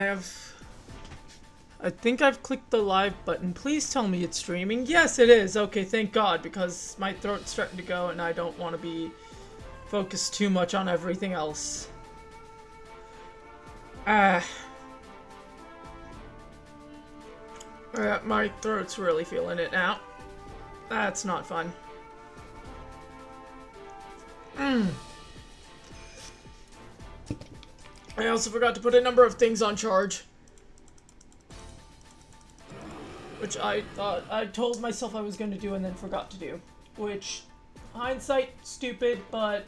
I think I've clicked the live button. Please tell me it's streaming. Yes, it is. Okay, thank God, because my throat's starting to go and I don't want to be focused too much on everything else. My throat's really feeling it now. That's not fun. I also forgot to put a number of things on charge. Which I thought I told myself I was going to do and then forgot to do. Which, hindsight, stupid, but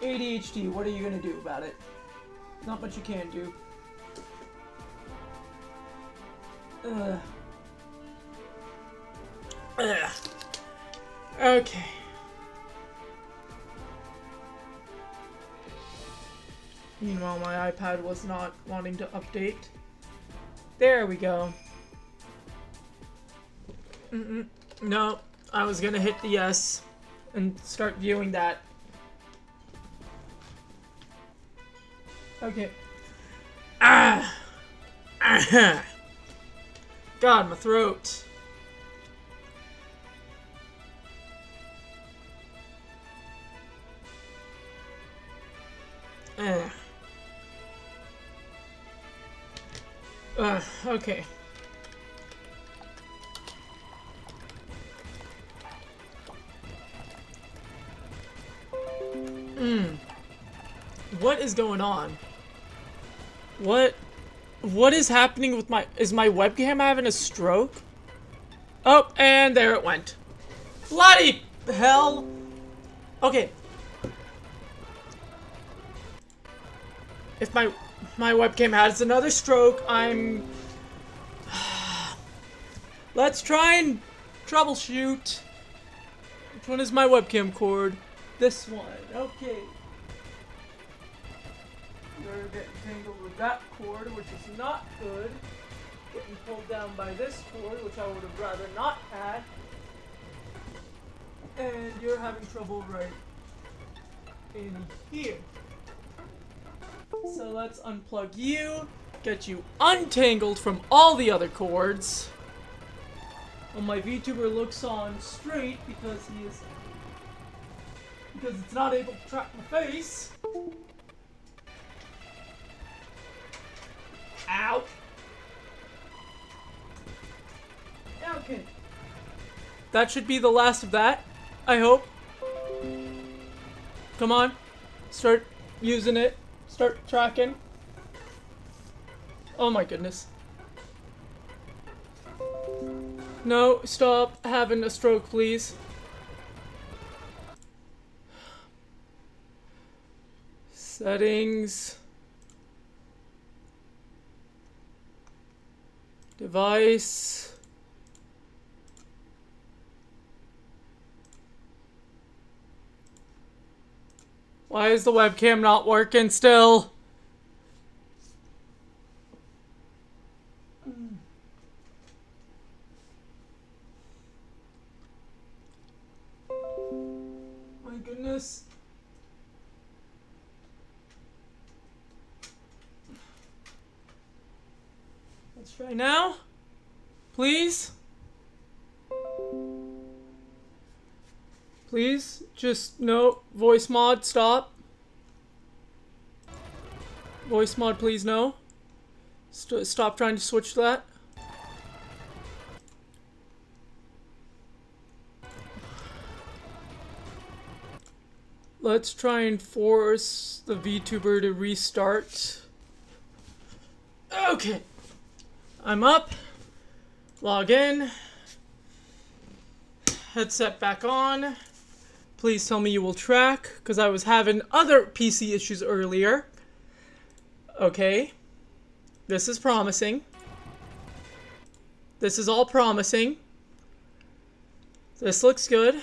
ADHD, what are you going to do about it? Not much you can do. Okay. Meanwhile, my iPad was not wanting to update. There we go. No, I was gonna hit the yes and start viewing that. Okay. God, my throat. Okay. What is going on? What is happening with is my webcam having a stroke? Oh, and there it went. Bloody hell. Okay. If my webcam has another stroke, let's try and troubleshoot. Which one is my webcam cord? This one. Okay. We're getting tangled with that cord, which is not good. Getting pulled down by this cord, which I would have rather not had. And you're having trouble right in here. So let's unplug you, get you untangled from all the other cords. Well, my VTuber looks on straight because it's not able to track my face. Ow. Okay. That should be the last of that, I hope. Come on. Start using it. Start tracking. Oh my goodness. No, stop having a stroke, please. Settings. Device. Why is the webcam not working still? My goodness. Let's try now. Please. Please, just no. Voice mod, stop. Voice mod, please, no. Stop trying to switch that. Let's try and force the VTuber to restart. Okay. I'm up. Log in. Headset back on. Please tell me you will track, because I was having other PC issues earlier. Okay. This is promising. This is all promising. This looks good.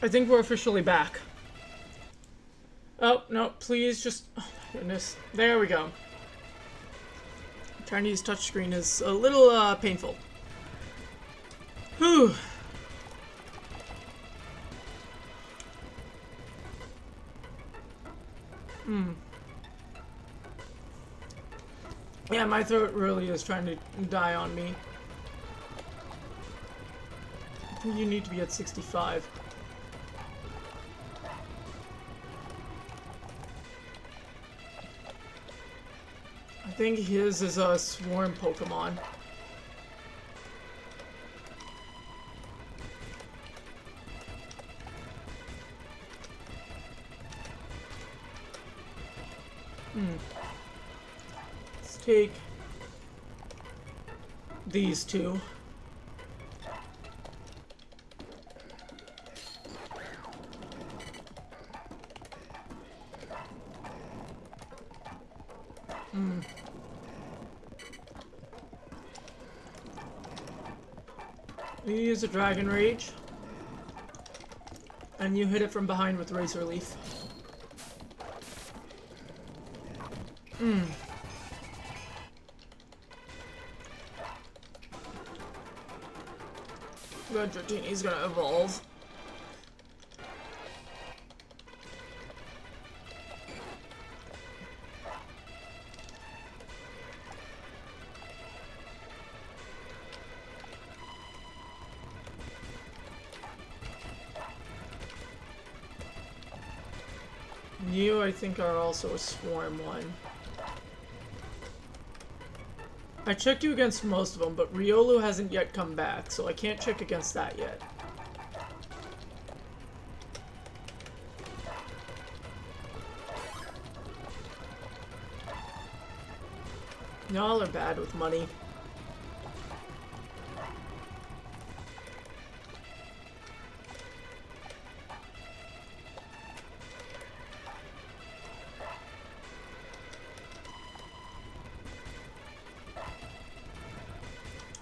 I think we're officially back. Oh, no, please just... Oh my goodness. There we go. Trying to use touchscreen is a little painful. Whew. Yeah, my throat really is trying to die on me. I think you need to be at 65. I think his is a swarm Pokemon. Let's take these two. You use a Dragon Rage, and you hit it from behind with Razor Leaf. Good, Dratini's gonna evolve. You, I think, are also a swarm one. I checked you against most of them, but Riolu hasn't yet come back, so I can't check against that yet. Y'all are bad with money.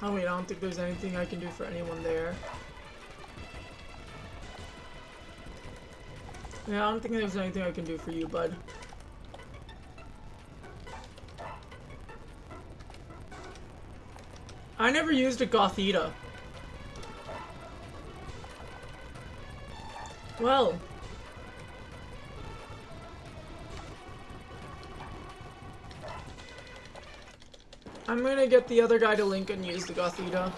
Oh wait, I don't think there's anything I can do for anyone there. Yeah, I don't think there's anything I can do for you, bud. I never used a Gothita. Well. I'm gonna get the other guy to link and use the Gothita.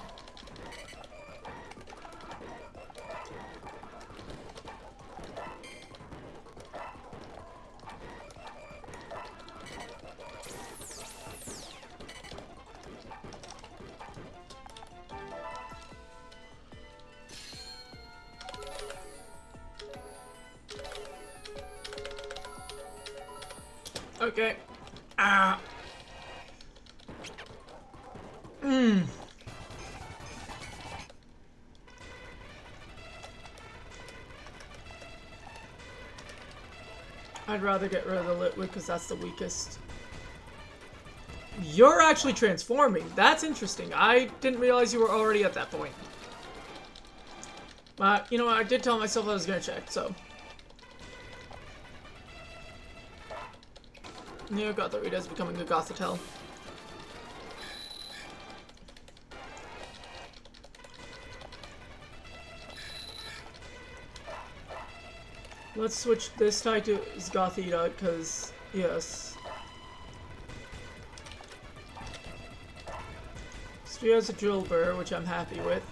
Okay. Ah. I'd rather get rid of the Litwick because that's the weakest. You're actually transforming. That's interesting. I didn't realize you were already at that point. You know what? I did tell myself I was gonna check, so. Yeah, Gothorita's becoming a Gothitelle. Let's switch this type to Gothita, because, yes. She has a Drillbur, which I'm happy with.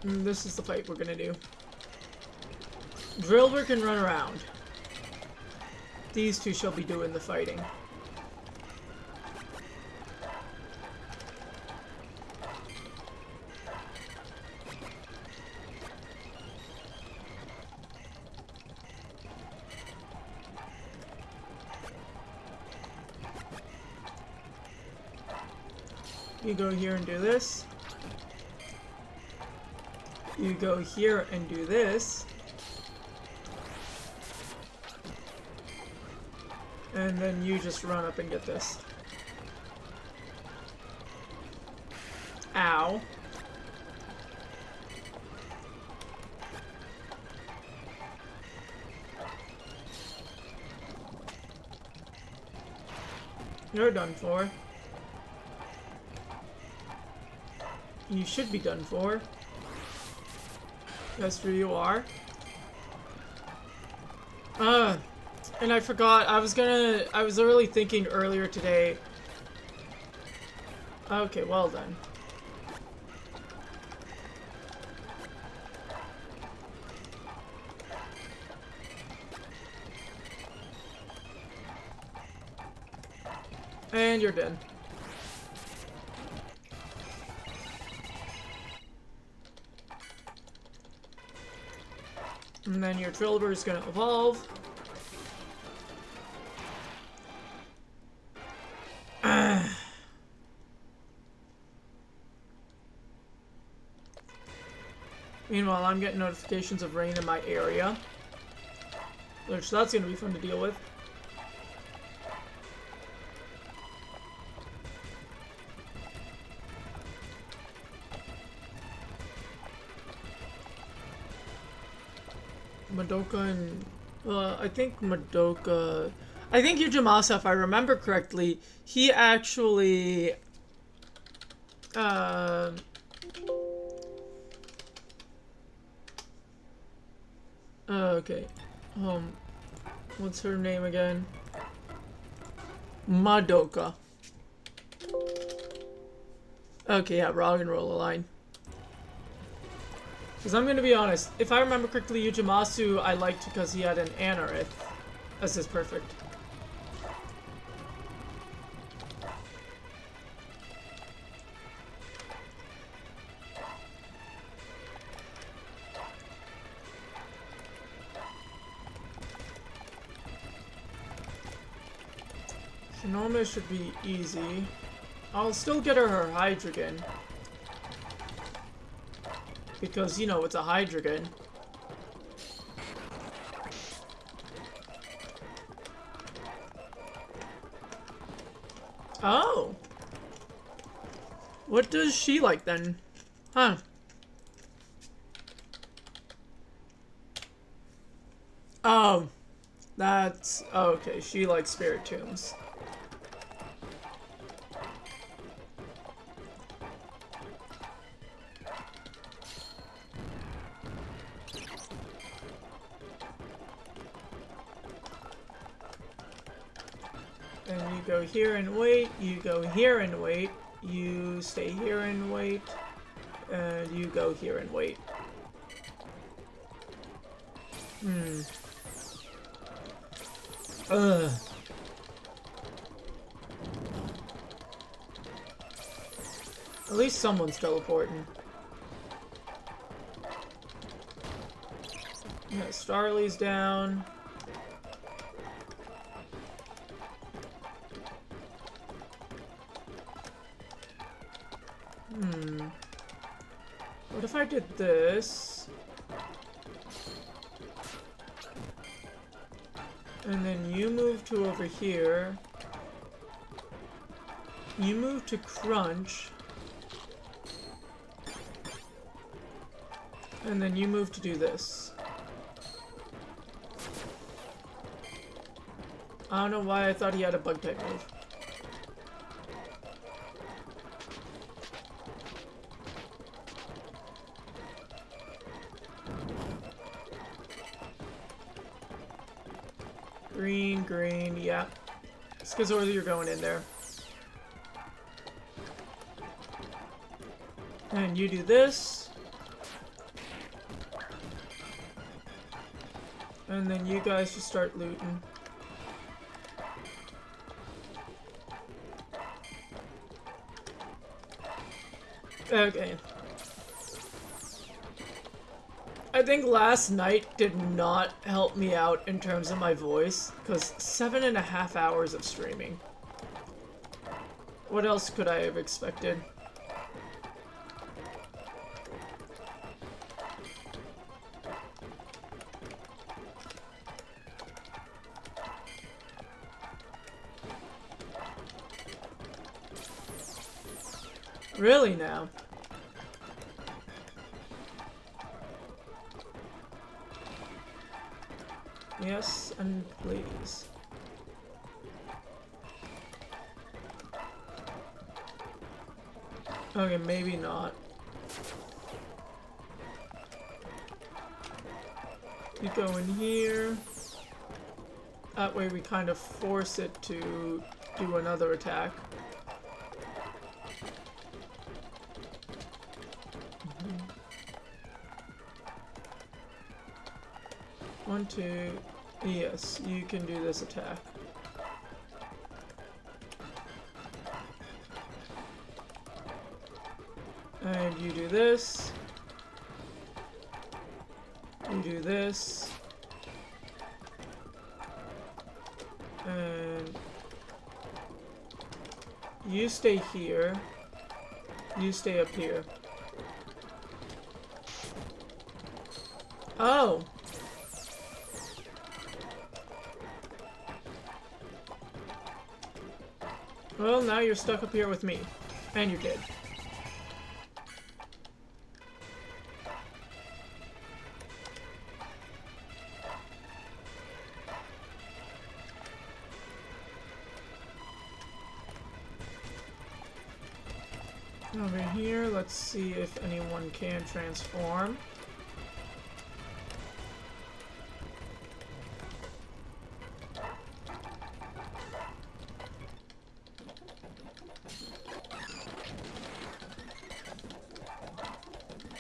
And this is the fight we're gonna do. Drillbur can run around. These two shall be doing the fighting. You go here and do this. You go here and do this. And then you just run up and get this. Ow. You're done for. You should be done for. Yes, here you are. And I forgot, I was really thinking earlier today. Okay, well done. And you're dead. And then your Trilbur is gonna evolve. Meanwhile, I'm getting notifications of rain in my area. Which, that's gonna be fun to deal with. Madoka and... I think Madoka... I think Yujimasa, if I remember correctly, he actually... okay. What's her name again? Madoka. Okay, yeah, Rock and Roll line. Because I'm gonna be honest, if I remember correctly, Yujimasu I liked because he had an Anorith as his perfect. Shinoma should be easy. I'll still get her Hydreigon. Because, you know, it's a Hydreigon. Oh! What does she like then? Huh. Oh. That's... okay, she likes Spirit Tombs. And you go here and wait, you go here and wait, you stay here and wait, and you go here and wait. Ugh. At least someone's teleporting. Yeah, Starly's down. What if I did this? And then you move to over here. You move to Crunch. And then you move to do this. I don't know why I thought he had a bug type move. Green, green, yeah. Skizorza, you're going in there. And you do this. And then you guys just start looting. Okay. I think last night did not help me out in terms of my voice, because 7.5 hours of streaming. What else could I have expected? Really now? Yes, and please. Okay, maybe not. You go in here. That way we kind of force it to do another attack. One, two. Yes, you can do this attack. And you do this. You do this. And you stay here. You stay up here. Oh! Well, now you're stuck up here with me. And you're dead. Over here, let's see if anyone can transform.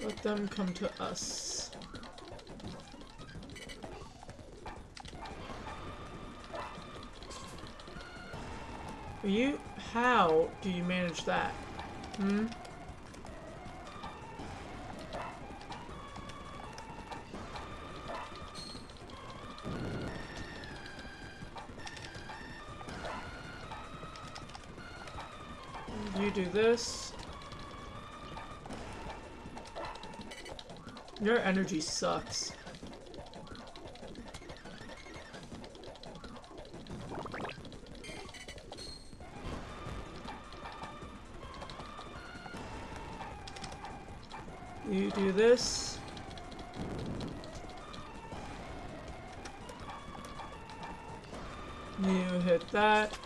Let them come to us. How do you manage that? Hmm? You do this. Your energy sucks. You do this. You hit that.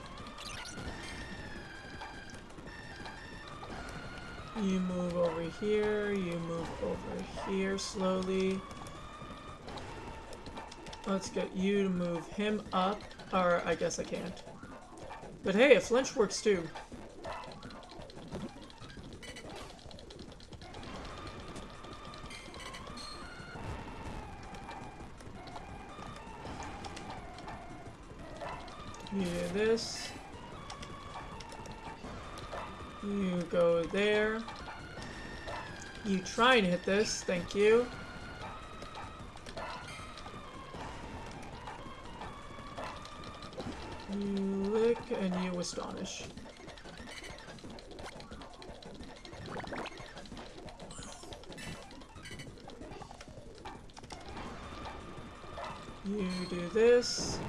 You move over here. You move over here slowly. Let's get you to move him up. Or I guess I can't. But hey, a flinch works too. You do this. You go there. You try and hit this. Thank you. You lick and you astonish. You do this.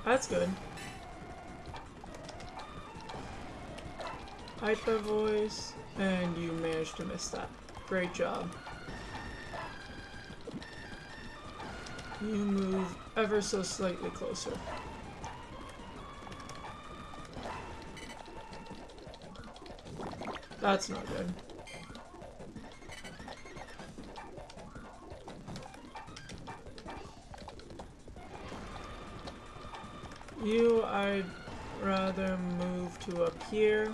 That's good. Hyper voice, and you managed to miss that. Great job. You move ever so slightly closer. That's not good. You, I'd rather move to up here.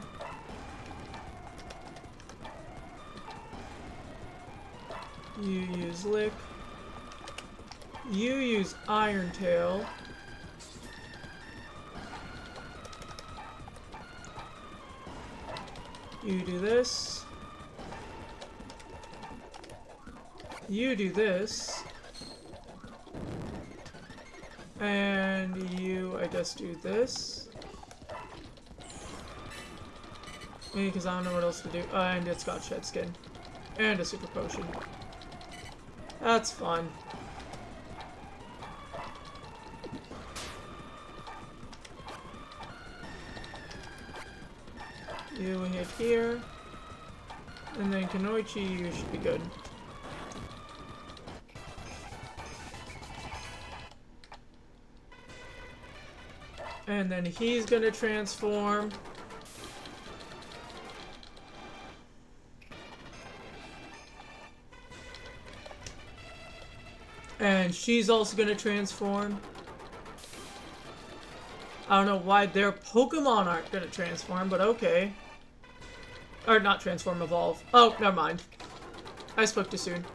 You use Lick. You use Iron Tail. You do this. You do this. And you, I guess, do this. Because I don't know what else to do. And it's got Shed Skin. And a Super Potion. That's fun. You hit here. And then Kunoichi, you should be good. And then he's gonna transform. And she's also gonna transform. I don't know why their Pokemon aren't gonna transform, but okay. Or not transform, evolve. Oh, never mind. I spoke too soon.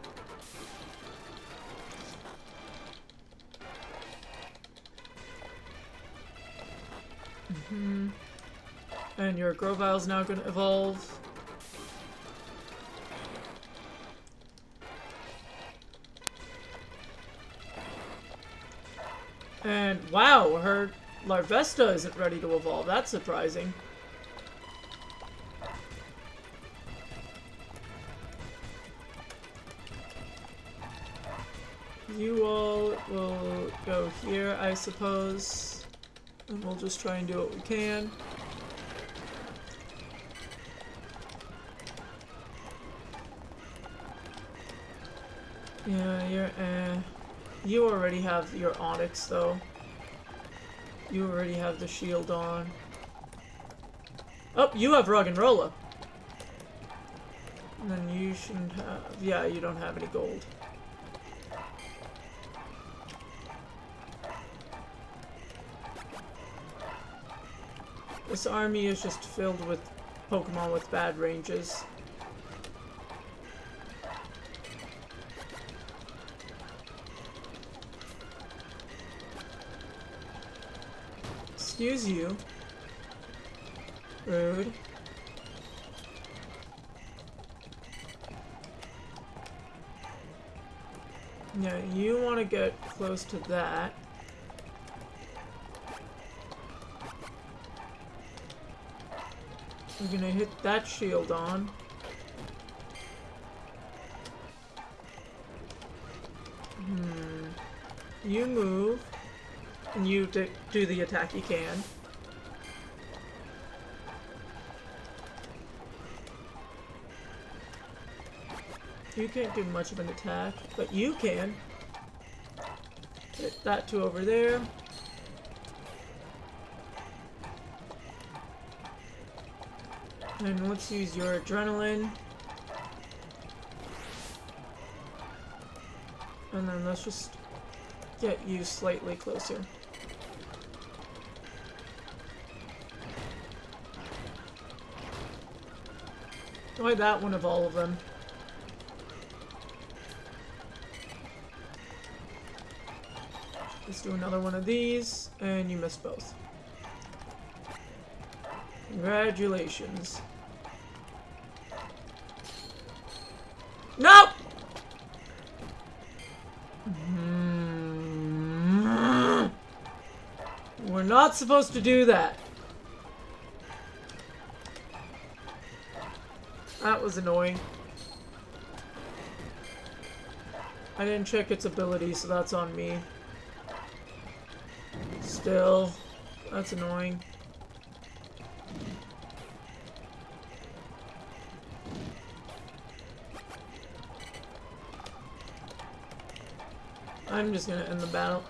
And your Grovile's now gonna evolve. And wow, her Larvesta isn't ready to evolve. That's surprising. You all will go here, I suppose. And we'll just try and do what we can. Yeah, you're you already have your Onyx, though. You already have the shield on. Oh, you have Roggenrola. And then you shouldn't have... Yeah, you don't have any gold. This army is just filled with Pokemon with bad ranges. Excuse you. Rude. Yeah, you want to get close to that. We're gonna hit that shield on. You move. And you do the attack you can. You can't do much of an attack, but you can. Hit that two over there. And let's use your adrenaline. And then let's just get you slightly closer. Why that one of all of them? Let's do another one of these, and you missed both. Congratulations. Nope! We're not supposed to do that. That was annoying. I didn't check its ability, so that's on me. Still, that's annoying. I'm just gonna end the battle.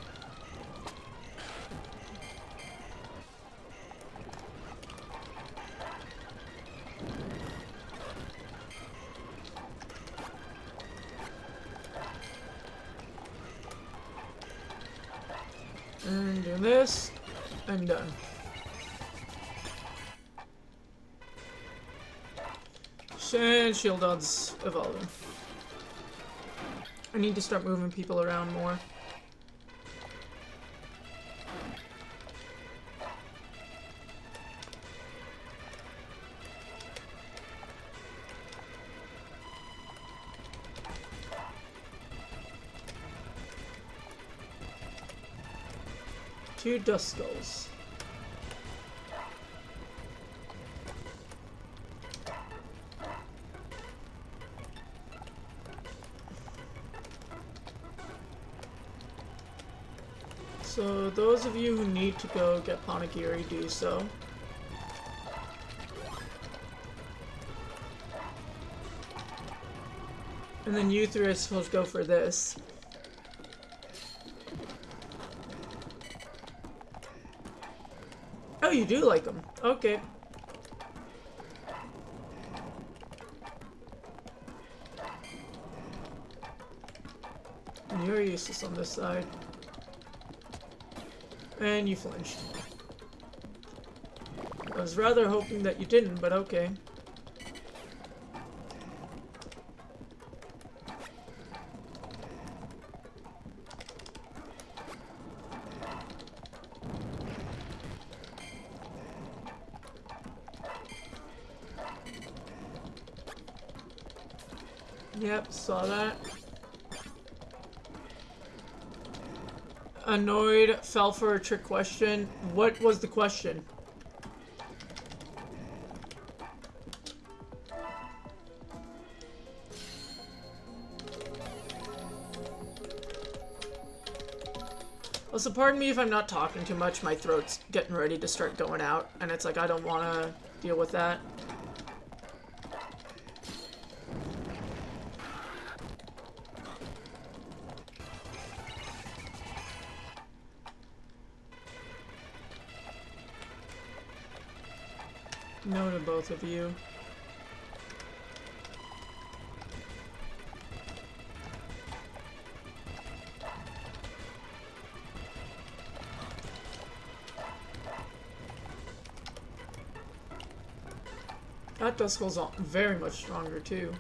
And do this. I'm done. And Shieldon's evolving. I need to start moving people around more. Two Dust Skulls. So those of you who need to go get Ponegiri, do so. And then you three are supposed to go for this. Oh, you do like them. Okay. You're useless on this side. And you flinched. I was rather hoping that you didn't, but okay. Yep, saw that. Annoyed, fell for a trick question. What was the question? Also, pardon me if I'm not talking too much. My throat's getting ready to start going out, and it's like I don't want to deal with that. No to both of you. That Duskull's very much stronger too.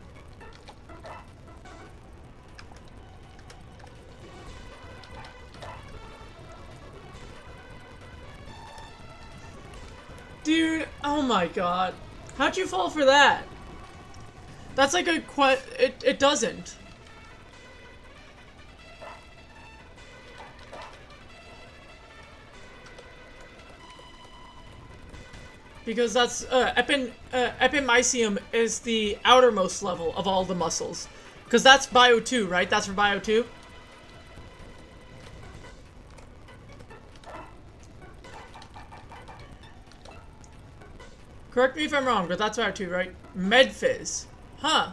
Dude, oh my god. How'd you fall for that? That's like a it doesn't. Because that's, Epimysium is the outermost level of all the muscles. Because that's Bio 2, right? That's for Bio 2? Correct me if I'm wrong, but that's Bio 2, right? Medphys. Huh.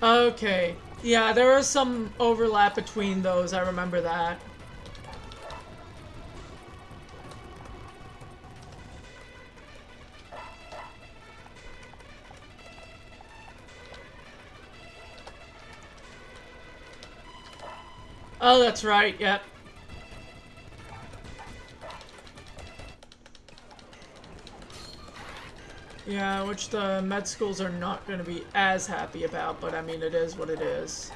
Okay. Yeah, there was some overlap between those, I remember that. Oh, that's right, yep. Yeah, which the med schools are not going to be as happy about, but I mean, it is what it is.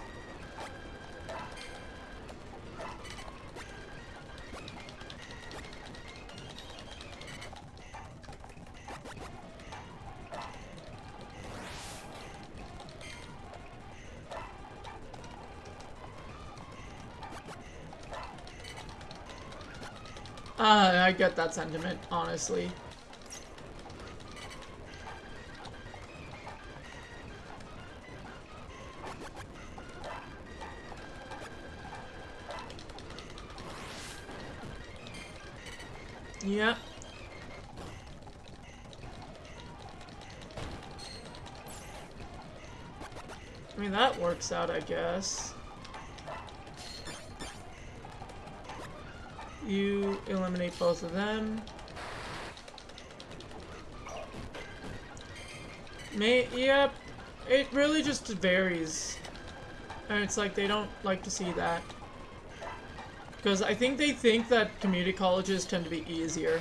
I get that sentiment, honestly. Yeah. I mean, that works out, I guess. You eliminate both of them. Yep. It really just varies. And it's like they don't like to see that. Because I think they think that community colleges tend to be easier.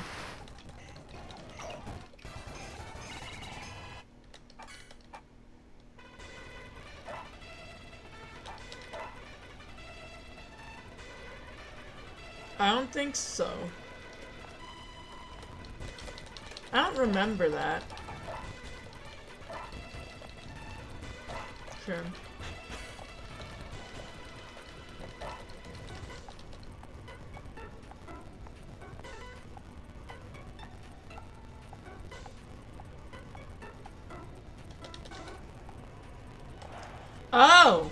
I don't think so. I don't remember that. Sure. Oh!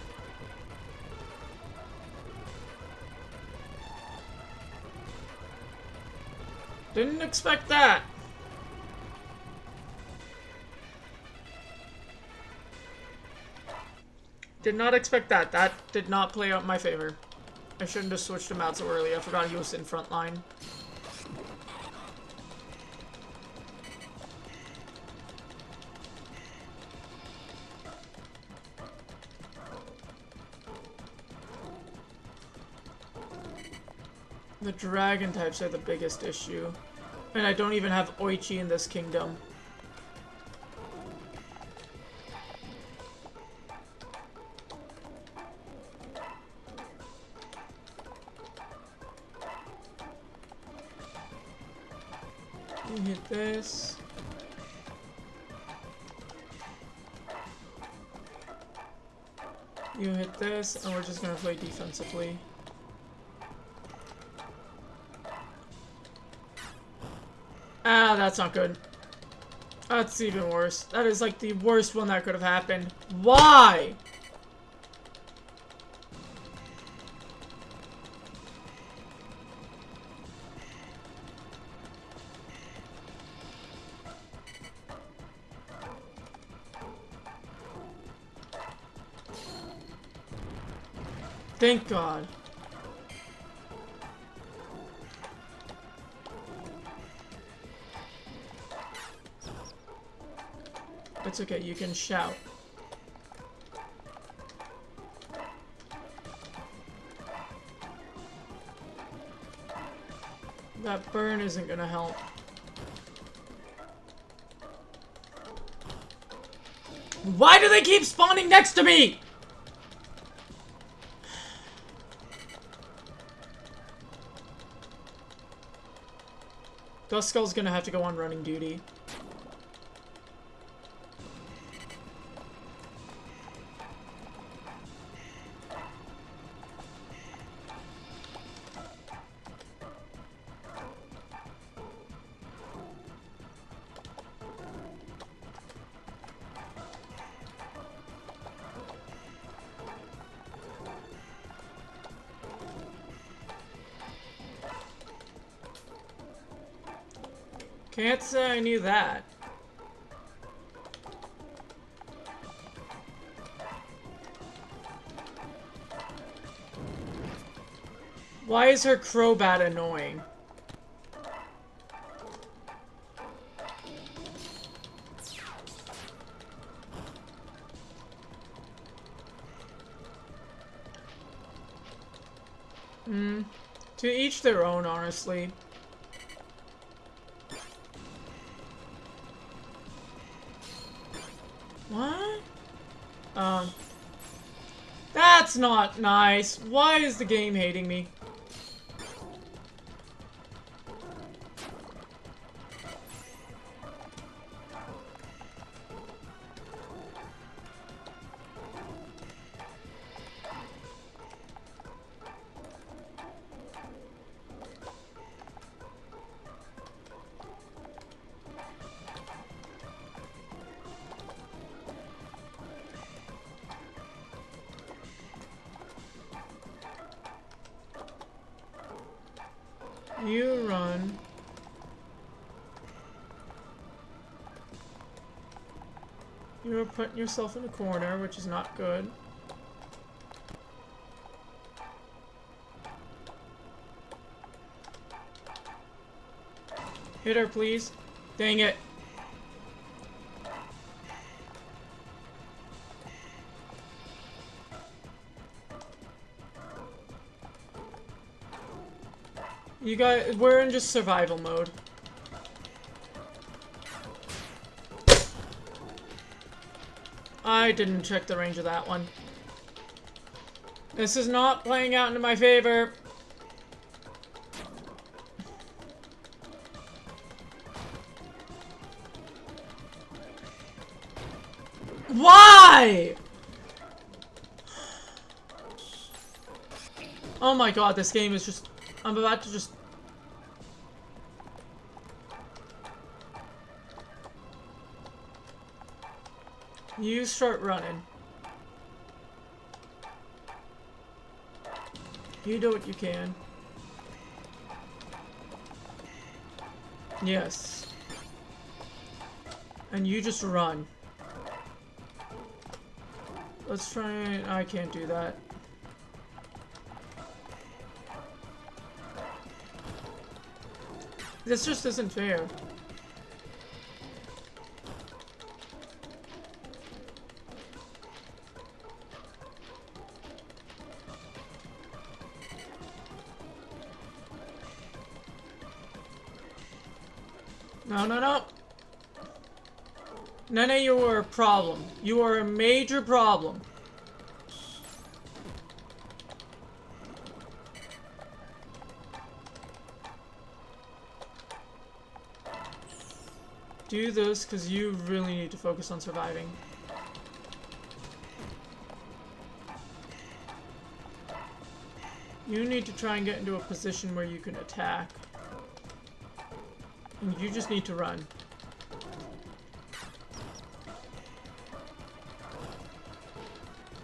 Didn't expect that. Did not expect that. That did not play out in my favor. I shouldn't have switched him out so early. I forgot he was in front line. The dragon types are the biggest issue. And I don't even have Oichi in this kingdom. You hit this. You hit this, and we're just gonna play defensively. Ah, that's not good. That's even worse. That is like the worst one that could have happened. Why? Thank God. It's okay, you can shout. That burn isn't gonna help. Why do they keep spawning next to me? Duskull's gonna have to go on running duty. Can't say I knew that. Why is her Crobat annoying? To each their own, honestly. What? That's not nice. Why is the game hating me? You run. You're putting yourself in a corner, which is not good. Hit her, please. Dang it. You guys, we're in just survival mode. I didn't check the range of that one. This is not playing out into my favor. Why? Oh my god, this game is just... I'm about to just... You start running. You do what you can. Yes. And you just run. Let's try and... I can't do that. This just isn't fair. No, no, no. Nene, you are a problem. You are a major problem. Do this, because you really need to focus on surviving. You need to try and get into a position where you can attack. And you just need to run.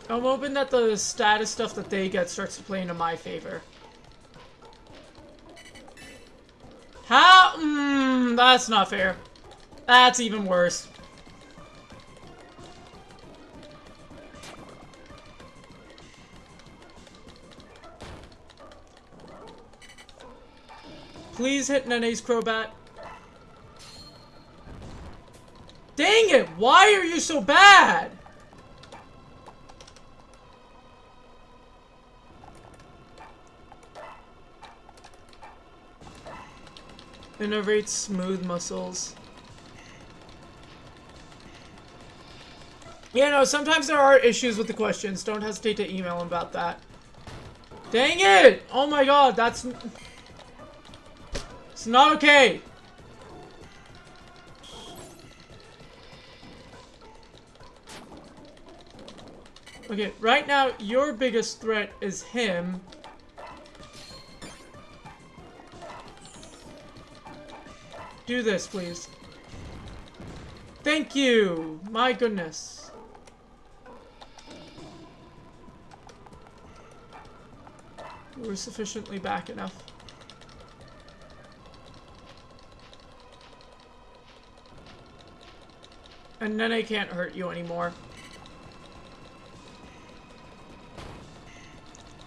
I'm hoping that the status stuff that they get starts to play into my favor. How? That's not fair. That's even worse. Please hit Nene's Crobat. Dang it! Why are you so bad? Innervate smooth muscles. Yeah, no, sometimes there are issues with the questions. Don't hesitate to email him about that. Dang it! Oh my god, that's... It's not okay! Okay, right now, your biggest threat is him. Do this, please. Thank you! My goodness. We're sufficiently back enough. And Nene can't hurt you anymore.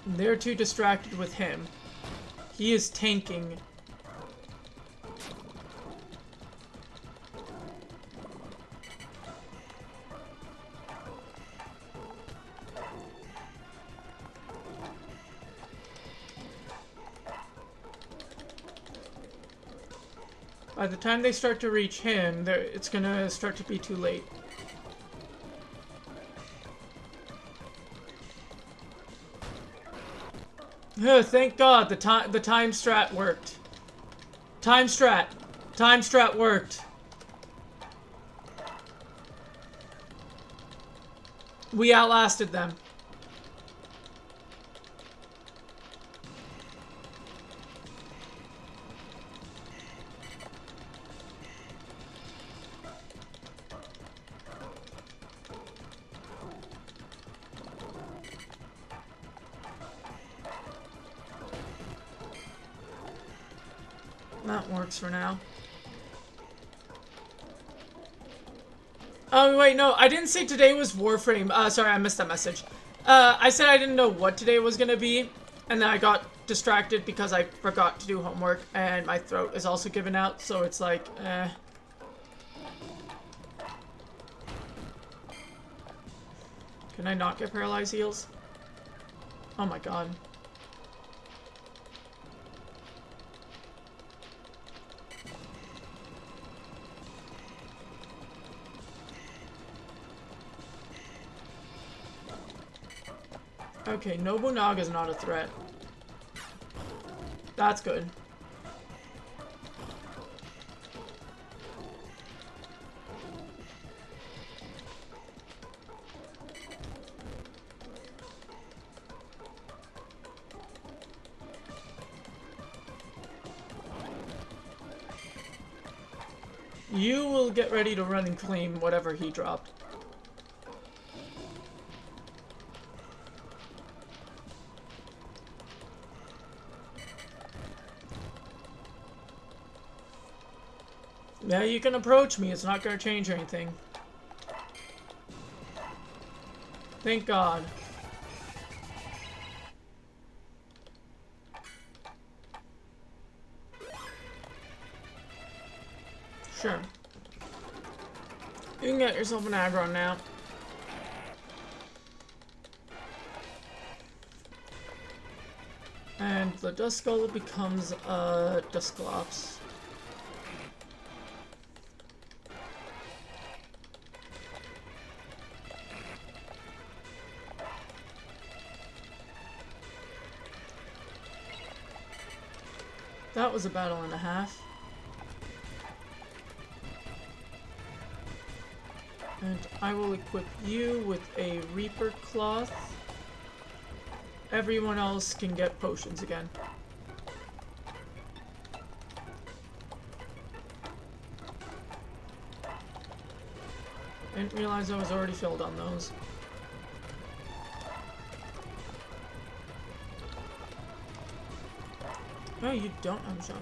They're too distracted with him. He is tanking. By the time they start to reach him, it's gonna start to be too late. Thank God the time strat worked. Time strat worked. We outlasted them. That works for now. Oh, wait, no, I didn't say today was Warframe. Sorry, I missed that message. I said I didn't know what today was gonna be, and then I got distracted because I forgot to do homework, and my throat is also giving out, so it's like, eh. Can I not get paralyzed heals? Oh my god. Okay, Nobunaga's not a threat. That's good. You will get ready to run and claim whatever he dropped. Yeah, you can approach me. It's not going to change anything. Thank God. Sure. You can get yourself an aggro now. And the Duskull becomes a Dusclops. That was a battle and a half. And I will equip you with a Reaper Cloth. Everyone else can get potions again. Didn't realize I was already filled on those. Oh, you don't have a shop.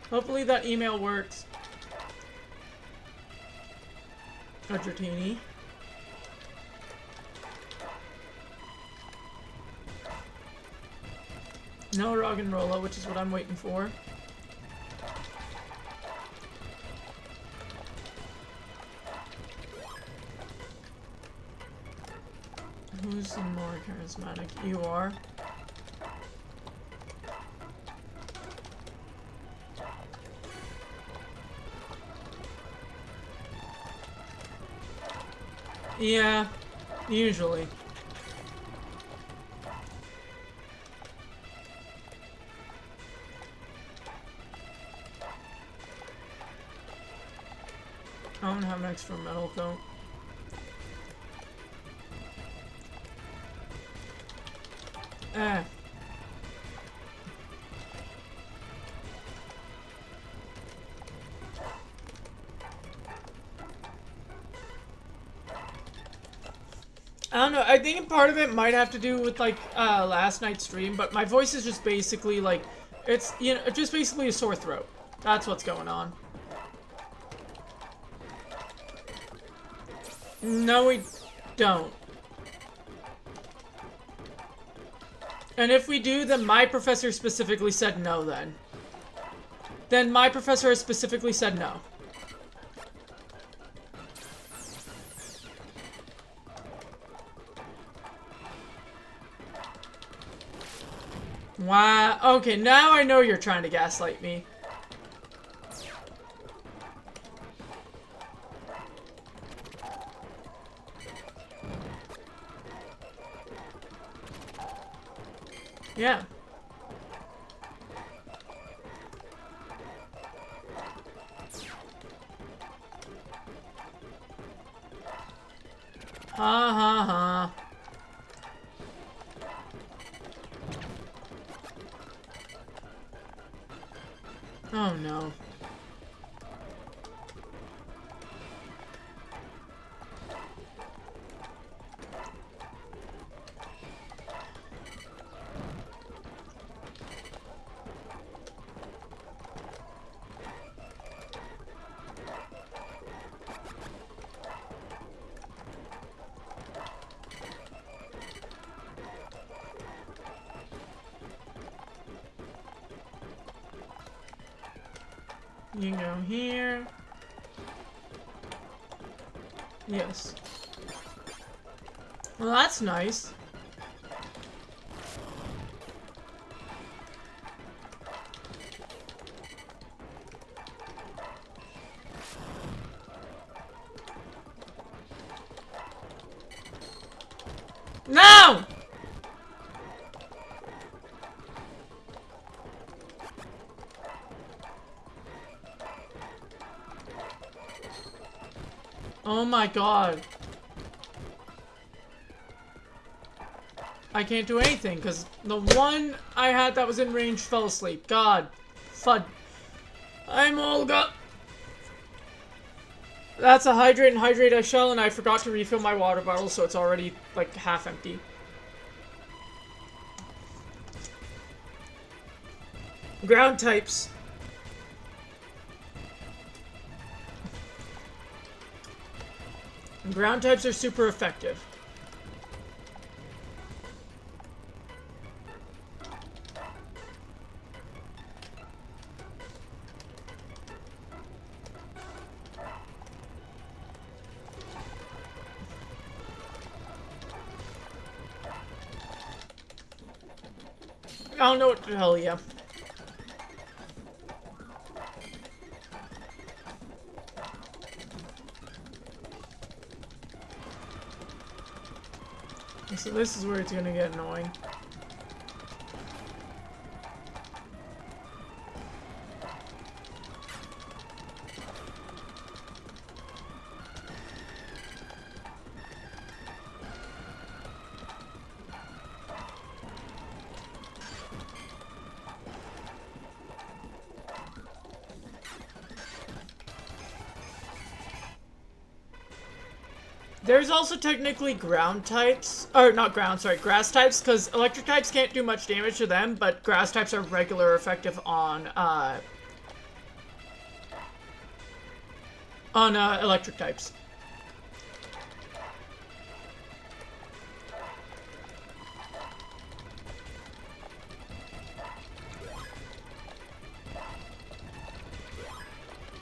Hopefully that email works. A Dratini. No Roggenrola, which is what I'm waiting for. Who's the more charismatic? You are. Yeah, usually. I don't have an extra metal coat. Eh. I don't know, I think part of it might have to do with, like, last night's stream, but my voice is just basically, like, it's, you know, just basically a sore throat. That's what's going on. No, we don't. And if we do, then my professor specifically said no, then. Then my professor has specifically said no. Wow. Okay, now I know you're trying to gaslight me. Yeah. Ha ha ha. Oh no. You go here. Yes. Well, that's nice. No! Oh my god. I can't do anything because the one I had that was in range fell asleep. God. Fud. I'm Olga. That's a hydrate and hydrate I shell, and I forgot to refill my water bottle, so it's already like half empty. Ground types. Ground types are super effective. I don't know what to tell you. So this is where it's gonna get annoying. There's also technically ground types, or not ground, sorry, grass types, because electric types can't do much damage to them, but grass types are regular effective on electric types.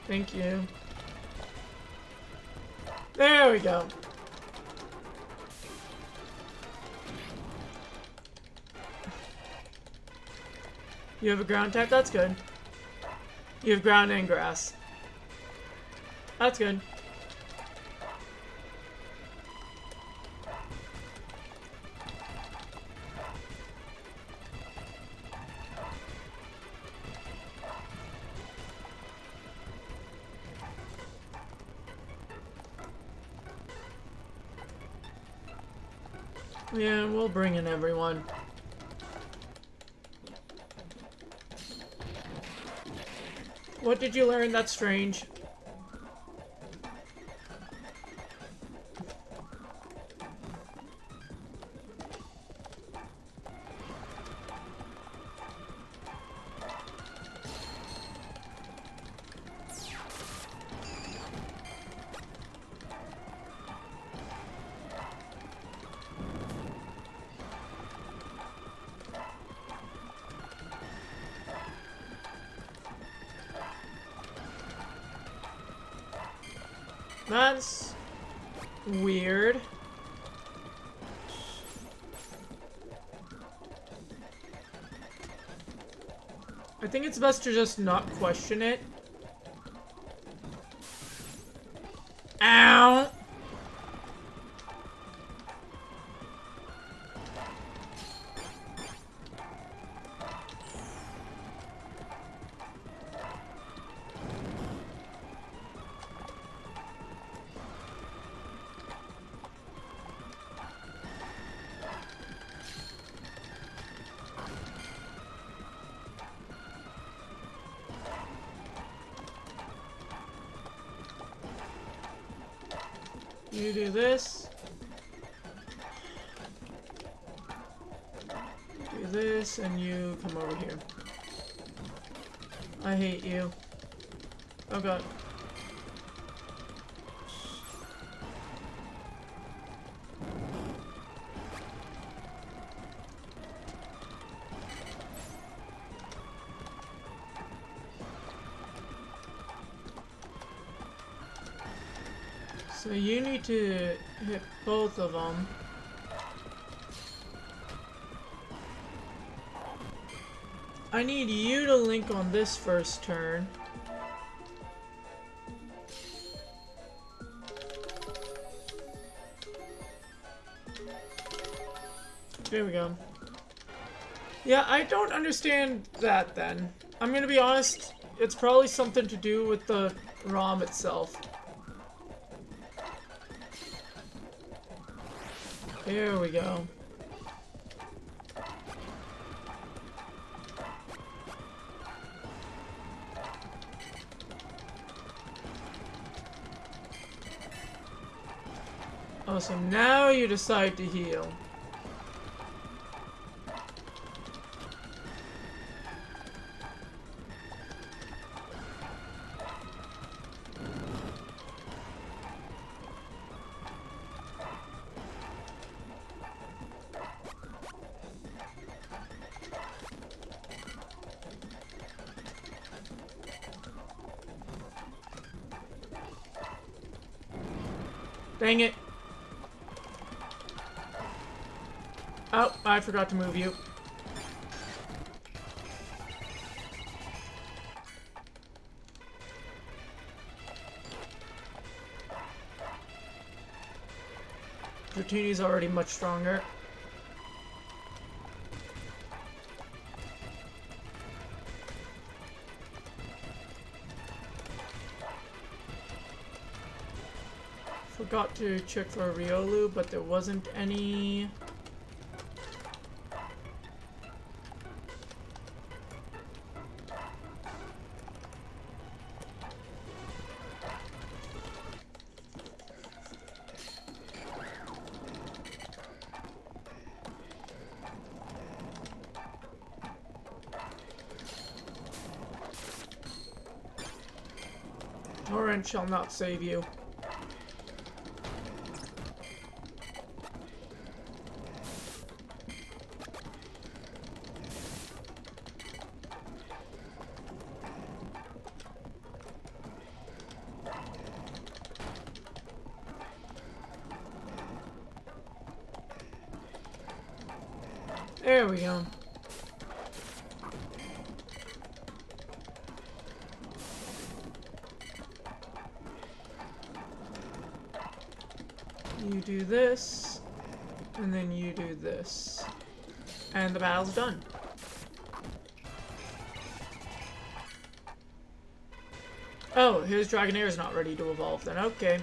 Thank you. There we go. You have a ground type? That's good. You have ground and grass. That's good. Yeah, we'll bring in everyone. What did you learn that's strange? That's weird. I think it's best to just not question it. Ow! You do this. Do this, and you come over here. I hate you. Oh god. So you need to hit both of them. I need you to link on this first turn. There we go. Yeah, I don't understand that then. I'm gonna be honest, it's probably something to do with the ROM itself. There we go. Oh, so now you decide to heal. Dang it. Oh, I forgot to move you. Dratini's already much stronger. Forgot to check for a Riolu, but there wasn't any. Torrent shall not save you. There we go. You do this, and then you do this. And the battle's done. Oh, his Dragonair is not ready to evolve then. Okay.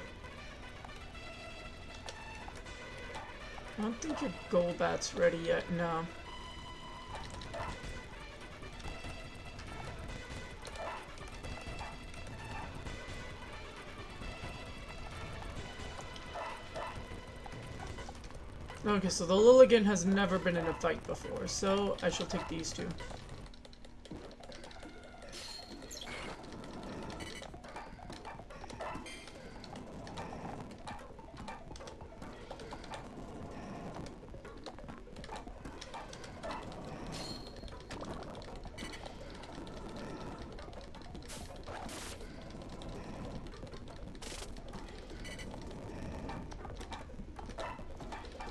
I don't think your Golbat's ready yet, no. Okay, so the Lilligant has never been in a fight before, so I shall take these two.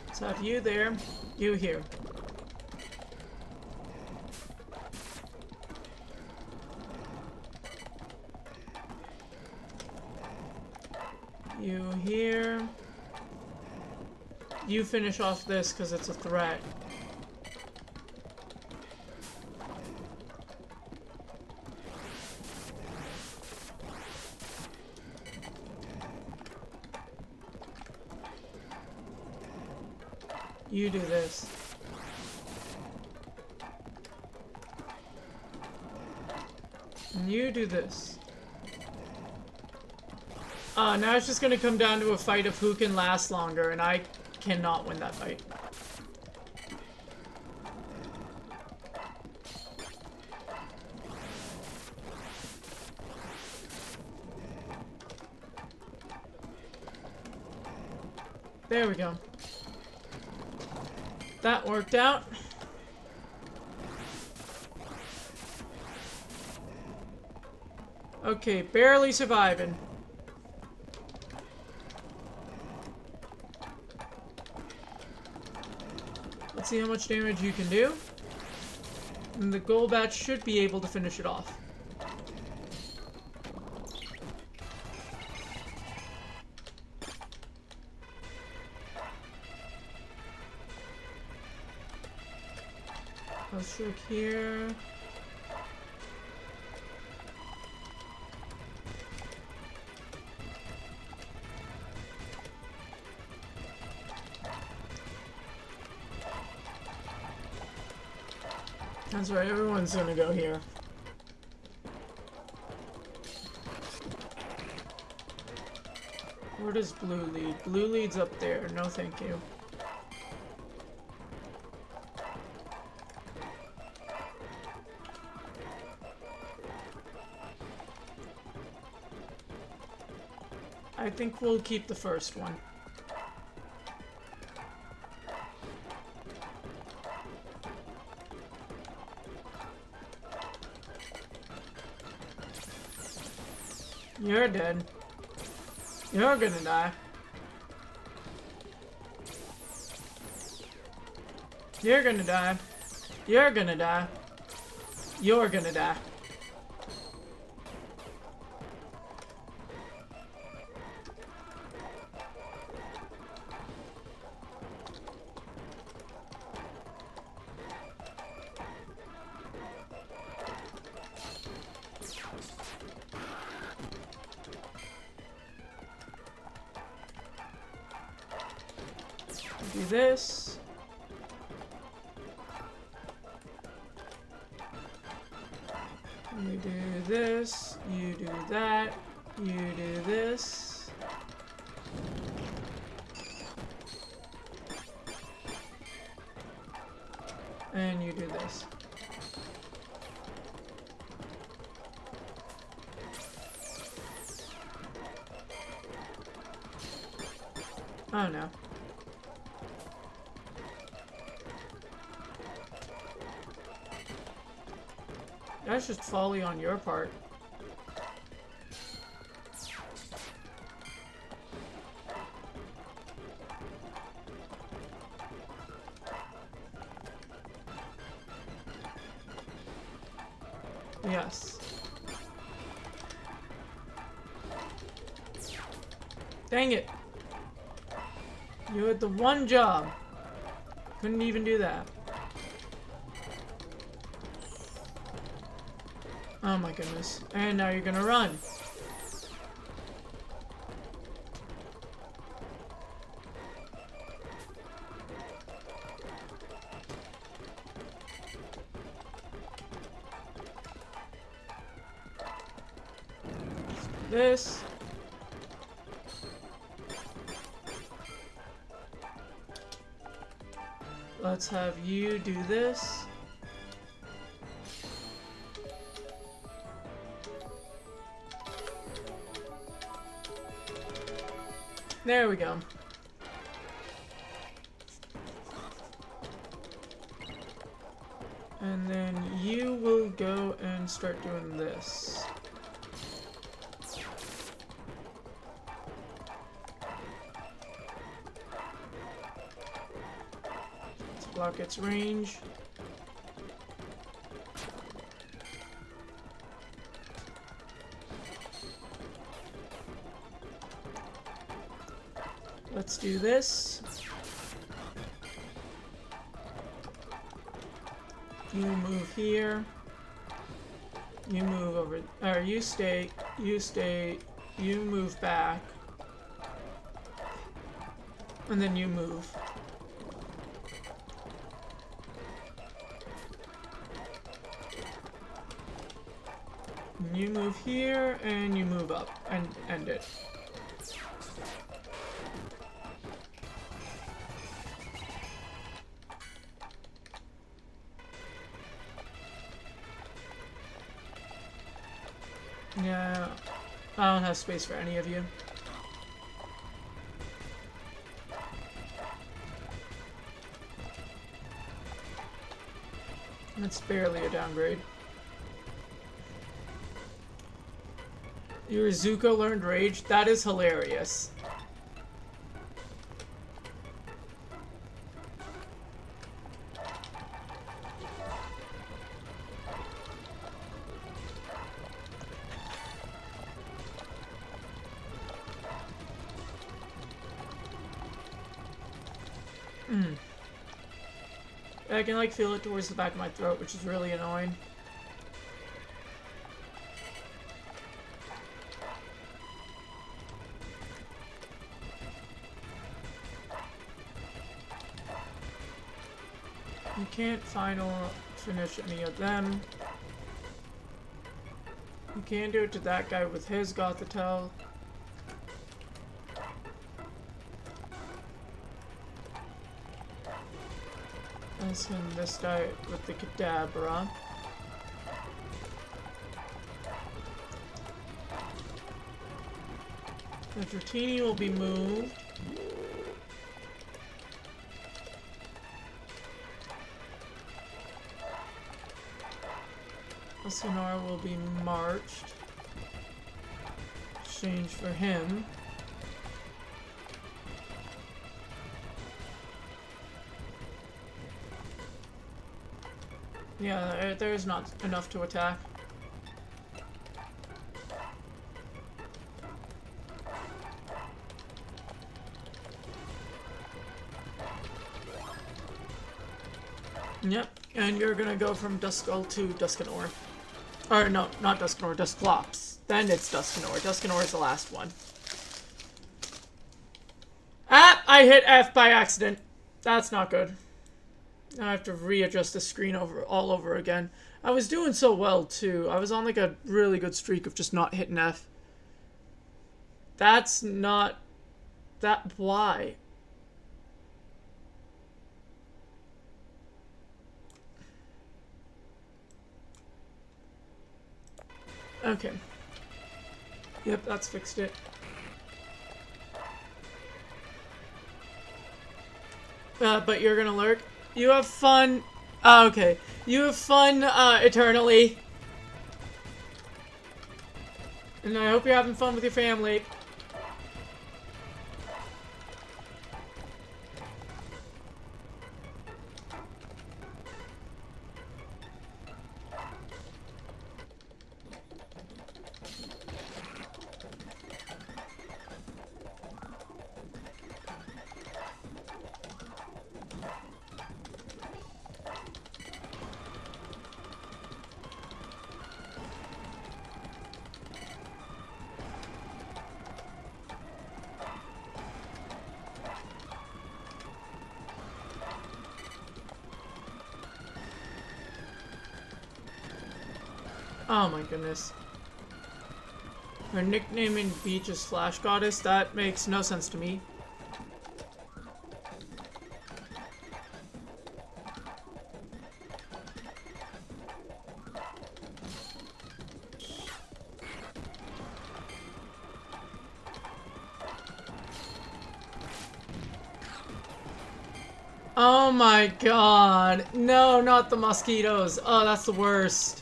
Let's have you there, you here. You here. You finish off this because it's a threat. You do this. And you do this. Now it's just gonna come down to a fight of who can last longer, and I cannot win that fight. There we go. That worked out. Okay, barely surviving. Let's see how much damage you can do. And the Golbat should be able to finish it off. Let's look here. That's right, everyone's gonna go here. Where does blue lead? Blue leads up there. No thank you. I think we'll keep the first one. You're dead. You're gonna die. You're gonna die. You're gonna die. You're gonna die. Do this. You do this. You do that. You do this. And you do this. Oh no. That's just folly on your part. Yes. Dang it. You had the one job. Couldn't even do that. Oh my goodness. And now you're gonna run. This. Let's have you do this. There we go. And then you will go and start doing this. Let's block its range. Let's do this. You move here. You move over, or you stay, you move back. And then you move. You move here, and you move up, and end it. Yeah, I don't have space for any of you. That's barely a downgrade. Your Zuko learned Rage? That is hilarious. I can like feel it towards the back of my throat, which is really annoying. You can't finish any of them. You can't do it to that guy with his Gothitelle. Let's him this guy with the Kadabra. The Dratini will be moved. Mitsunari will be marched. Exchange for him. Yeah, there's not enough to attack. Yep, and you're gonna go from Duskull to Duskanor. Or no, not Duskanor, Dusclops. Then it's Duskanor. Duskanor is the last one. Ah! I hit F by accident. That's not good. Now I have to readjust the screen all over again. I was doing so well too. I was on like a really good streak of just not hitting F. That's not... Why? Okay. Yep, that's fixed it. But you're gonna lurk. You have fun. Okay. You have fun, eternally. And I hope you're having fun with your family. Oh my goodness. Her nickname in Beach is Flash Goddess? That makes no sense to me. Oh my god. No, not the mosquitoes. Oh, that's the worst.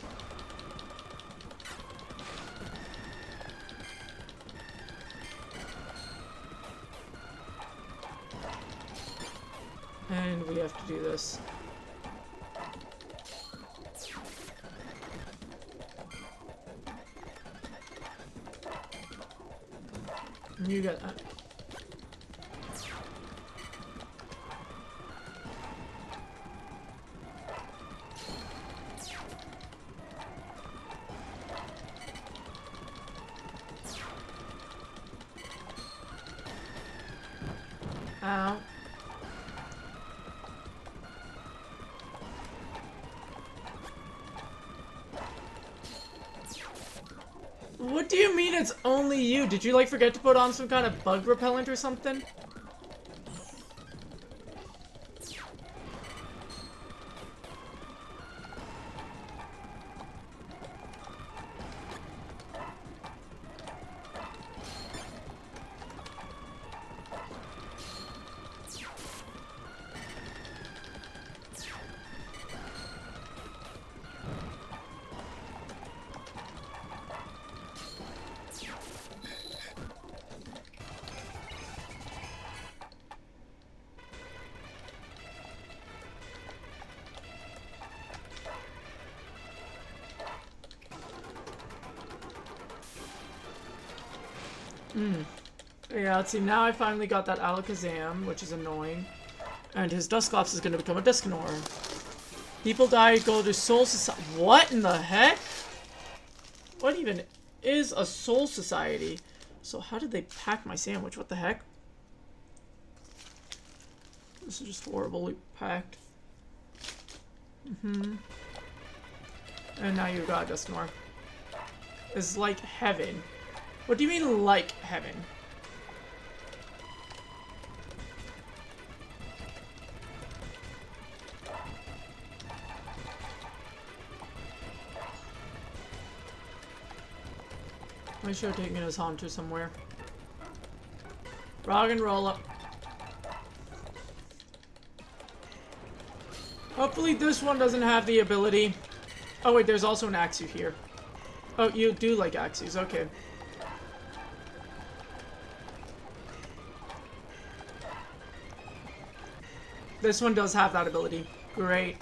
And we have to do this. You got that. Ow. What do you mean it's only you? Did you like forget to put on some kind of bug repellent or something? Yeah, let's see, now I finally got that Alakazam, which is annoying. And his Dusclops is gonna become a Discanor. People die, go to Soul Society. What in the heck? What even is a Soul Society? So how did they pack my sandwich? What the heck? This is just horribly packed. And now you got Discanor. It's like heaven. What do you mean, like heaven? I should have taken his Haunter somewhere. Rock and roll up. Hopefully this one doesn't have the ability. Oh wait, there's also an Axew here. Oh, you do like Axews, okay. This one does have that ability. Great.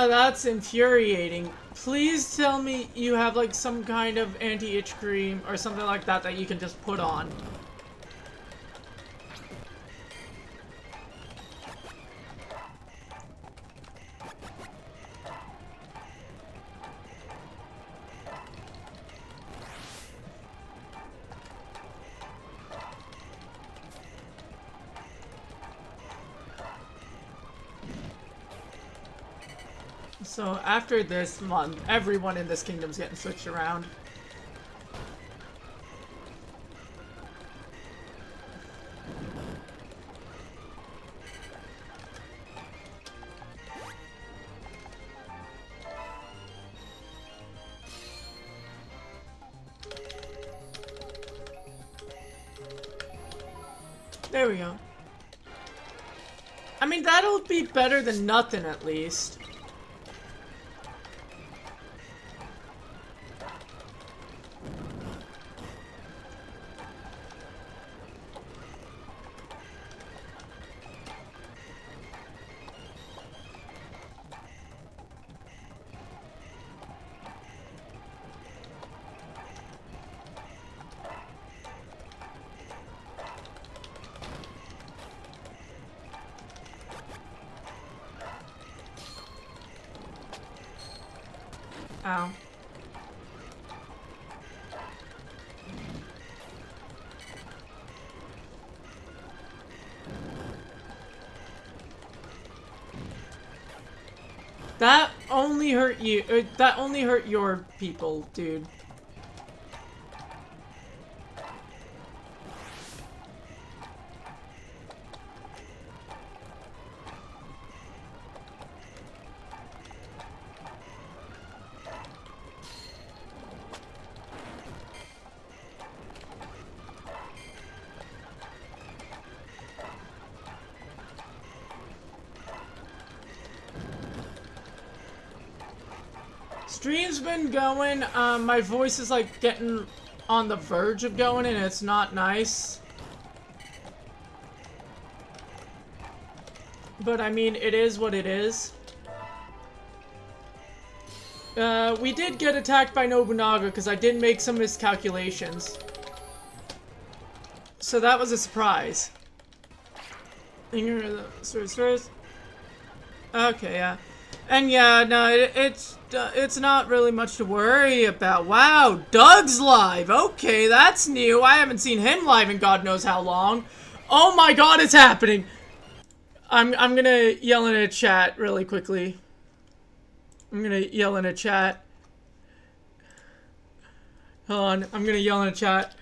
That's infuriating. Please tell me you have like some kind of anti-itch cream or something like that that you can just put on. So after this month, everyone in this kingdom's getting switched around. There we go. I mean, that'll be better than nothing, at least. Ow. That only hurt you. That only hurt your people, dude. Stream's been going, my voice is like getting on the verge of going and it's not nice. But I mean, it is what it is. We did get attacked by Nobunaga because I did make some miscalculations. So that was a surprise. Okay, yeah. And yeah, no, it's not really much to worry about. Wow, Doug's live. Okay, that's new. I haven't seen him live in God knows how long. Oh my God, it's happening. I'm gonna yell in a chat really quickly. I'm gonna yell in a chat. Hold on, I'm gonna yell in a chat.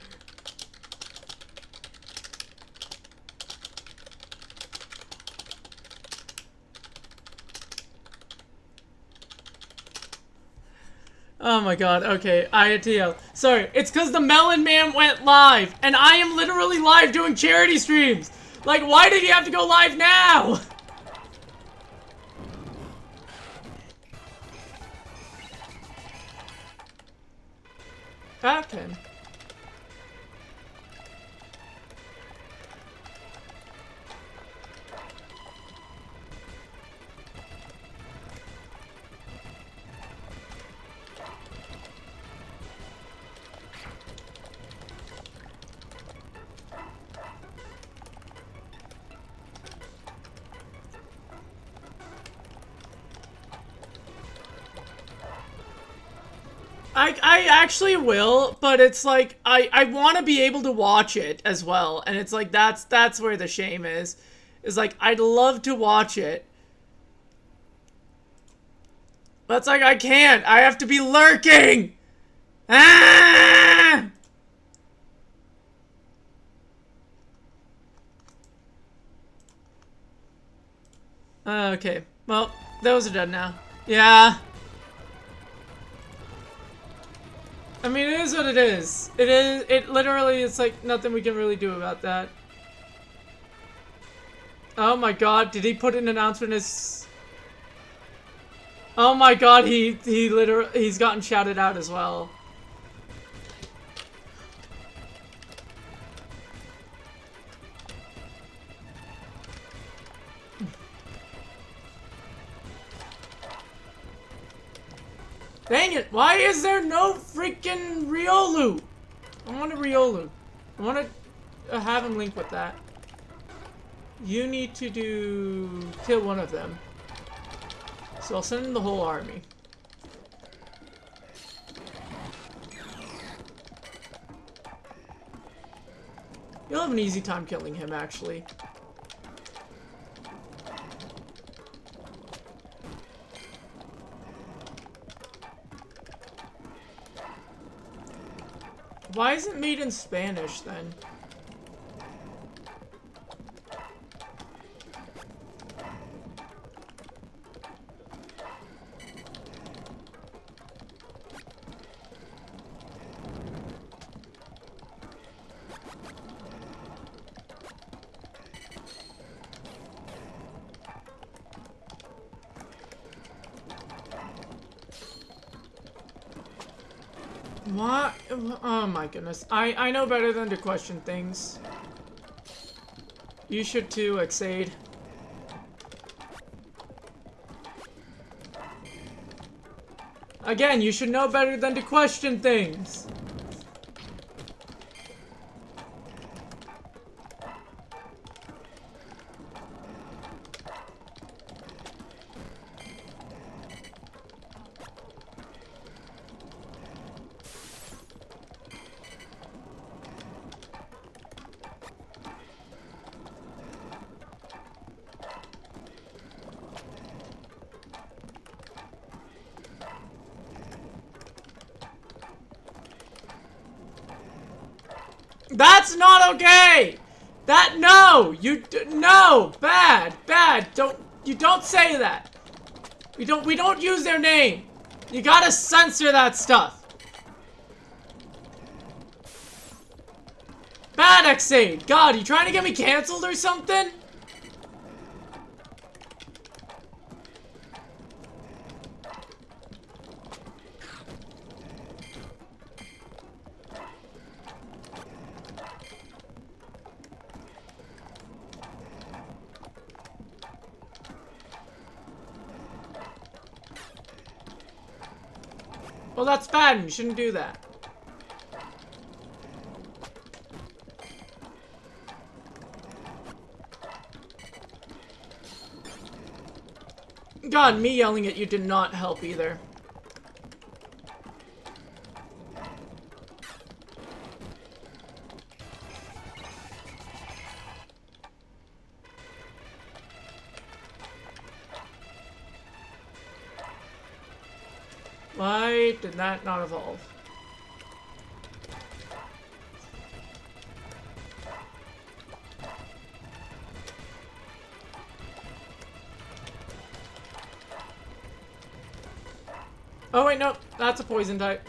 Oh my God, okay, I had to yell. Sorry, it's because the Melon Man went live, and I am literally live doing charity streams. Like, why did he have to go live now? Okay. I actually will, but it's like, I want to be able to watch it as well, and it's like, that's where the shame is. Is like, I'd love to watch it. But it's like, I can't. I have to be lurking! Ah! Okay, well, those are done now. Yeah. I mean, it is what it is. It literally, it's like nothing we can really do about that. Oh my God, did he put an announcement as... Oh my God, he's gotten shouted out as well. Dang it, why is there no freaking Riolu? I want a Riolu. I want to have him link with that. You need to kill one of them. So I'll send in the whole army. You'll have an easy time killing him, actually. Why is it made in Spanish, then? What? Oh my goodness. I know better than to question things. You should too, Exade. Again, you should know better than to question things. That's not okay! No! No! Bad! You don't say that! We don't use their name! You gotta censor that stuff! Bad, Exade! God, you trying to get me canceled or something? Well, that's bad, and you shouldn't do that. God, me yelling at you did not help either. Why did that not evolve? Oh wait, no, that's a poison type.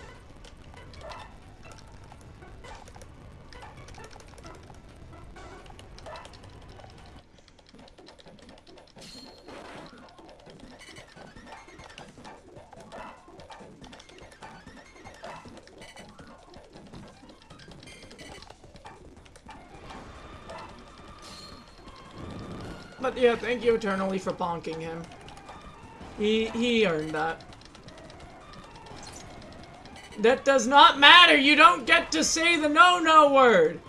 But yeah, thank you eternally for bonking him. He earned that. That does not matter! You don't get to say the no-no word!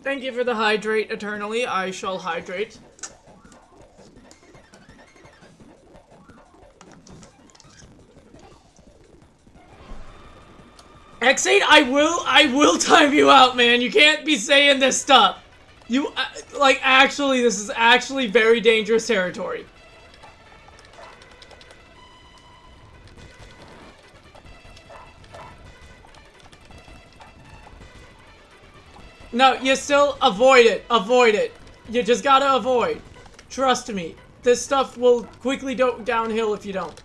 Thank you for the hydrate eternally. I shall hydrate. Exade, I will time you out, man. You can't be saying this stuff. You, like, actually, this is actually very dangerous territory. No, you still avoid it. Avoid it. You just gotta avoid. Trust me. This stuff will quickly go downhill if you don't.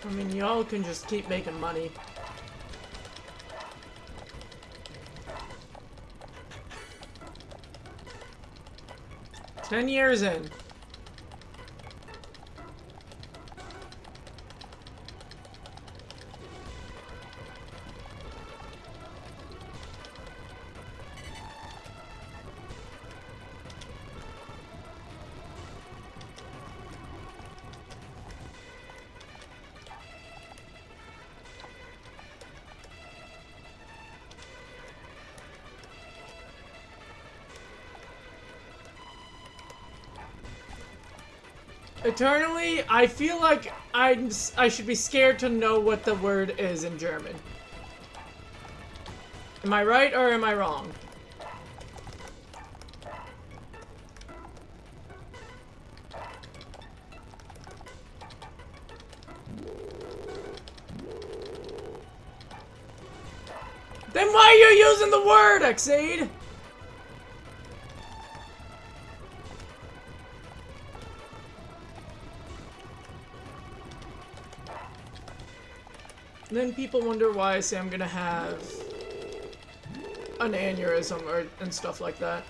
I mean, y'all can just keep making money. "10 years in. Eternally, I feel like I should be scared to know what the word is in German. Am I right or am I wrong? Then why are you using the word, Exade? Then people wonder why I say I'm gonna have an aneurysm and stuff like that.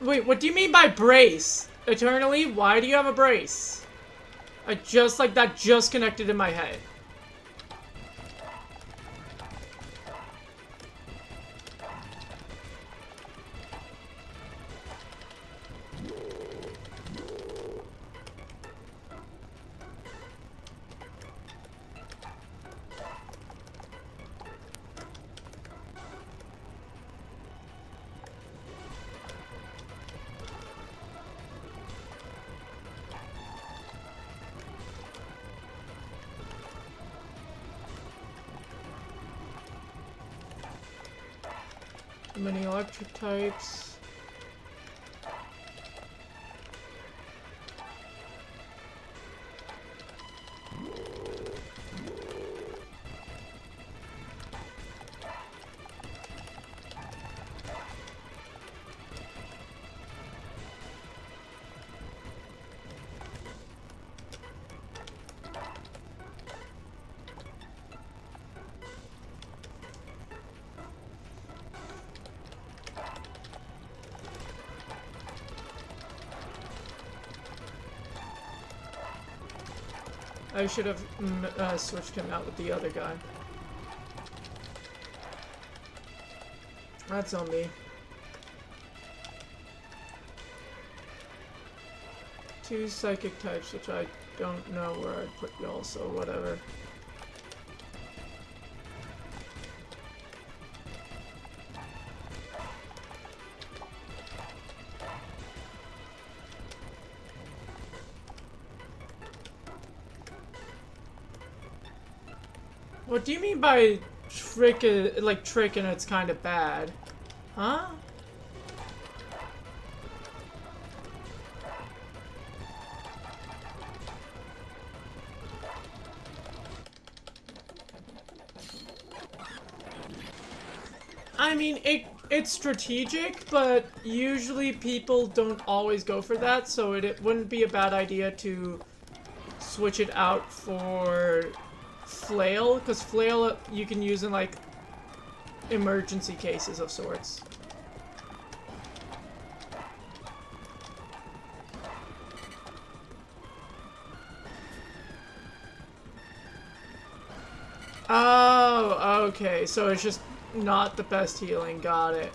Wait, what do you mean by brace? Eternally, why do you have a brace? That just connected in my head. Many electric types. I should have switched him out with the other guy. That's on me. 2 psychic types, which I don't know where I'd put y'all, so whatever. What do you mean by trick and it's kind of bad? Huh? I mean, it's strategic, but usually people don't always go for that, so it wouldn't be a bad idea to switch it out for flail, because flail you can use in like emergency cases of sorts. Oh, okay, so it's just not the best healing, got it.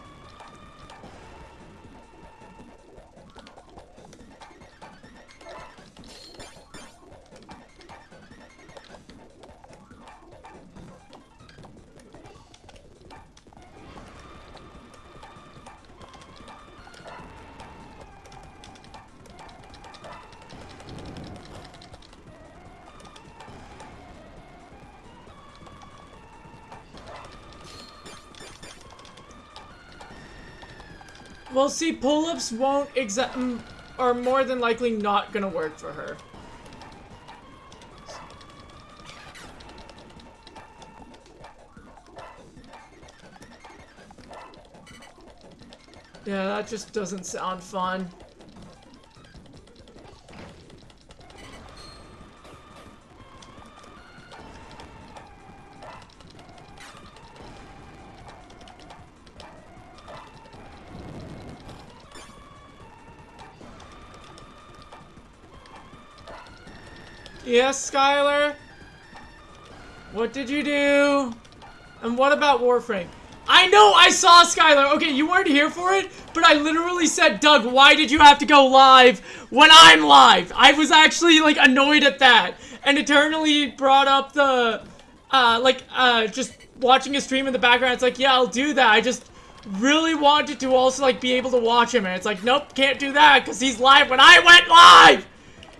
Well, see, pull-ups are more than likely not gonna work for her. Yeah, that just doesn't sound fun. Yes, Skylar? What did you do? And what about Warframe? I know I saw Skylar. Okay, you weren't here for it, but I literally said, Doug, why did you have to go live when I'm live? I was actually, like, annoyed at that. And Eternally brought up the, just watching a stream in the background. It's like, yeah, I'll do that. I just really wanted to also, like, be able to watch him. And it's like, nope, can't do that because he's live when I went live.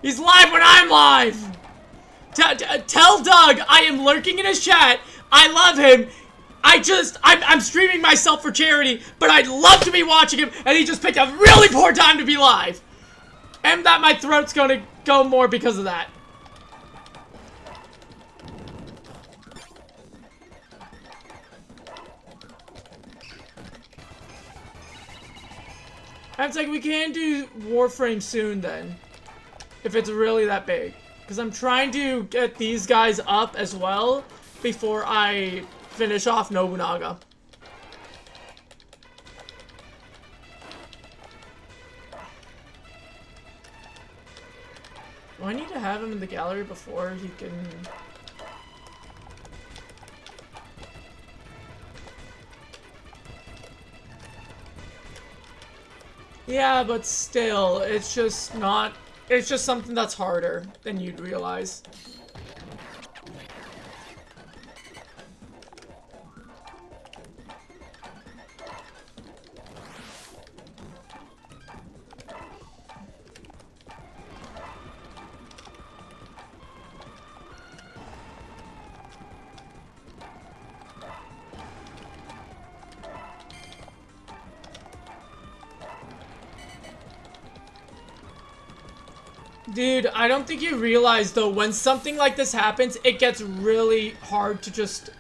He's live when I'm live. Tell Doug I am lurking in his chat. I love him. I'm streaming myself for charity, but I'd love to be watching him, and he just picked a really poor time to be live. And that my throat's gonna go more because of that. And it's like, we can do Warframe soon then. If it's really that big. Because I'm trying to get these guys up as well before I finish off Nobunaga. Do I need to have him in the gallery before he can... Yeah, but still, it's just not... It's just something that's harder than you'd realize. Dude, I don't think you realize, though, when something like this happens, it gets really hard to just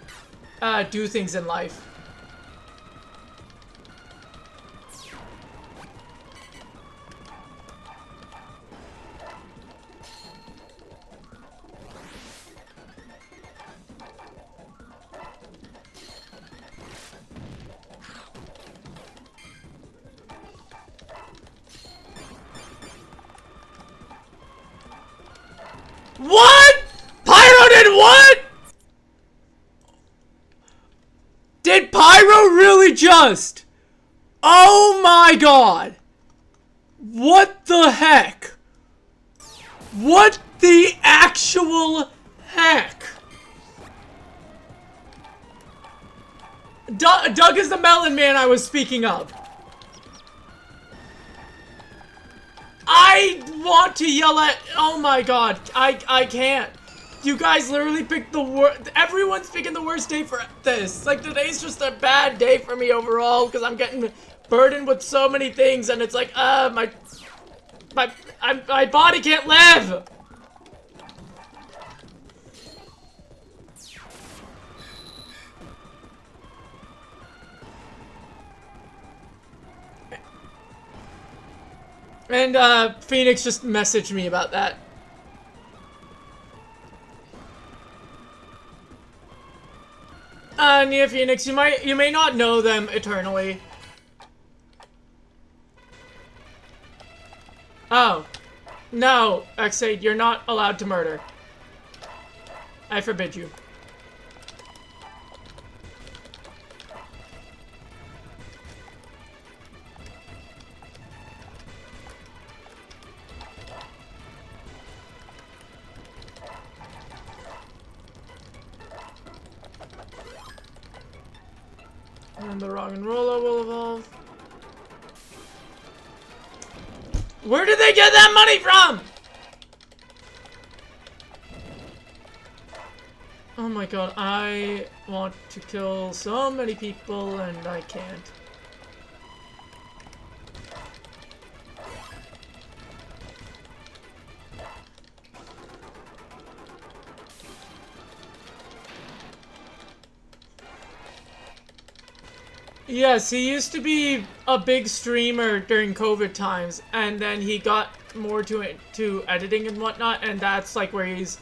do things in life. What? Pyro did what? Did Pyro really just? Oh my god. What the heck? What the actual heck? Doug is the melon man I was speaking of. I want to yell at... Oh my god. I can't. You guys literally picked the worst... Everyone's picking the worst day for this. Like, today's just a bad day for me overall because I'm getting burdened with so many things and it's like, my body can't live. And, Phoenix just messaged me about that. Nia Phoenix, you may not know them eternally. Oh. No, X8, you're not allowed to murder. I forbid you. And the Rock and Roller will evolve. Where did they get that money from? Oh my god, I want to kill so many people and I can't. Yes, he used to be a big streamer during COVID times, and then he got more to editing and whatnot, and that's like where he's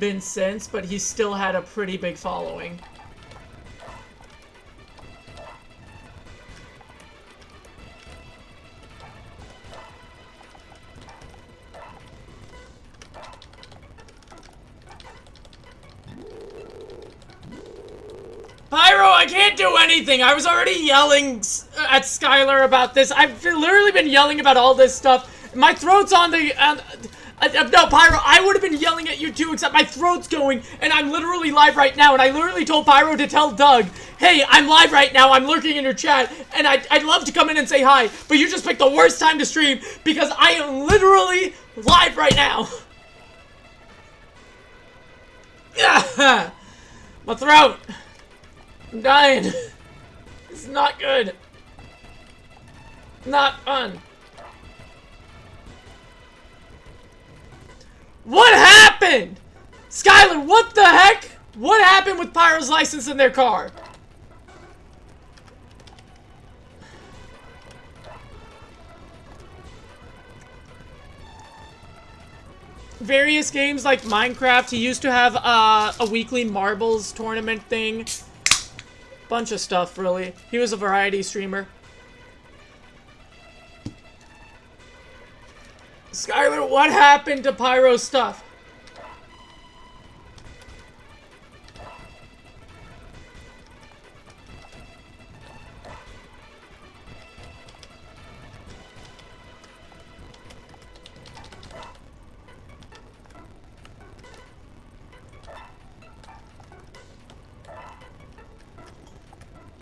been since, but he still had a pretty big following. I can't do anything. I was already yelling at Skylar about this. I've literally been yelling about all this stuff. My throat's on the... no, Pyro, I would have been yelling at you too, except my throat's going, and I'm literally live right now, and I literally told Pyro to tell Doug, hey, I'm live right now, I'm lurking in your chat, and I'd love to come in and say hi, but you just picked the worst time to stream, because I am literally live right now. My throat. I'm dying. It's not good. Not fun. What happened? Skylar, what the heck? What happened with Pyro's license in their car? Various games like Minecraft, he used to have a weekly marbles tournament thing. Bunch of stuff, really. He was a variety streamer. Skylar, what happened to Pyro's stuff?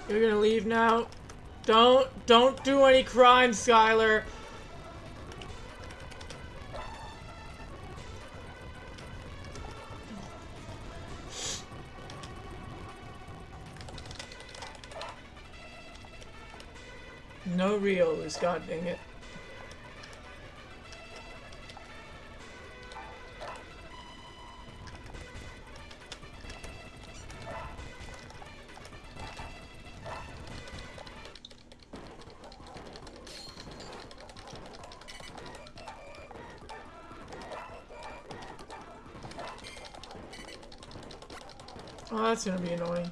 You're gonna leave now? Don't do any crimes, Skylar. No Rios, god dang it. Oh, that's gonna be annoying.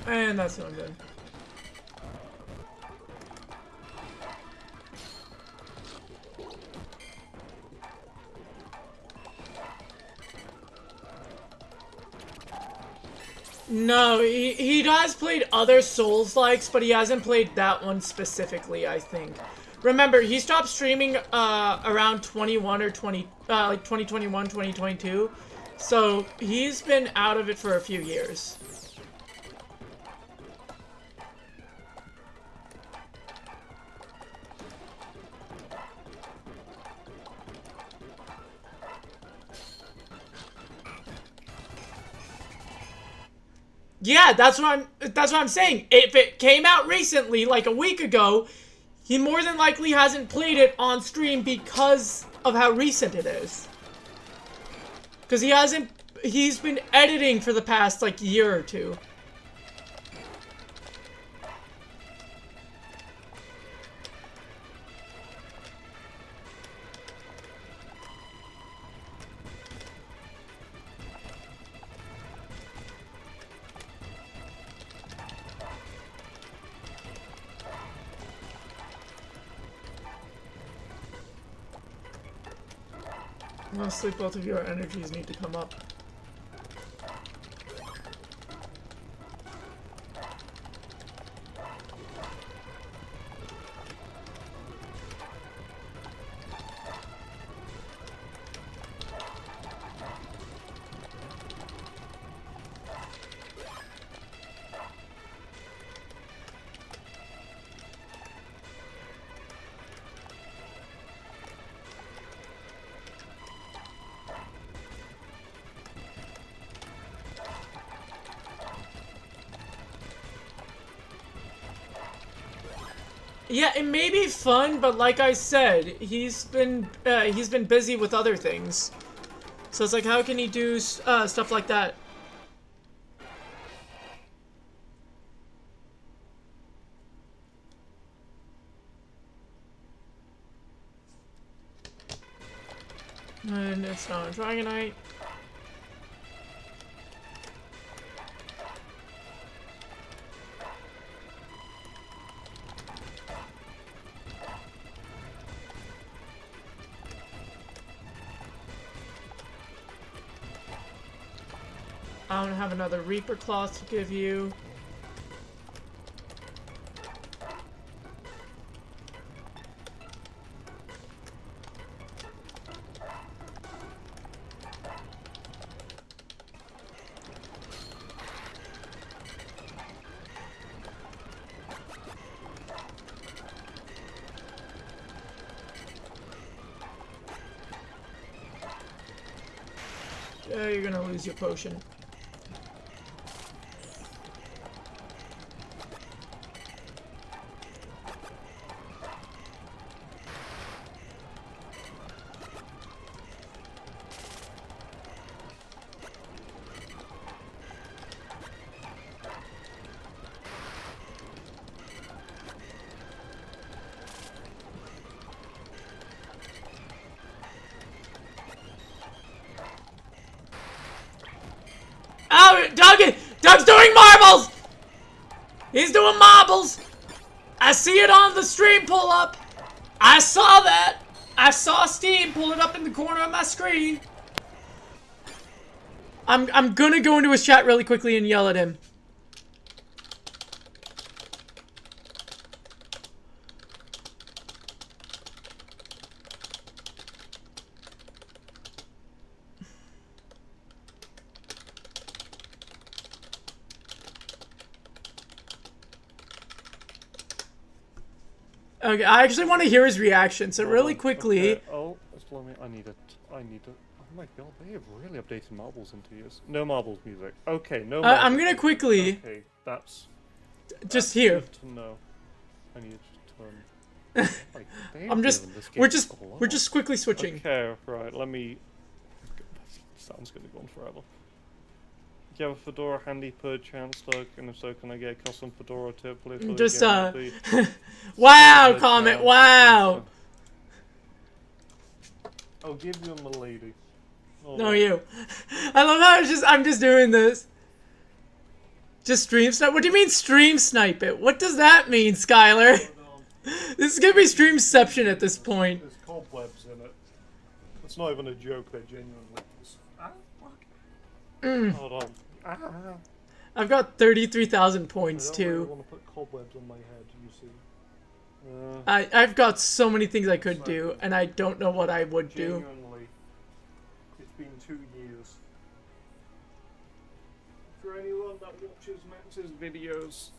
And that's not good. No, he has played other Souls-likes, but he hasn't played that one specifically, I think. Remember, he stopped streaming around 21 or 20, like 2021, 2022. So he's been out of it for a few years. Yeah, that's what I'm saying. If it came out recently, like a week ago, he more than likely hasn't played it on stream because of how recent it is. Because he's been editing for the past, like, year or two. Honestly, both of your energies need to come up. Yeah, it may be fun, but like I said, he's been busy with other things. So it's like, how can he do stuff like that? And it's not a Dragonite. I don't have another Reaper Cloth to give you. You're gonna lose your potion. Oh, Doug's doing marbles! He's doing marbles! I see it on the stream pull up. I saw that. I saw Steam pull it up in the corner of my screen. I'm gonna go into his chat really quickly and yell at him. Okay, I actually want to hear his reaction, so really quickly... Okay. Oh, slow me. I need it. Oh my god, they have really updated marbles into years. No marbles music. Okay, no marbles. I'm gonna quickly... Okay, that's just here. Good to know. I need to turn... Like, I'm just... We're just quickly switching. Okay, right, let me... Sounds gonna go on forever. Do you have a fedora handy per chance, Doug? And if so, can I get a custom fedora tip, please? Just, wow, comment, wow! I'll give you a milady. Oh, no, you. I love how I'm just doing this. Just stream snipe? What do you mean stream snipe it? What does that mean, Skylar? This is gonna be streamception at this point. There's cobwebs in it. It's not even a joke, they're genuinely... Hold on. I've got 33,000 points, too. I don't really want to put cobwebs on my head, you see. I've got so many things I could do, and I don't know what I would do. Genuinely, it's been 2 years. For anyone that watches Max's videos,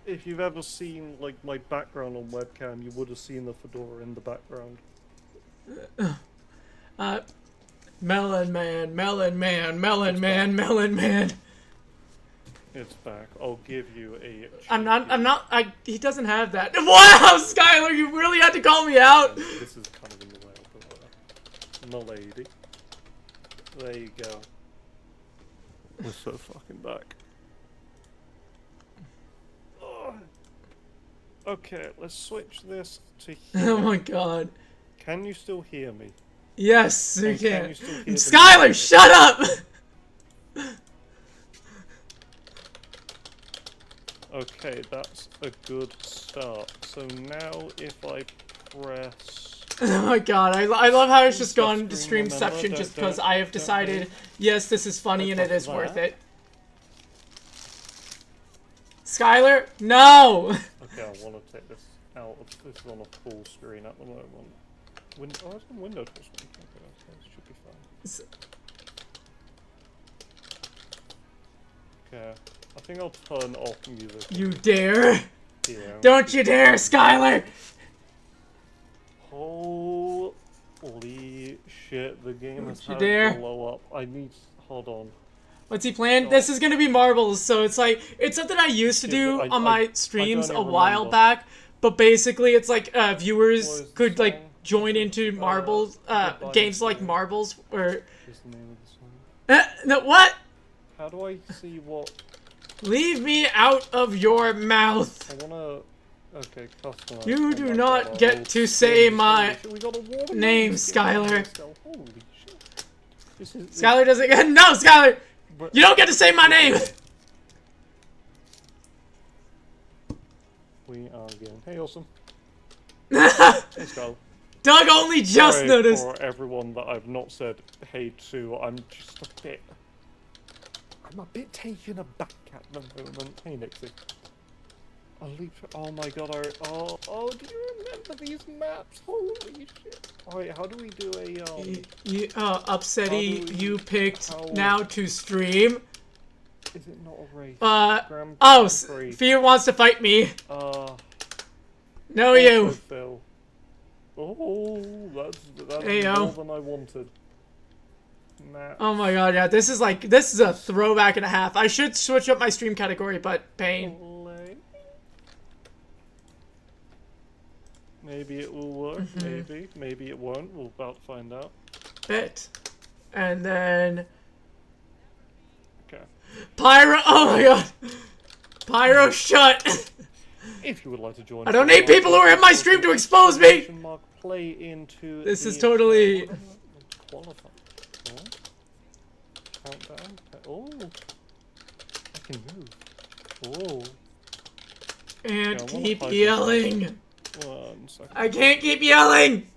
if you've ever seen like my background on webcam, you would have seen the fedora in the background. Melon man, melon man, melon man, melon man. It's back. I'll give you a... he doesn't have that. Wow, Skylar, you really had to call me out! This is kind of in the way of the milady. There you go. We're so fucking back. Oh. Okay, let's switch this to here. Oh my god. Can you still hear me? Yes, you can. Skylar, shut up! Okay, that's a good start. So now if I press... Oh my god, I love how it's just gone to streamception just because I have decided, yes, this is funny and it is worth it. Skylar, no! Okay, I want to take this out. This is on a full screen at the moment. Oh, it's on Windows full screen. Okay, that should be fine. Okay, I think I'll turn off music. You dare? Yeah. Don't you dare, Skylar! Holy shit, the game has had to blow up. I need... Hold on. What's he playing? This is gonna be marbles, so it's like... It's something I used to do on my streams a while back, but basically it's like viewers could like join into marbles, games like marbles, or... What's the name of the song? No, what? How do I see what... Leave me out of your mouth! I wanna... Okay, customize. You do not get to say my name, Skylar. Holy shit. Skylar doesn't get... No, Skylar! You don't get to say my name! We are again. Hey, awesome. Let's go. Doug only just Sorry noticed. For everyone that I've not said hey to, I'm just a bit... I'm a bit taken aback at the moment. Hey, Nixie. A leap. Oh my god, oh, do you remember these maps? Holy shit. Alright, how do we do a, Upsetty, you picked how- now to stream. Is it not a race? Oh, Fear wants to fight me. No, also you. Phil. Oh, that's Heyo. more than I wanted. Maps. Oh my god, yeah, this is a throwback and a half. I should switch up my stream category, but pain. Maybe it will work, maybe it won't, we'll about to find out. And then... Okay. Pyro, oh my god! Pyro, shut! If you would like to join I don't need people who are in my stream to expose me! Play into this is totally... Qualify. Countdown. Oh. I can move. Oh. And keep yelling. 1 second. I can't keep yelling!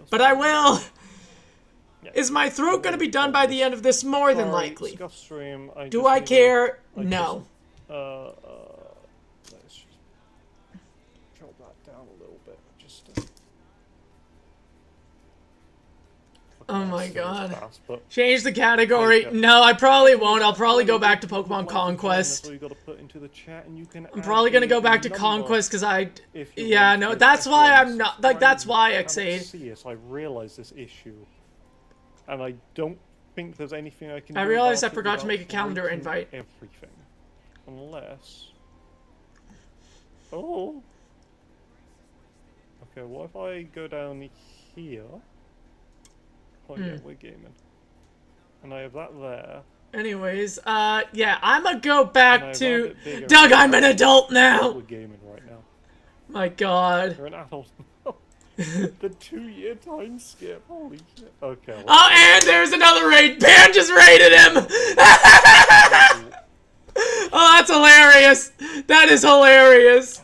But I will! Yeah. Is my throat gonna be done by the end of this? More than likely. Stream, do I care? No. Let's just drop that down a little bit. Just. Oh my god. Change the category. No, I probably won't. I'll probably go back to Pokemon Conquest. I'm probably gonna go back to Conquest because yeah, no, that's why I'm not, like, that's why Xade. I realize this issue. And I don't think there's anything I can do. I realized I forgot to make a calendar invite. Everything. Unless... Oh! Okay, what if I go down here? Oh yeah, we're gaming. And I have that there. Anyways, yeah, I'm gonna go back to... Doug, I'm an adult now! We're gaming right now. My god. You're an adult. The 2-year time skip. Holy shit. Okay. Oh, and there's another raid. Pan just raided him! Oh, that's hilarious. That is hilarious.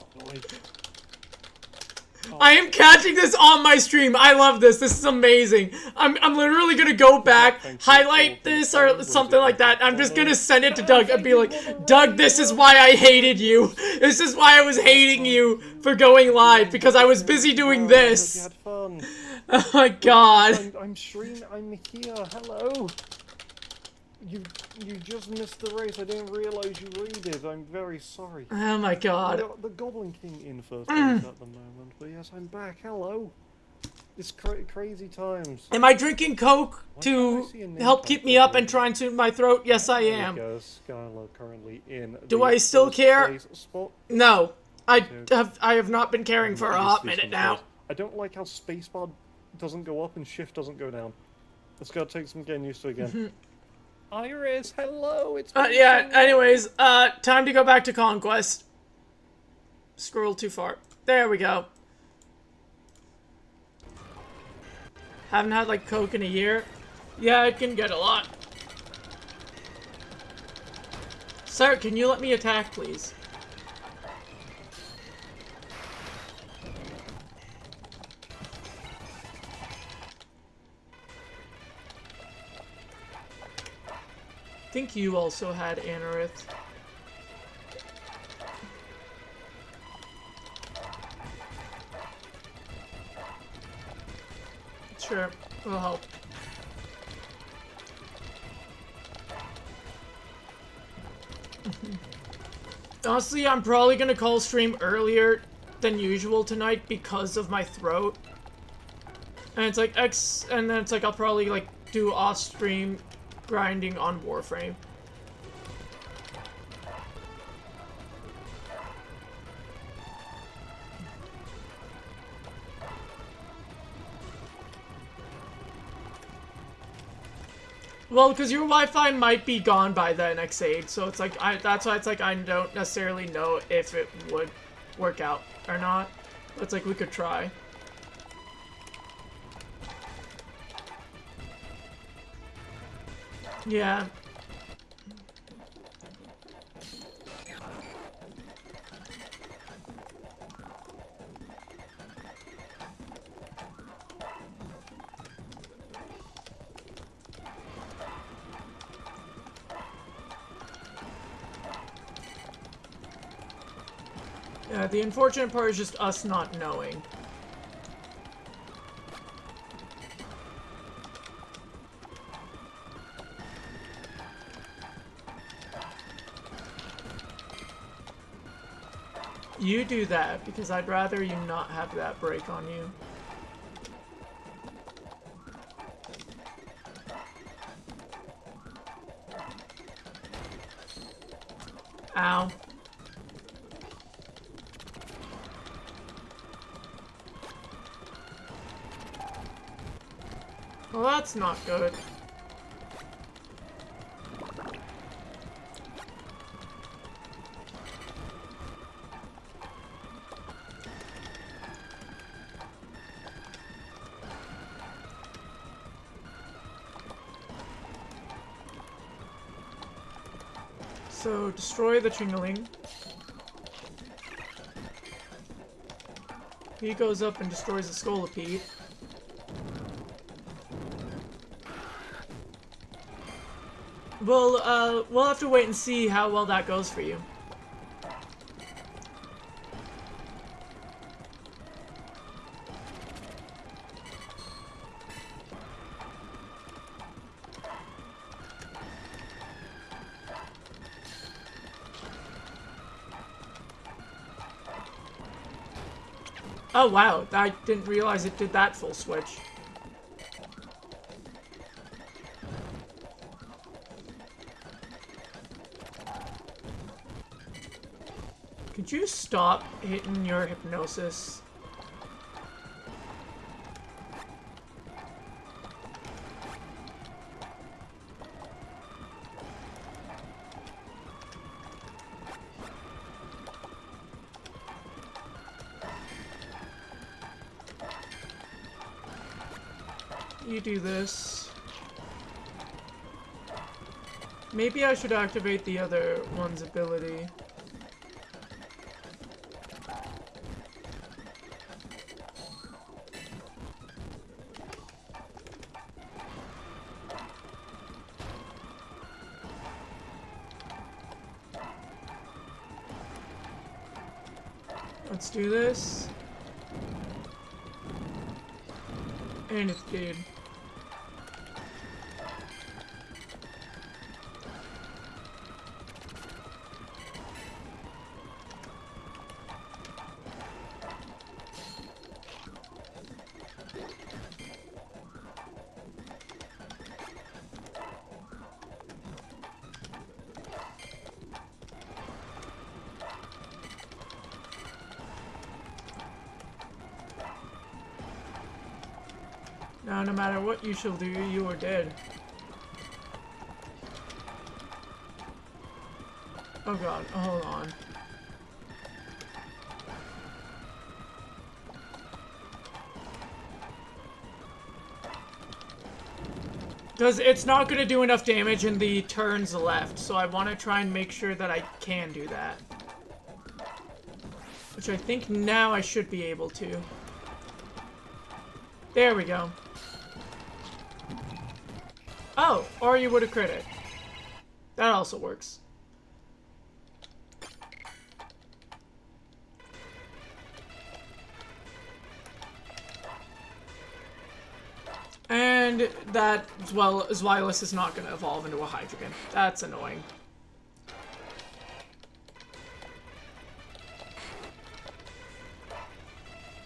I am catching this on my stream. I love this. This is amazing. I'm literally gonna go back, highlight this or something like that. I'm just gonna send it to Doug and be like, Doug, this is why I hated you. This is why I was hating you for going live, because I was busy doing this. Oh my god. I'm streaming. I'm here. Hello. You just missed the race. I didn't realize you raided. I'm very sorry. Oh my god. The Goblin King in first place at the moment, but yes, I'm back. Hello. It's crazy times. Am I drinking Coke to help keep me up and try and soothe my throat? Yes, I am. Skylar currently in. Do I still care? No. I have not been caring for a hot minute now. I don't like how spacebar doesn't go up and shift doesn't go down. It's gotta take some getting used to again. Iris, hello, it's yeah, anyways, time to go back to Conquest. Scroll too far. There we go. Haven't had, like, Coke in a year. Yeah, it can get a lot. Sir, can you let me attack, please? I think you also had Anorith. Sure, will help. Honestly, I'm probably gonna call stream earlier than usual tonight because of my throat. And it's like and then it's like I'll probably like do off-stream grinding on Warframe. Well, because your Wi-Fi might be gone by then, Xade, so it's like that's why it's like I don't necessarily know if it would work out or not. But it's like we could try. Yeah. Yeah, the unfortunate part is just us not knowing. You do that, because I'd rather you not have that break on you. Ow. Well, that's not good. So, destroy the Chingaling. He goes up and destroys the Scolipede. We'll have to wait and see how well that goes for you. Oh wow, I didn't realize it did that full switch. Could you stop hitting your hypnosis? You do this. Maybe I should activate the other one's ability. Let's do this. And it did. Now, no matter what you shall do, you are dead. Oh god, hold on. Because it's not going to do enough damage in the turns left, so I want to try and make sure that I can do that. Which I think now I should be able to. There we go. Oh, or you would have crit it. That also works. And that, as well, Zweilous is not going to evolve into a Hydreigon. That's annoying.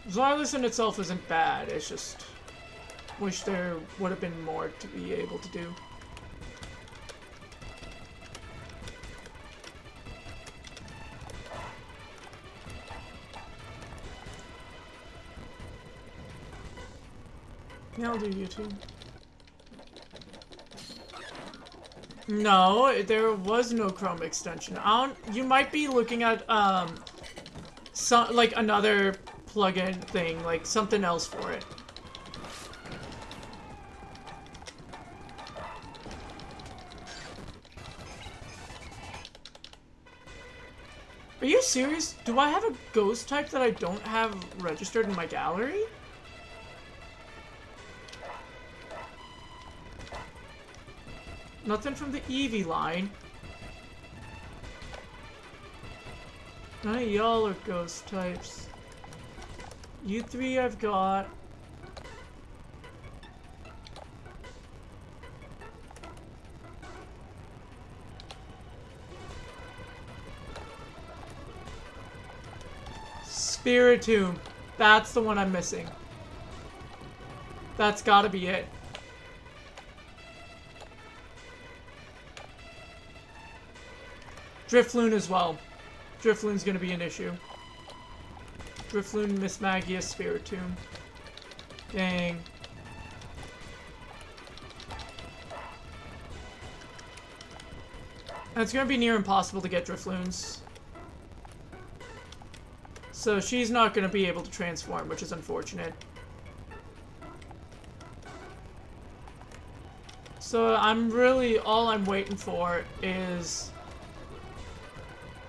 Zweilous in itself isn't bad, it's just... wish there would have been more to be able to do. Yeah, I'll do you too. No, there was no Chrome extension. You might be looking at, some, like, another plugin thing, like, something else for it. Are you serious? Do I have a ghost type that I don't have registered in my gallery? Nothing from the Eevee line. None of y'all are ghost types. You three I've got. Spiritomb. That's the one I'm missing. That's gotta be it. Drifloon as well. Drifloon's gonna be an issue. Drifloon, Miss Magius, Spiritomb. Dang. And it's gonna be near impossible to get Drifloons. So she's not gonna be able to transform, which is unfortunate. So all I'm waiting for is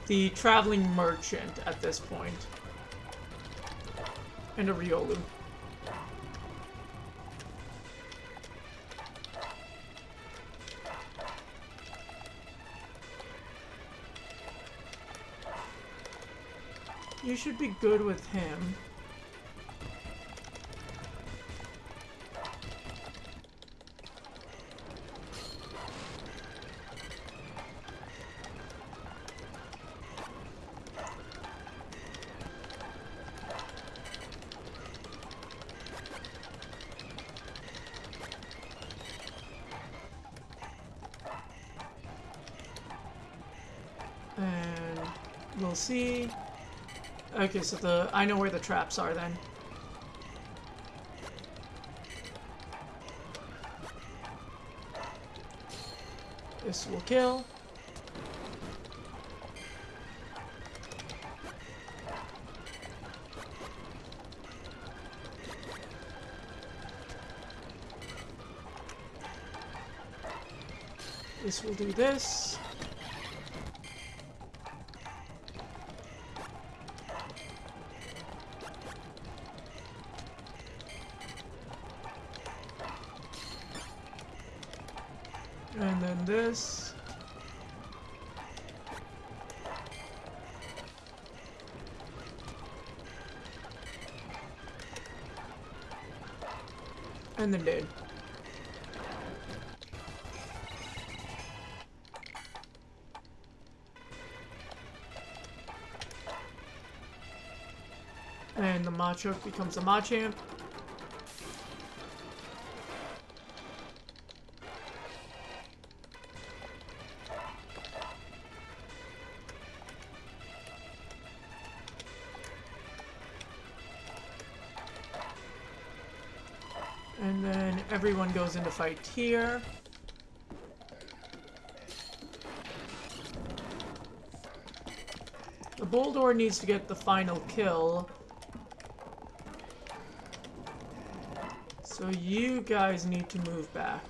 the traveling merchant at this point. And a Riolu. You should be good with him. And we'll see. Okay, so I know where the traps are then. This will kill. This will do this. And then this. And then dead. And the Machoke becomes a Machamp. And then everyone goes into fight here. The Boldor needs to get the final kill. So you guys need to move back.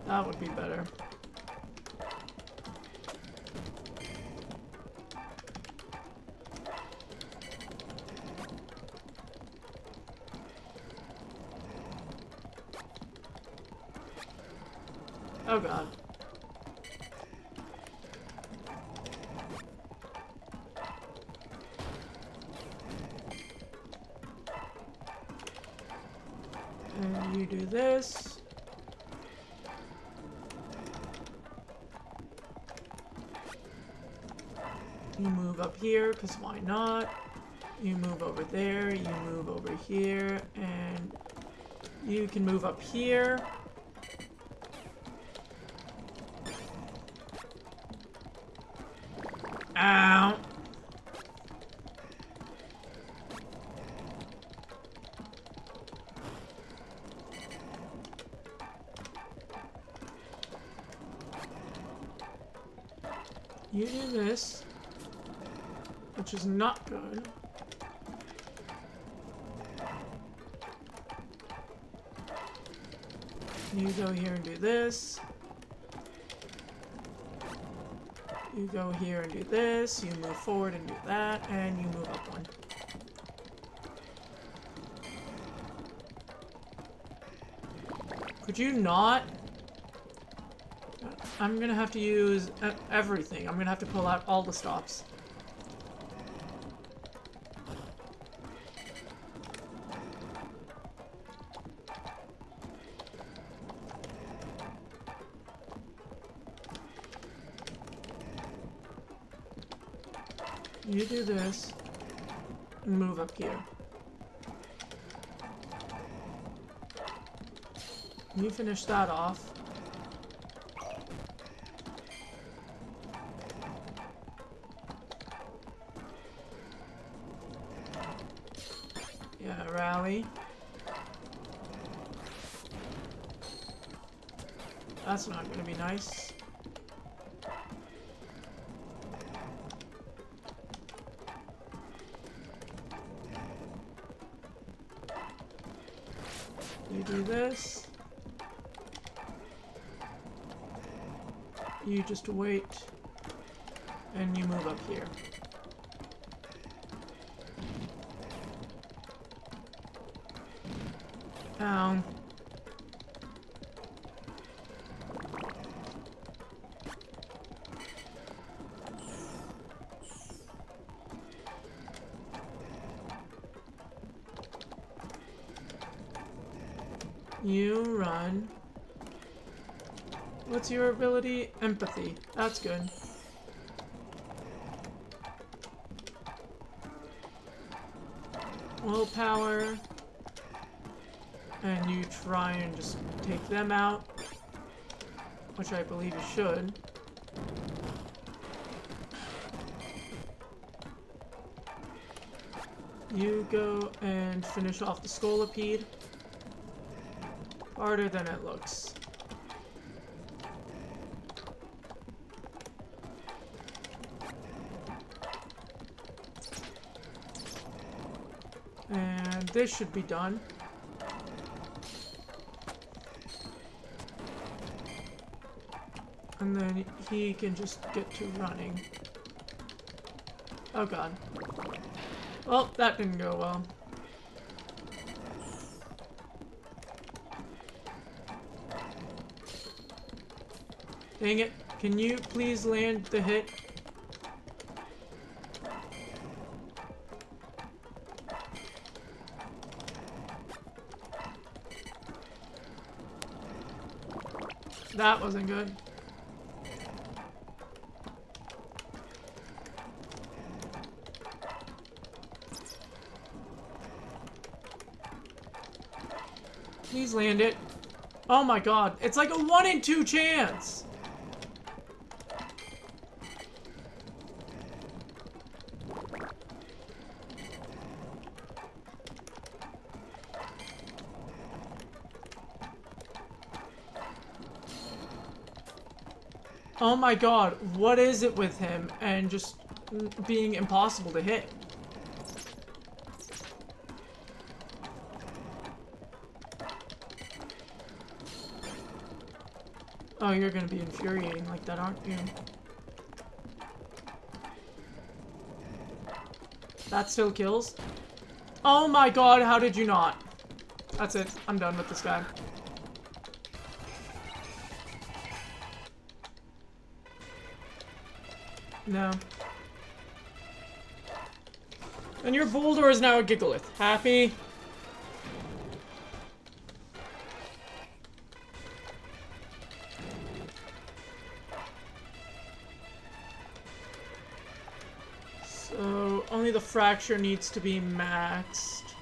That would be better. Oh god. And you do this. You move up here, because why not? You move over there, you move over here, and you can move up here. Ow. You do this, which is not good. You go here and do this. You go here and do this, you move forward and do that, and you move up one. Could you not? I'm gonna have to use everything. I'm gonna have to pull out all the stops. You do this and move up here. You finish that off. Yeah, rally. That's not gonna be nice. You do this. You just wait. And you move up here. Ow. You run. What's your ability? Empathy. That's good. Willpower. And you try and just take them out. Which I believe you should. You go and finish off the Scolipede. Harder than it looks. And this should be done. And then he can just get to running. Oh god. Well, that didn't go well. Dang it. Can you please land the hit? That wasn't good. Please land it. Oh my god. It's like a 1 in 2 chance. Oh my god, what is it with him and just being impossible to hit? Oh, you're gonna be infuriating like that, aren't you? That still kills? Oh my god, how did you not? That's it, I'm done with this guy. No. And your boulder is now a Giggleth. Happy? So, only the fracture needs to be maxed.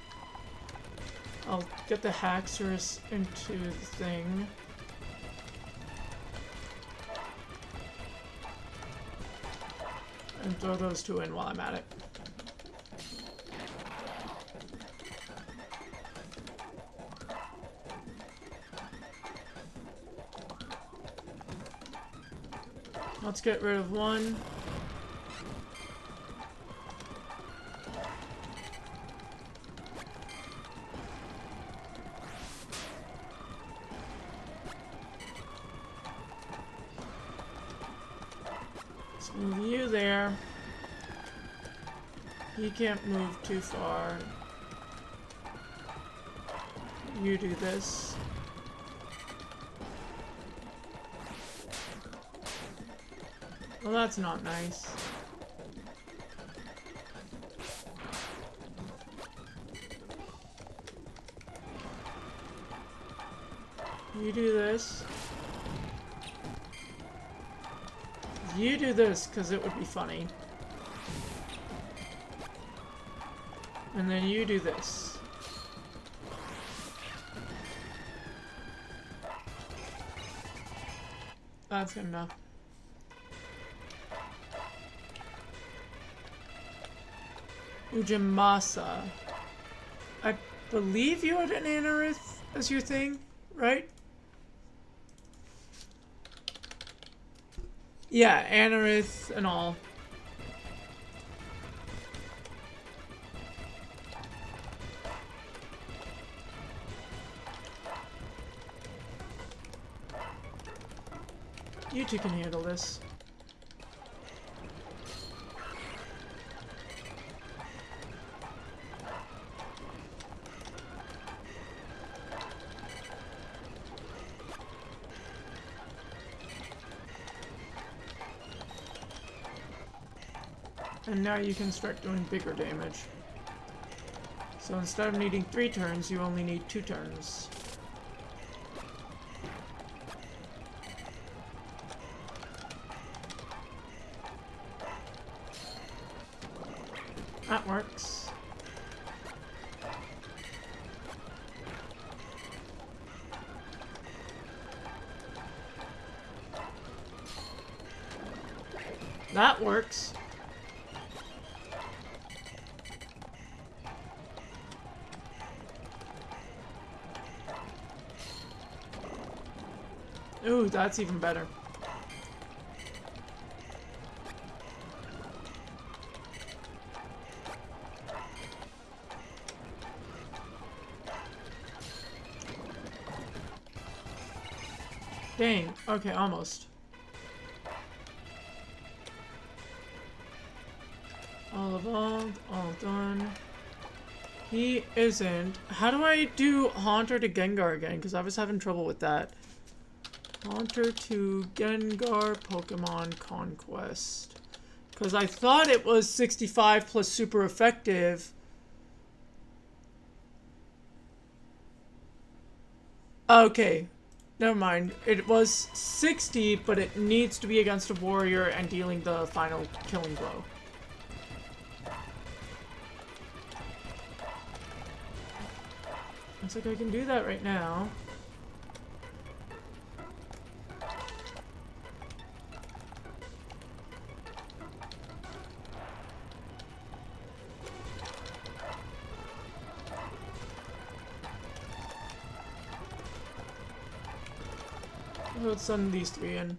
I'll get the Haxorus into the thing. And throw those two in while I'm at it. Let's get rid of one. Let's move you there. He can't move too far. You do this. Well, that's not nice. You do this. You do this, because it would be funny. And then you do this. That's good enough. Ujimasa. I believe you had an Anorith as your thing, right? Yeah, Anorith and all. You two can handle this. And now you can start doing bigger damage. So instead of needing 3 turns, you only need 2 turns. That works. That works. Ooh, that's even better. Dang. Okay, almost. All evolved, all done. He isn't. How do I do Haunter to Gengar again? Because I was having trouble with that. Haunter to Gengar Pokemon Conquest. Because I thought it was 65 plus super effective. Okay. Never mind. It was 60, but it needs to be against a warrior and dealing the final killing blow. Looks like I can do that right now. Let's send these 3 in.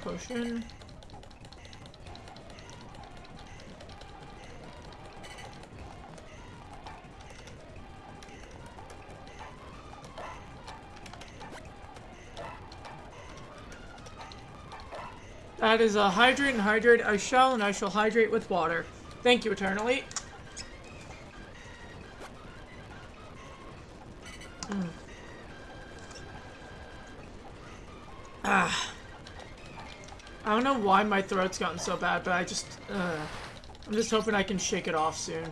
Potion. That is a hydrate and hydrate. I shall hydrate with water. Thank you, Eternally. Ah. I don't know why my throat's gotten so bad, but I'm just hoping I can shake it off soon.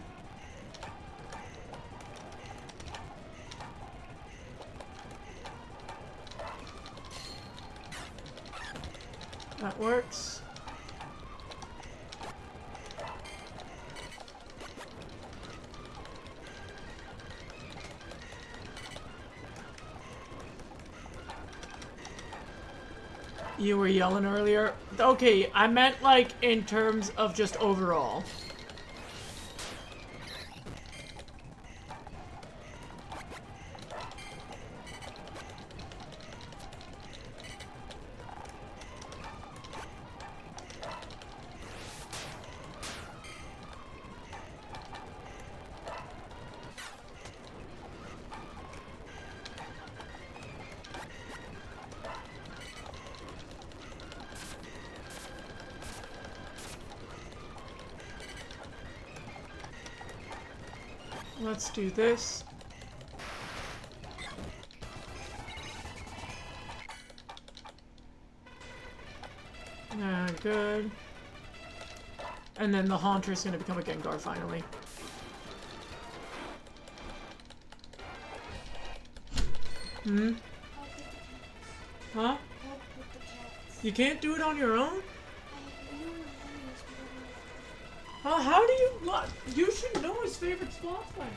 That works. You were yelling earlier? Okay, I meant like in terms of just overall. Let's do this. Good. And then the Haunter is going to become a Gengar finally. Hmm? Huh? You can't do it on your own? How do you... You should know his favorite spots by now.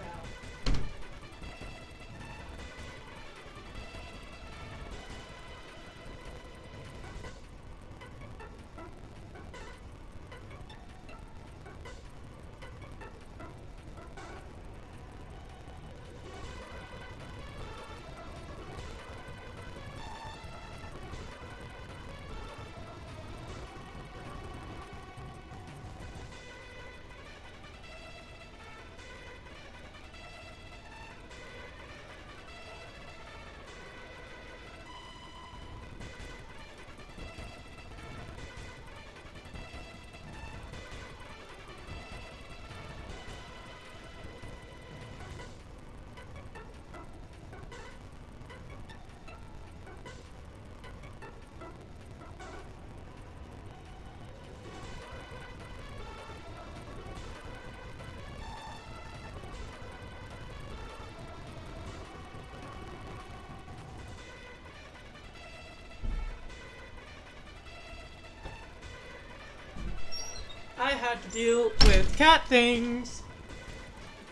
I had to deal with cat things.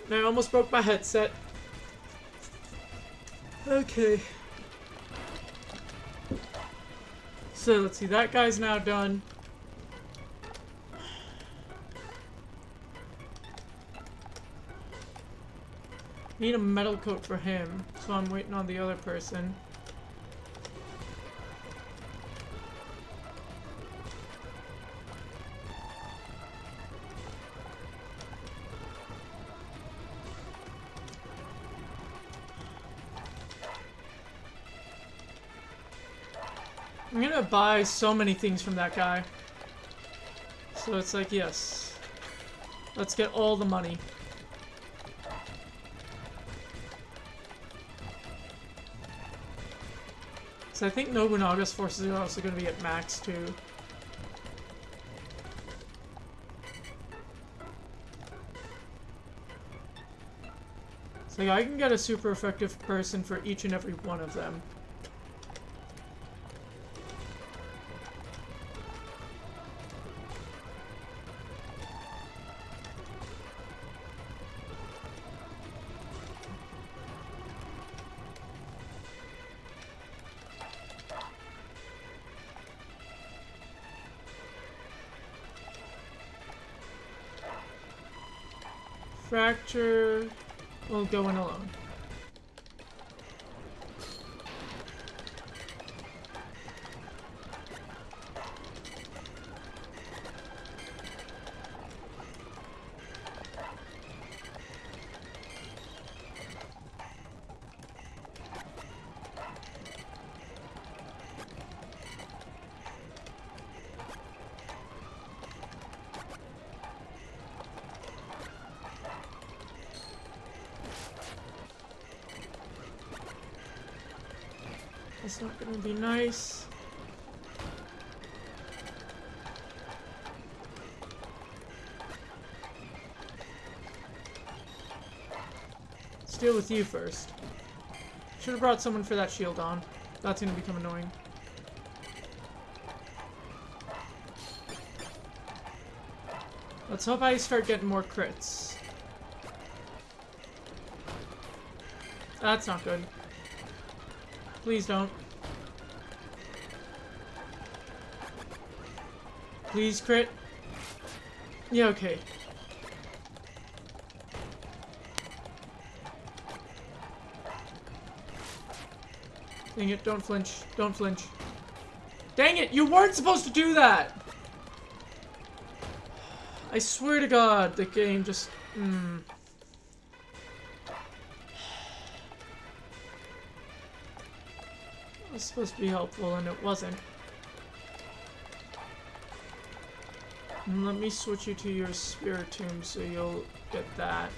And I almost broke my headset. Okay. So let's see, that guy's now done. Need a metal coat for him, so I'm waiting on the other person. I'm gonna buy so many things from that guy. So it's like, yes. Let's get all the money. So I think Nobunaga's forces are also gonna be at max too. So I can get a super effective person for each and every one of them. Fracture will go in alone. That's not gonna be nice. Let's deal with you first. Should have brought someone for that shield on. That's gonna become annoying. Let's hope I start getting more crits. That's not good. Please don't. Please crit. Yeah, okay. Dang it, don't flinch. Don't flinch. Dang it, you weren't supposed to do that! I swear to God, the game just... It was supposed to be helpful, and it wasn't. And let me switch you to your Spirit Tomb so you'll get that.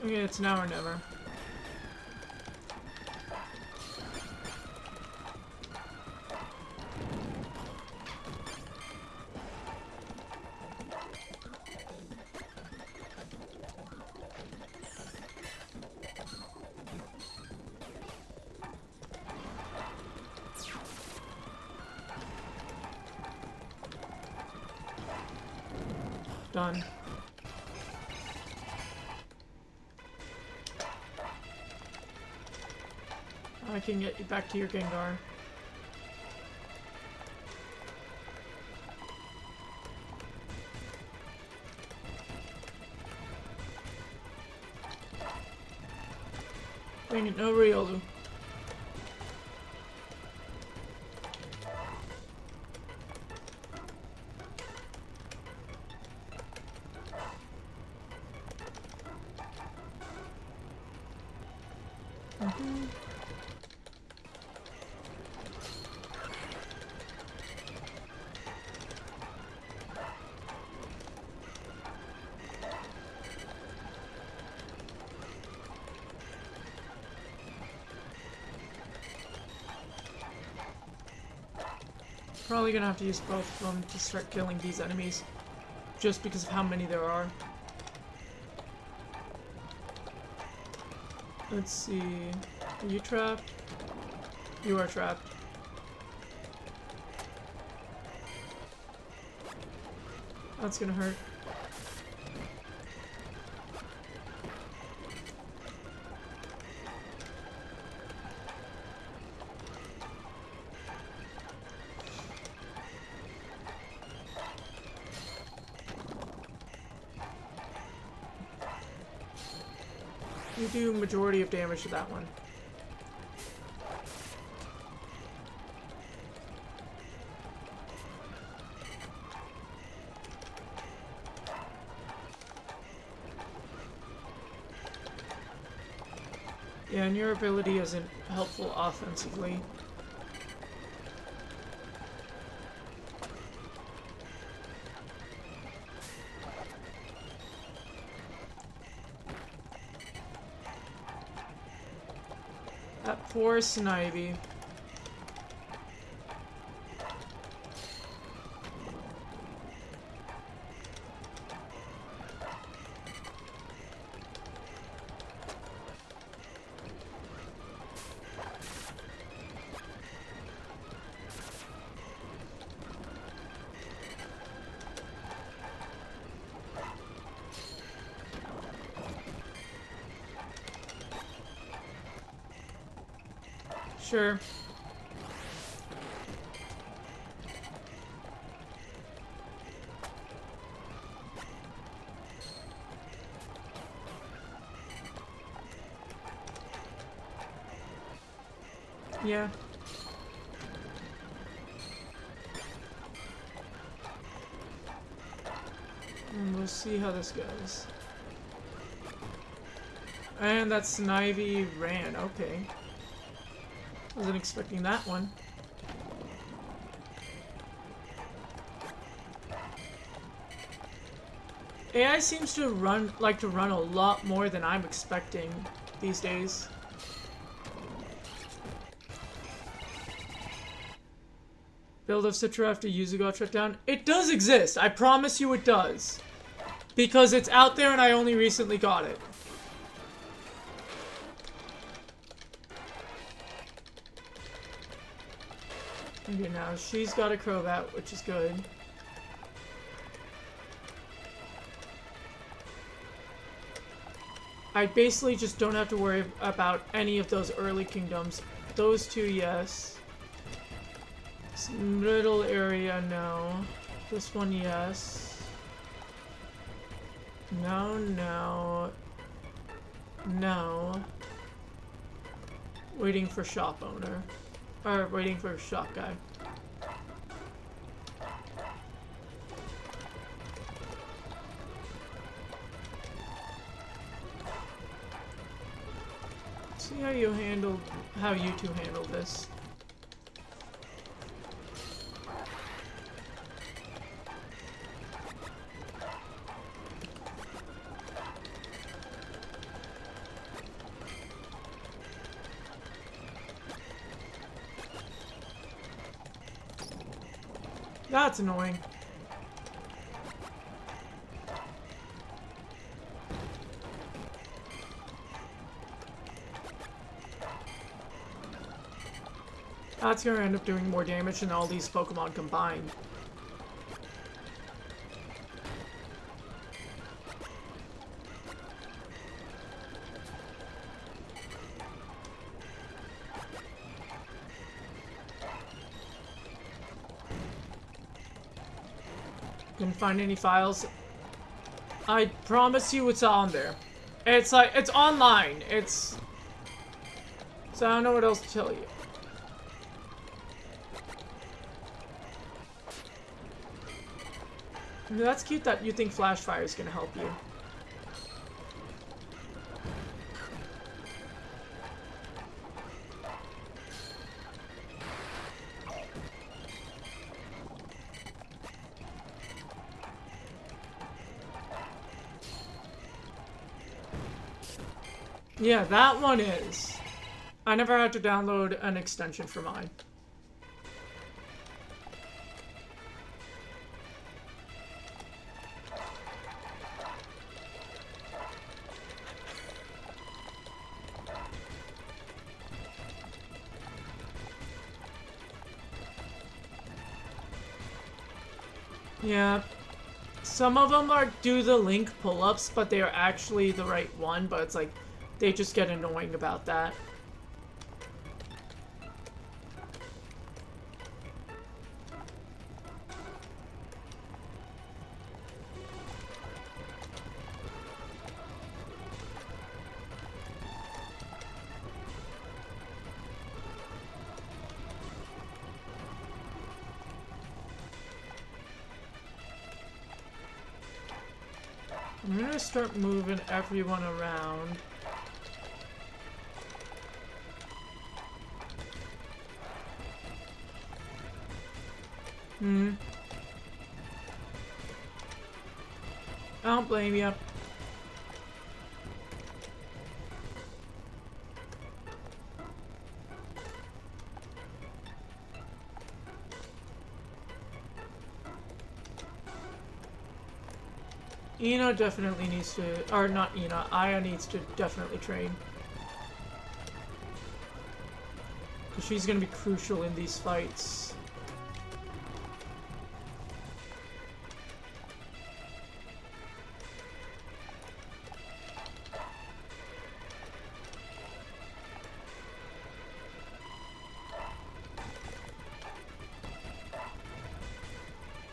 Okay, it's now or never. Done. I can get you back to your Gengar. Dang it, no Riolu. Probably gonna have to use both of them to start killing these enemies. Just because of how many there are. Let's see. Are you trapped? You are trapped. That's gonna hurt. You do majority of damage to that one. Yeah, and your ability isn't helpful offensively. That poor Snivy. Sure. Yeah. And we'll see how this goes. And that Snivy ran, okay. Wasn't expecting that one. AI seems to like to run a lot more than I'm expecting these days. Build of Citra after Yuzu got shut down. It does exist. I promise you it does. Because it's out there and I only recently got it. Okay, now she's got a Crobat, which is good. I basically just don't have to worry about any of those early kingdoms. Those two, yes. This middle area, no. This one, yes. No, no. No. Waiting for shop owner. Or waiting for a shop guy. See how you two handle this. That's annoying. That's gonna end up doing more damage than all these Pokemon combined. Couldn't find any files. I promise you it's on there. It's like, it's online. It's... So I don't know what else to tell you. I mean, that's cute that you think Flash Fire is gonna help you. Yeah, that one is. I never had to download an extension for mine. Yeah. Some of them are do the link pull-ups, but they are actually the right one, but it's like, they just get annoying about that. I'm gonna start moving everyone around. I don't blame you. Ina definitely needs to, or not Ina, Aya needs to definitely train. Because she's gonna be crucial in these fights.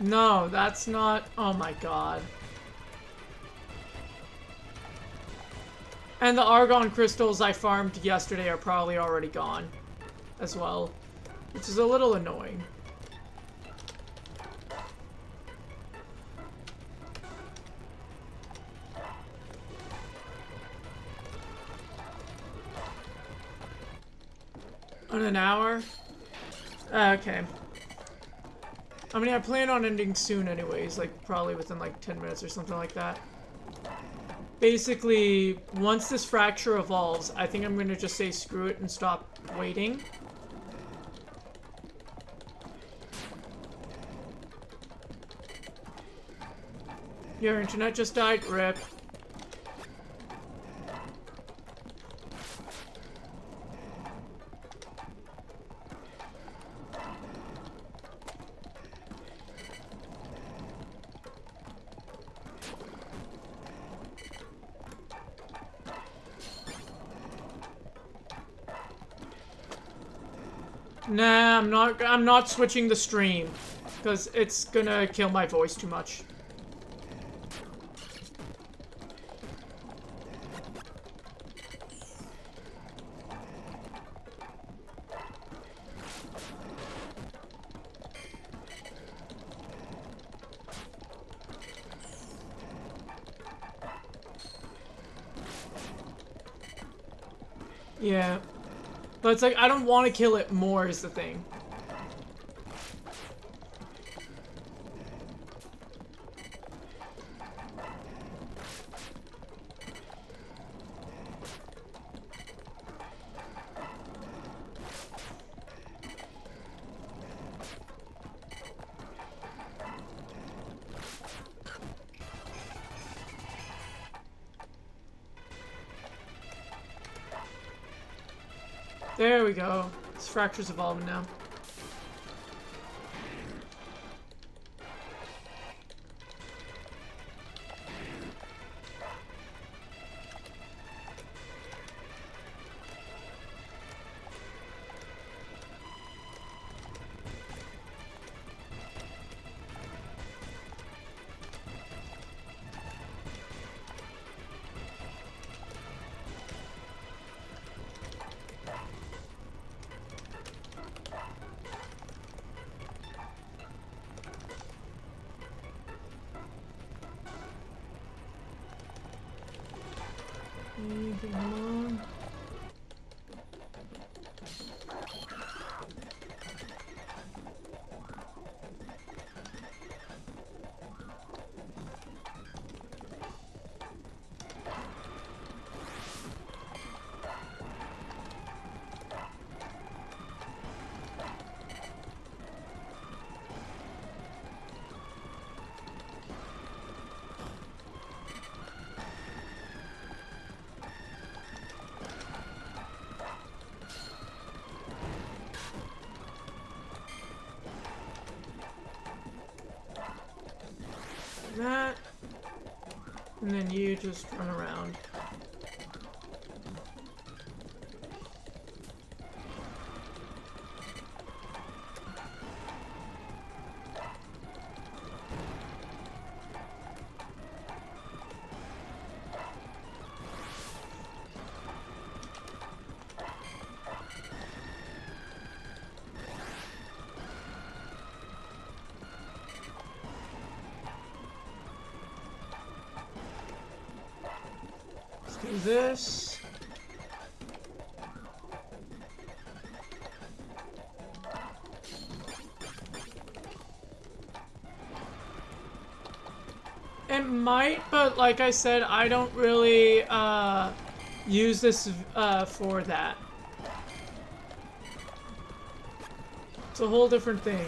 No, that's not, oh my god. And the Argon crystals I farmed yesterday are probably already gone as well, which is a little annoying. In an hour? Okay. I mean, I plan on ending soon anyways, like probably within like 10 minutes or something like that. Basically, once this fracture evolves, I think I'm gonna just say screw it and stop waiting. Your internet just died? RIP. Nah, I'm not switching the stream. Because it's gonna kill my voice too much. Yeah. But it's like, I don't want to kill it more is the thing. There we go. This fracture's evolving now. Anything along? That, and then you just run around. Do this. It might, but like I said, I don't really use this for that. It's a whole different thing.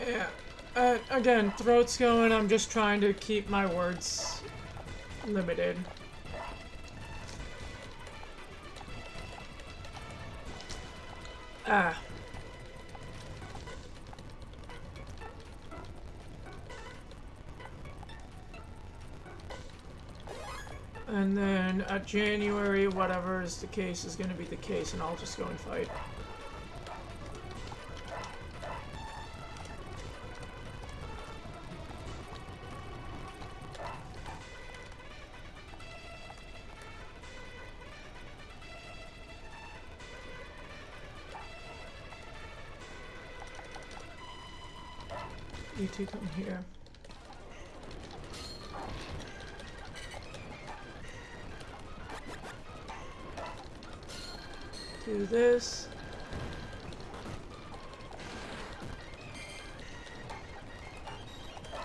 Yeah. Again, throat's going. I'm just trying to keep my words limited. Ah. And then January, whatever is the case is going to be the case, and I'll just go and fight. You two come here. Do this.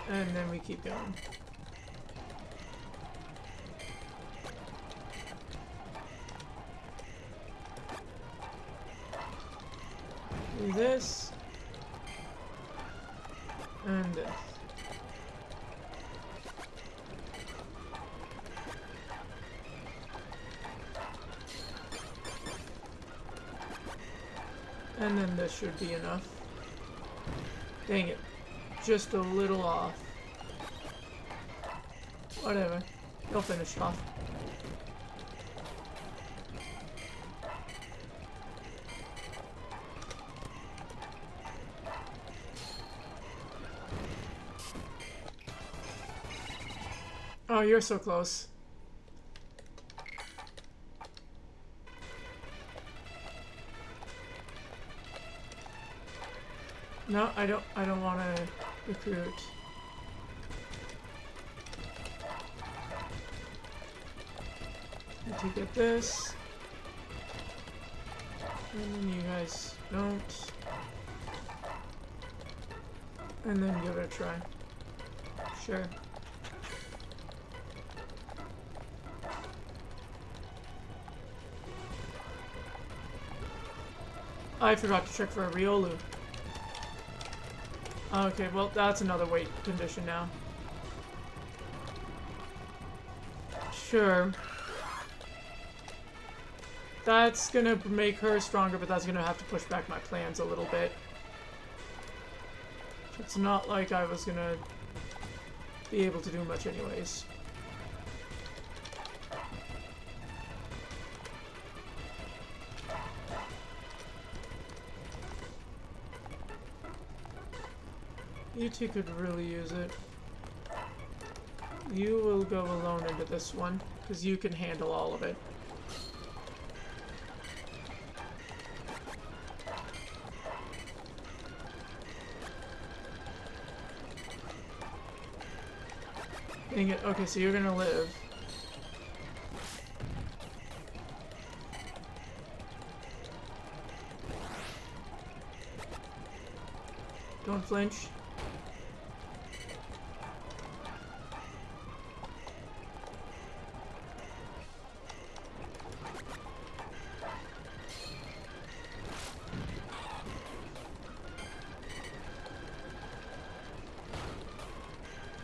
And then we keep going. Do this. And this. And then this should be enough. Dang it. Just a little off. Whatever. They'll finish off. Oh, you're so close. No, I don't want to recruit. Need to get this. And then you guys don't. And then give it a try. Sure. I forgot to check for a Riolu. Okay, well, that's another weight condition now. Sure. That's gonna make her stronger, but that's gonna have to push back my plans a little bit. It's not like I was gonna be able to do much anyways. You two could really use it. You will go alone into this one, because you can handle all of it. Dang it. Okay, so you're gonna live. Don't flinch.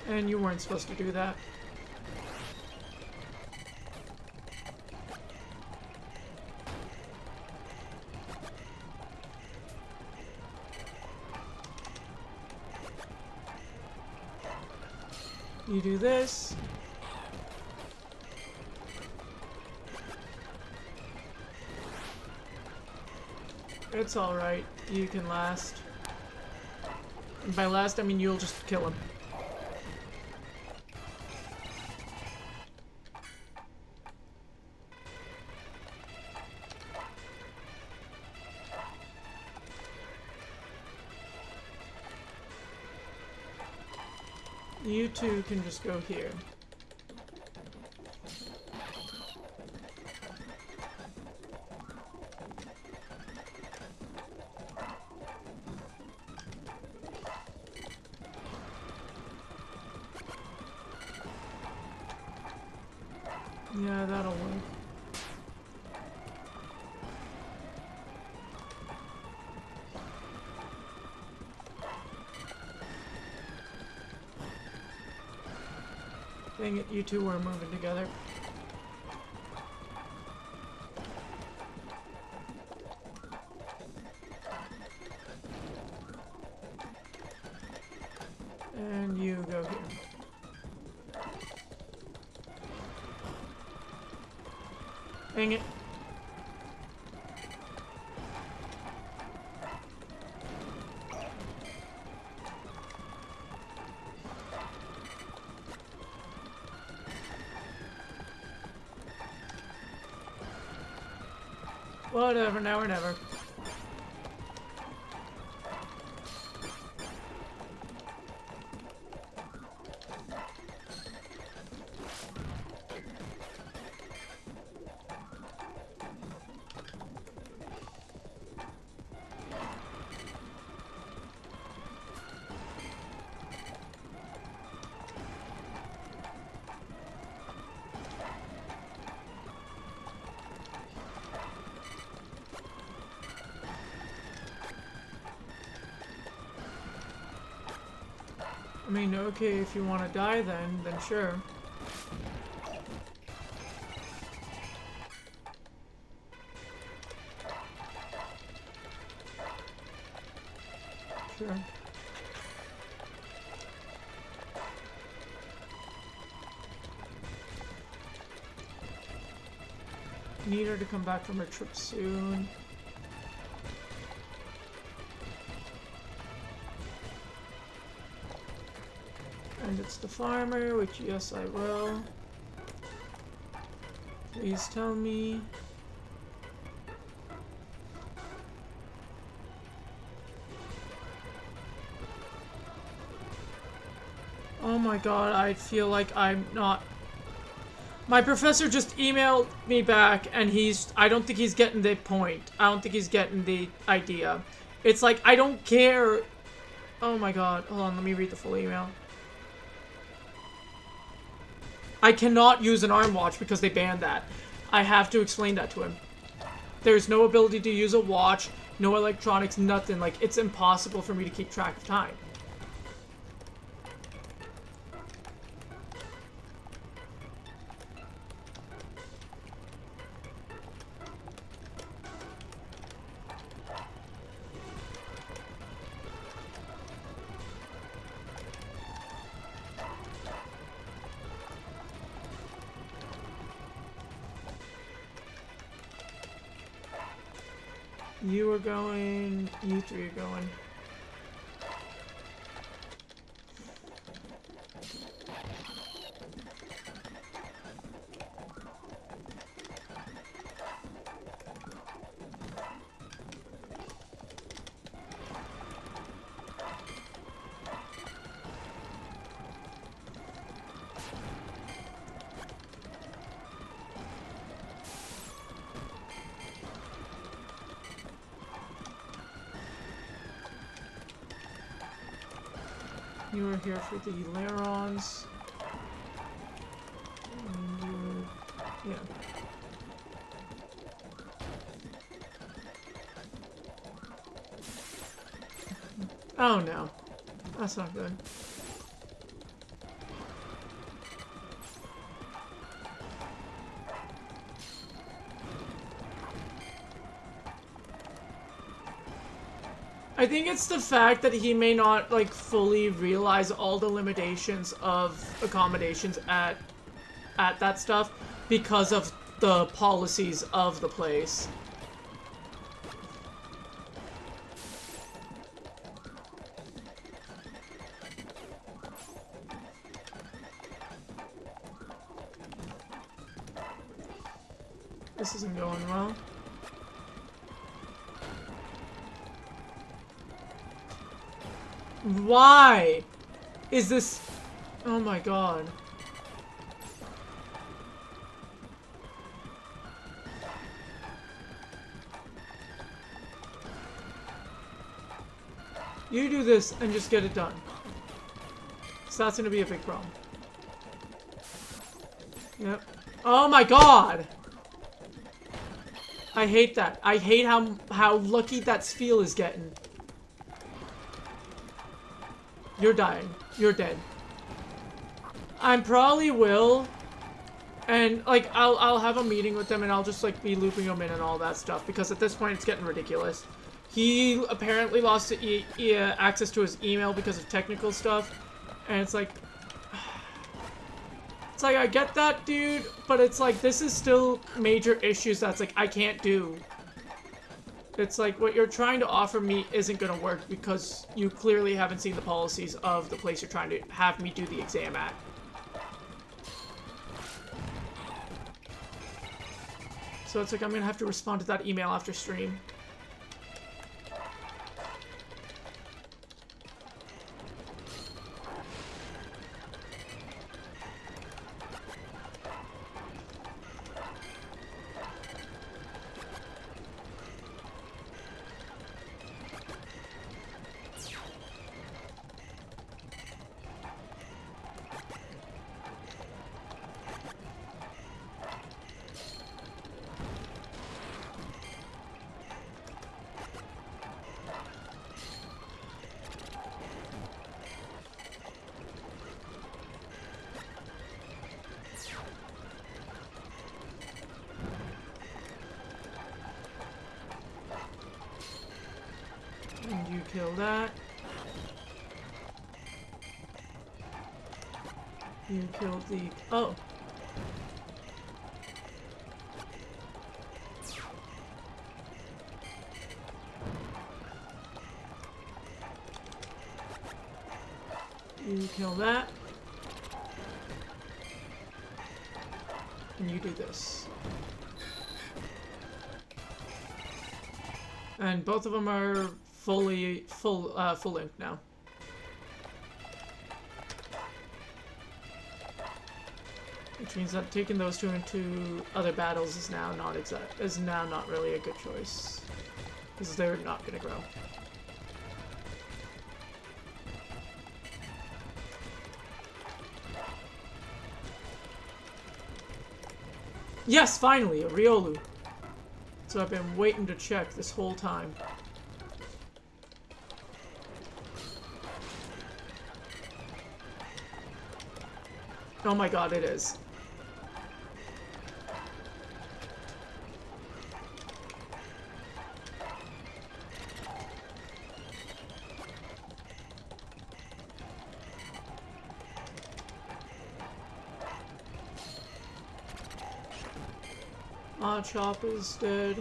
And you weren't supposed to do that. You do this. It's alright. You can last. And by last, I mean you'll just kill him. You two can just go here. Yeah, that'll work. Dang it, you two were moving together. And you go here. Dang it. Whatever, now or never. I mean, okay, if you want to die then sure. Sure. Need her to come back from her trip soon. And it's the farmer, which yes I will. Please tell me. Oh my god, I feel like I'm not... My professor just emailed me back, and I don't think he's getting the point. I don't think he's getting the idea. It's like, I don't care. Oh my god. Hold on, let me read the full email. I cannot use an arm watch because they banned that. I have to explain that to him. There's no ability to use a watch, no electronics, nothing. Like, it's impossible for me to keep track of time. You are going, you three are going. You are here for the Larons. Yeah. Oh no. That's not good. I think it's the fact that he may not, like, fully realize all the limitations of accommodations at that stuff because of the policies of the place. This isn't going well. Why is this? Oh my god. You do this and just get it done. So that's gonna be a big problem. Yep. Oh my god! I hate that. I hate how lucky that Spheal is getting. You're dying. You're dead. I probably will. And, like, I'll have a meeting with them and I'll just, like, be looping them in and all that stuff. Because at this point, it's getting ridiculous. He apparently lost access to his email because of technical stuff. And it's like... It's like, I get that, dude. But it's like, this is still major issues that's, like, I can't do. It's like, what you're trying to offer me isn't gonna work because you clearly haven't seen the policies of the place you're trying to have me do the exam at. So it's like, I'm gonna have to respond to that email after stream. And you kill that. You killed the... Oh! You kill that. And you do this. And both of them are full length now. Which means that taking those two into other battles is now not really a good choice. Because they're not gonna grow. Yes, finally, a Riolu. So I've been waiting to check this whole time. Oh my god, it is. Chop is dead.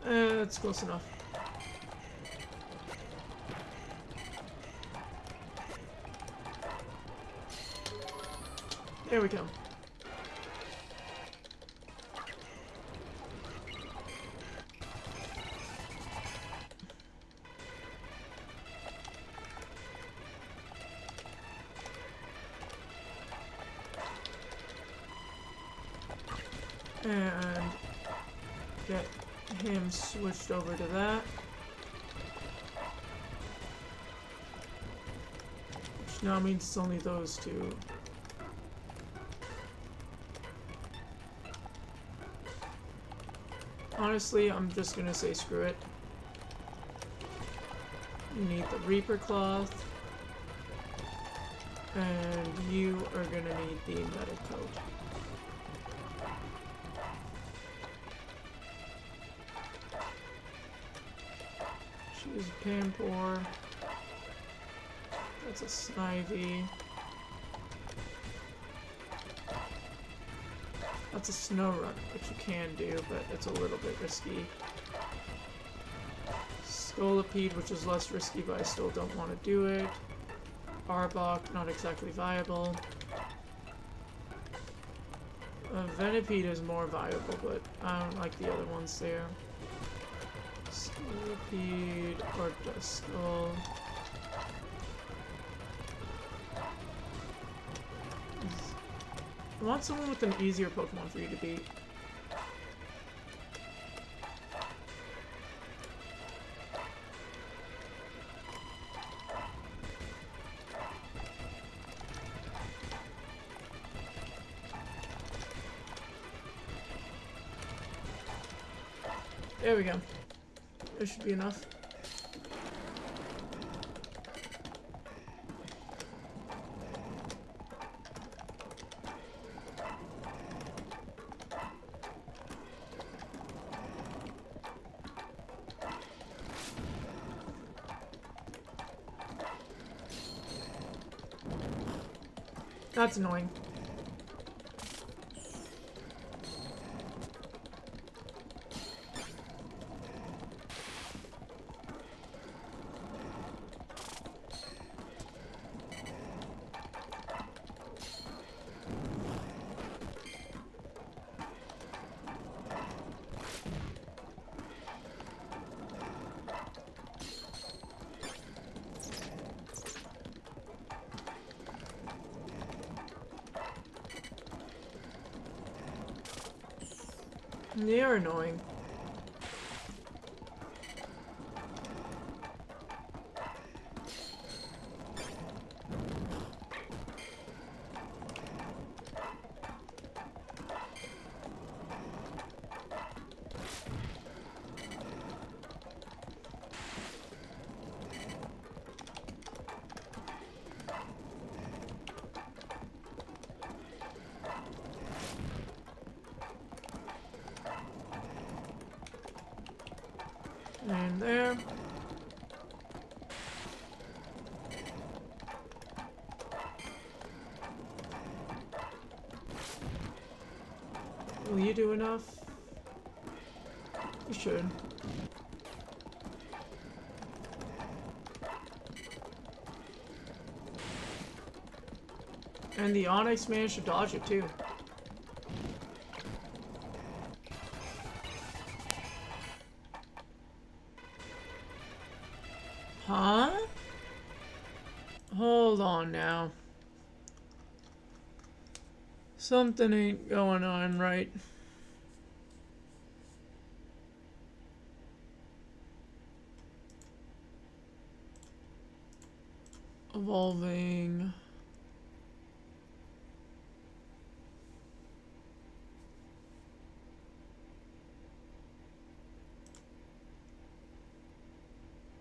That's close enough. There we go. And get him switched over to that. Which now means it's only those two. Honestly, I'm just gonna say screw it. You need the Reaper Cloth. And you are gonna need the Metal Coat. Choose Pampor. That's a Snivy. That's a Snow Run, which you can do, but it's a little bit risky. Scolipede, which is less risky, but I still don't want to do it. Arbok, not exactly viable. Venipede is more viable, but I don't like the other ones there. Scolipede or Duskull. I want someone with an easier Pokemon for you to beat. There we go. There should be enough. That's annoying. They're annoying. And there. Will you do enough? You should. And the Onyx managed to dodge it too. Huh? Hold on now. Something ain't going on right. Evolving.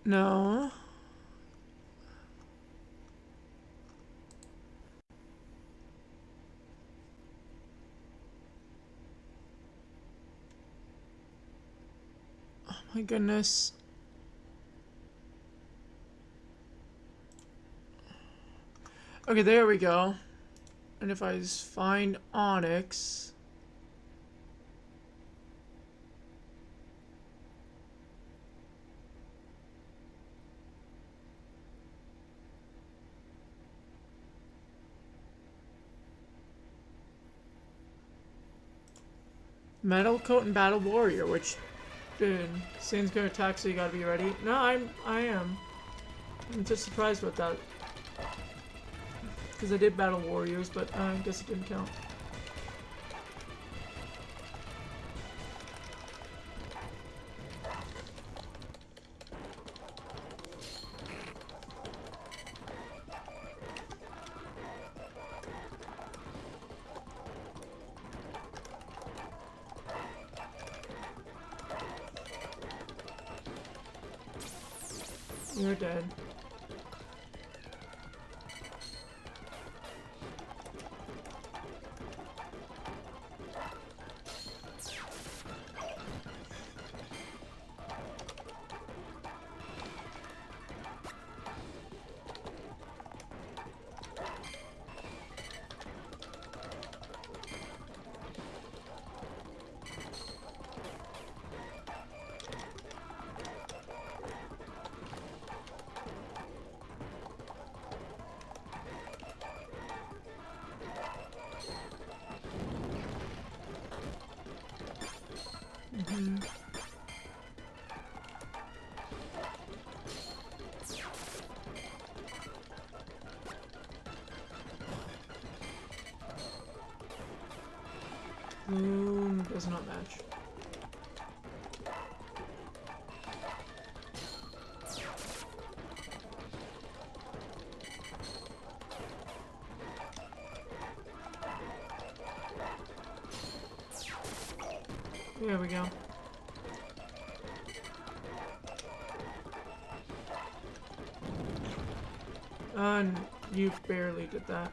No. Oh my goodness. Okay, there we go. And if I just find Onyx. Metal Coat and Battle Warrior, which, dude, Sane's gonna attack, so you gotta be ready. No, I am. I'm just surprised with that. Because I did Battle Warriors, but I guess it didn't count. You're dead. Does not match. There we go. And you barely did that.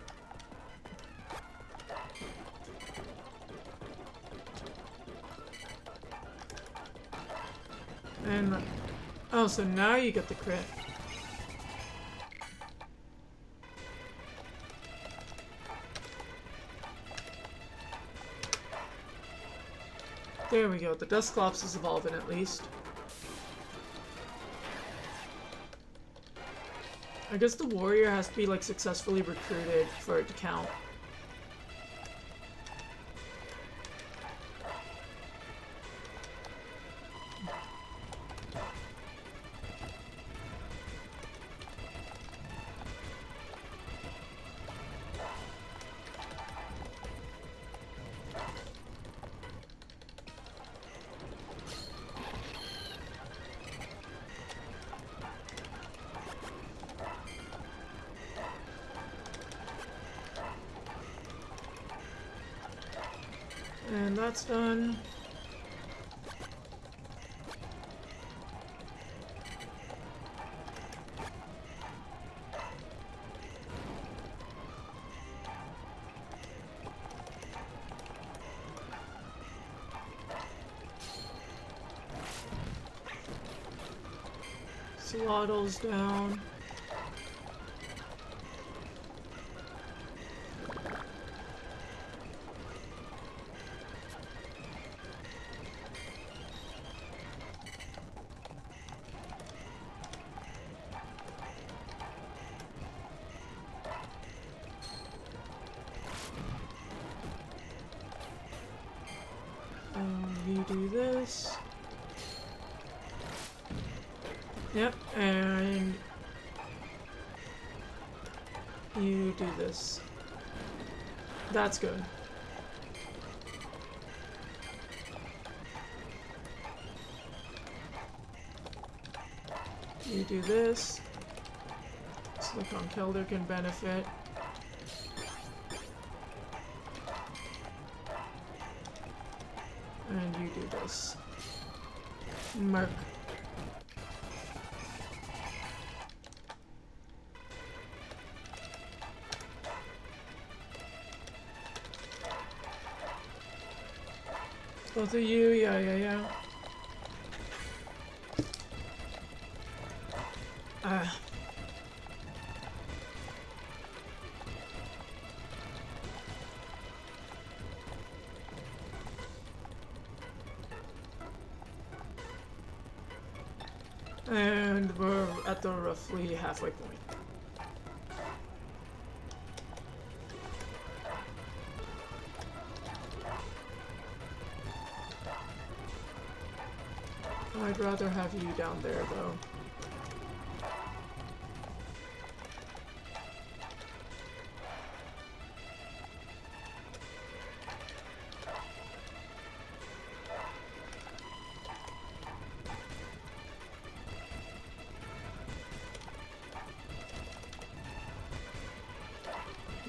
And oh, so now you get the crit. There we go. The Dusclops is evolving at least. I guess the warrior has to be like successfully recruited for it to count. And that's done. Swaddle's down. You do this. Yep, and you do this. That's good. You do this. Silicon Kelder can benefit. And you do this. Merc. Both of you, yeah. Ah. And we're at the roughly halfway point. I'd rather have you down there, though.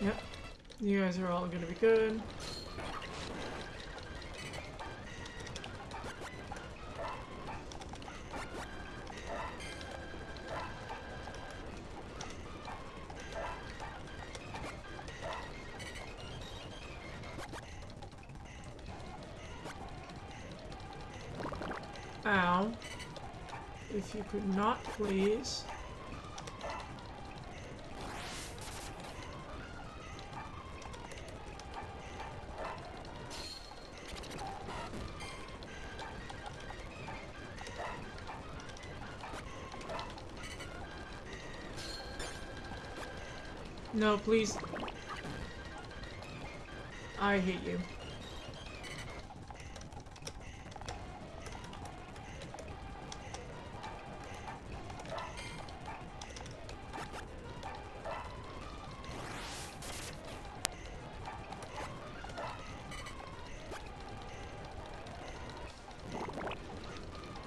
Yep. You guys are all gonna be good. Ow. If you could not, please. No, please. I hate you.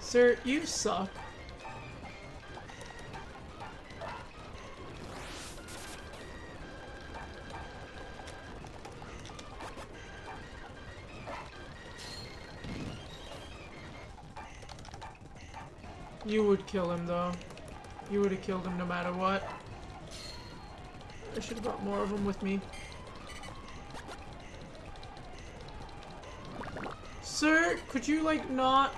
Sir, you suck. You would kill him, though. You would have killed him no matter what. I should have brought more of them with me. Sir, could you, like, not...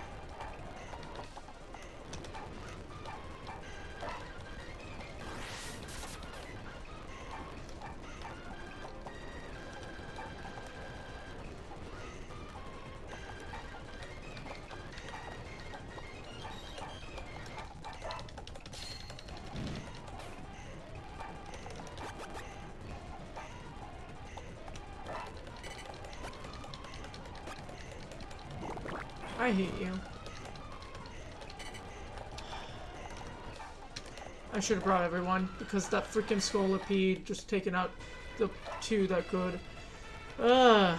I hate you. I should have brought everyone, because that freaking Scolipede just taken out the two that could. Ugh.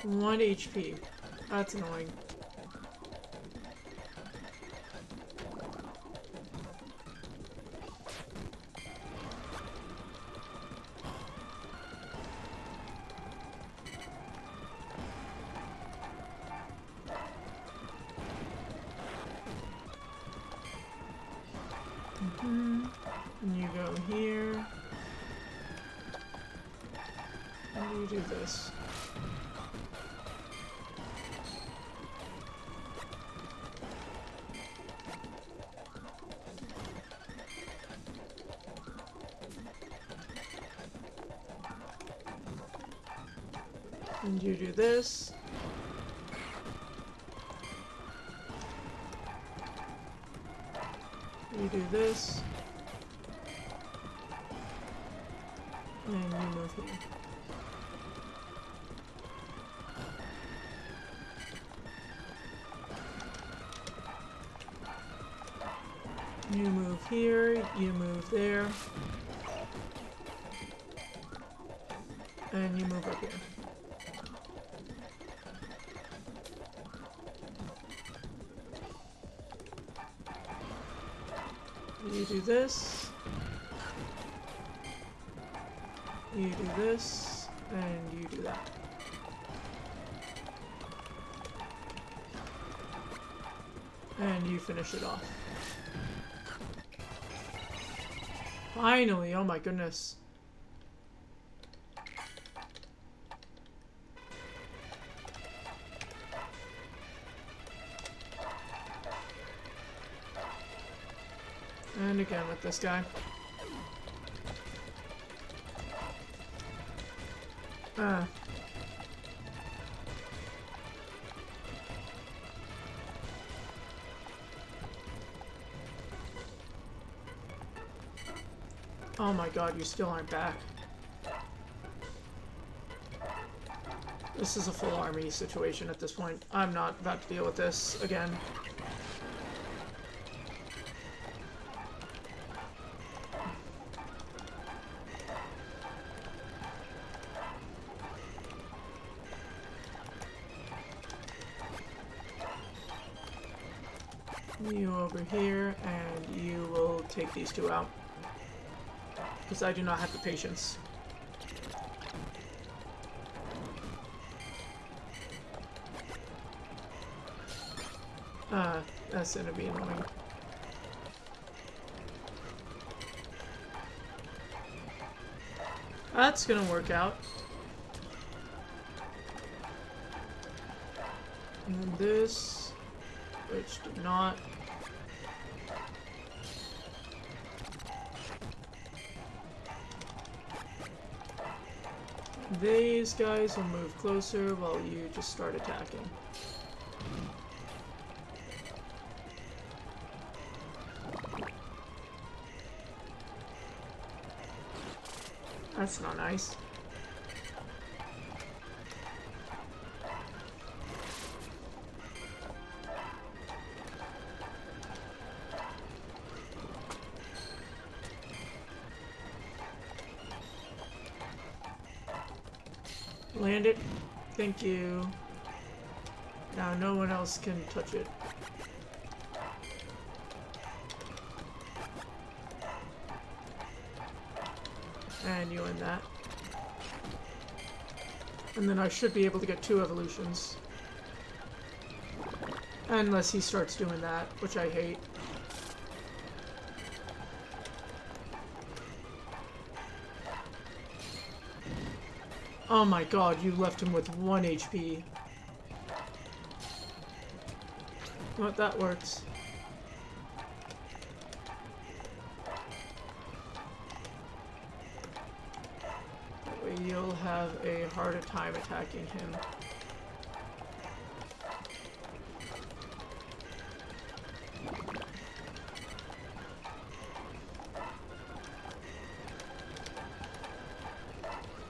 1 HP. That's annoying. And you go here. And you do this. And you do this. You do this. And you move here. You move here, you move there. And you move up here. You do this. You do this. And you do that. And you finish it off. Finally! Oh my goodness. And again with this guy. Oh my god, you still aren't back. This is a full army situation at this point. I'm not about to deal with this again. You over here, and you will take these two out. Because I do not have the patience. That's gonna be annoying. That's gonna work out. And then this, which did not. These guys will move closer while you just start attacking. That's not nice. Land it. Thank you. Now no one else can touch it. And you end that. And then I should be able to get 2 evolutions. Unless he starts doing that, which I hate. Oh my god, you left him with 1 HP. But that works. That way you'll have a harder time attacking him.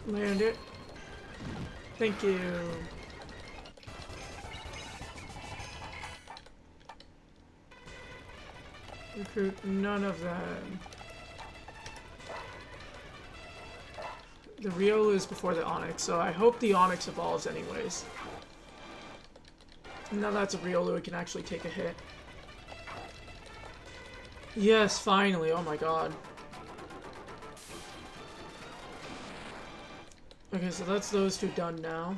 Land it. Thank you. Recruit none of them. The Riolu is before the Onix, so I hope the Onix evolves anyways. And now that's a Riolu, it can actually take a hit. Yes, finally, oh my god. Okay, so that's those two done now.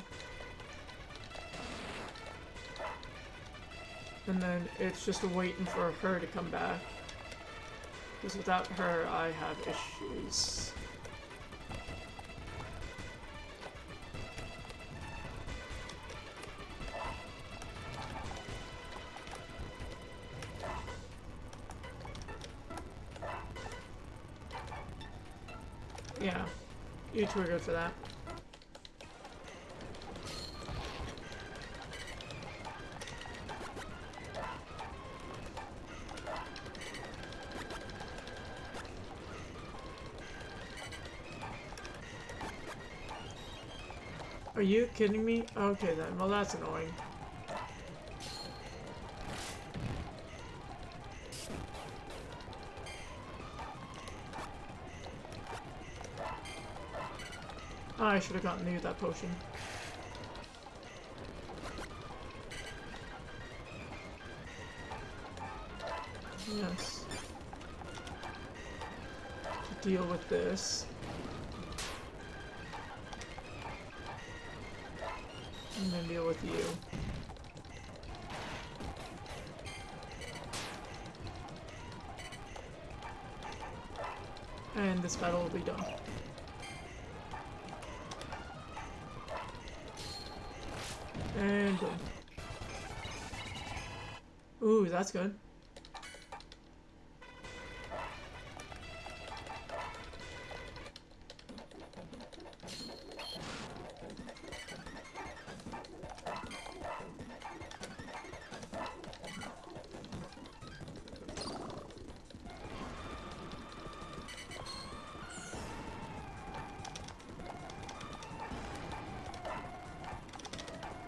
And then it's just waiting for her to come back. Because without her, I have issues. Yeah, you two are good for that. Are you kidding me? Okay then, well that's annoying. Oh, I should have gotten you that potion. Yes. To deal with this. And then deal with you. And this battle will be done. And boom. Ooh, that's good.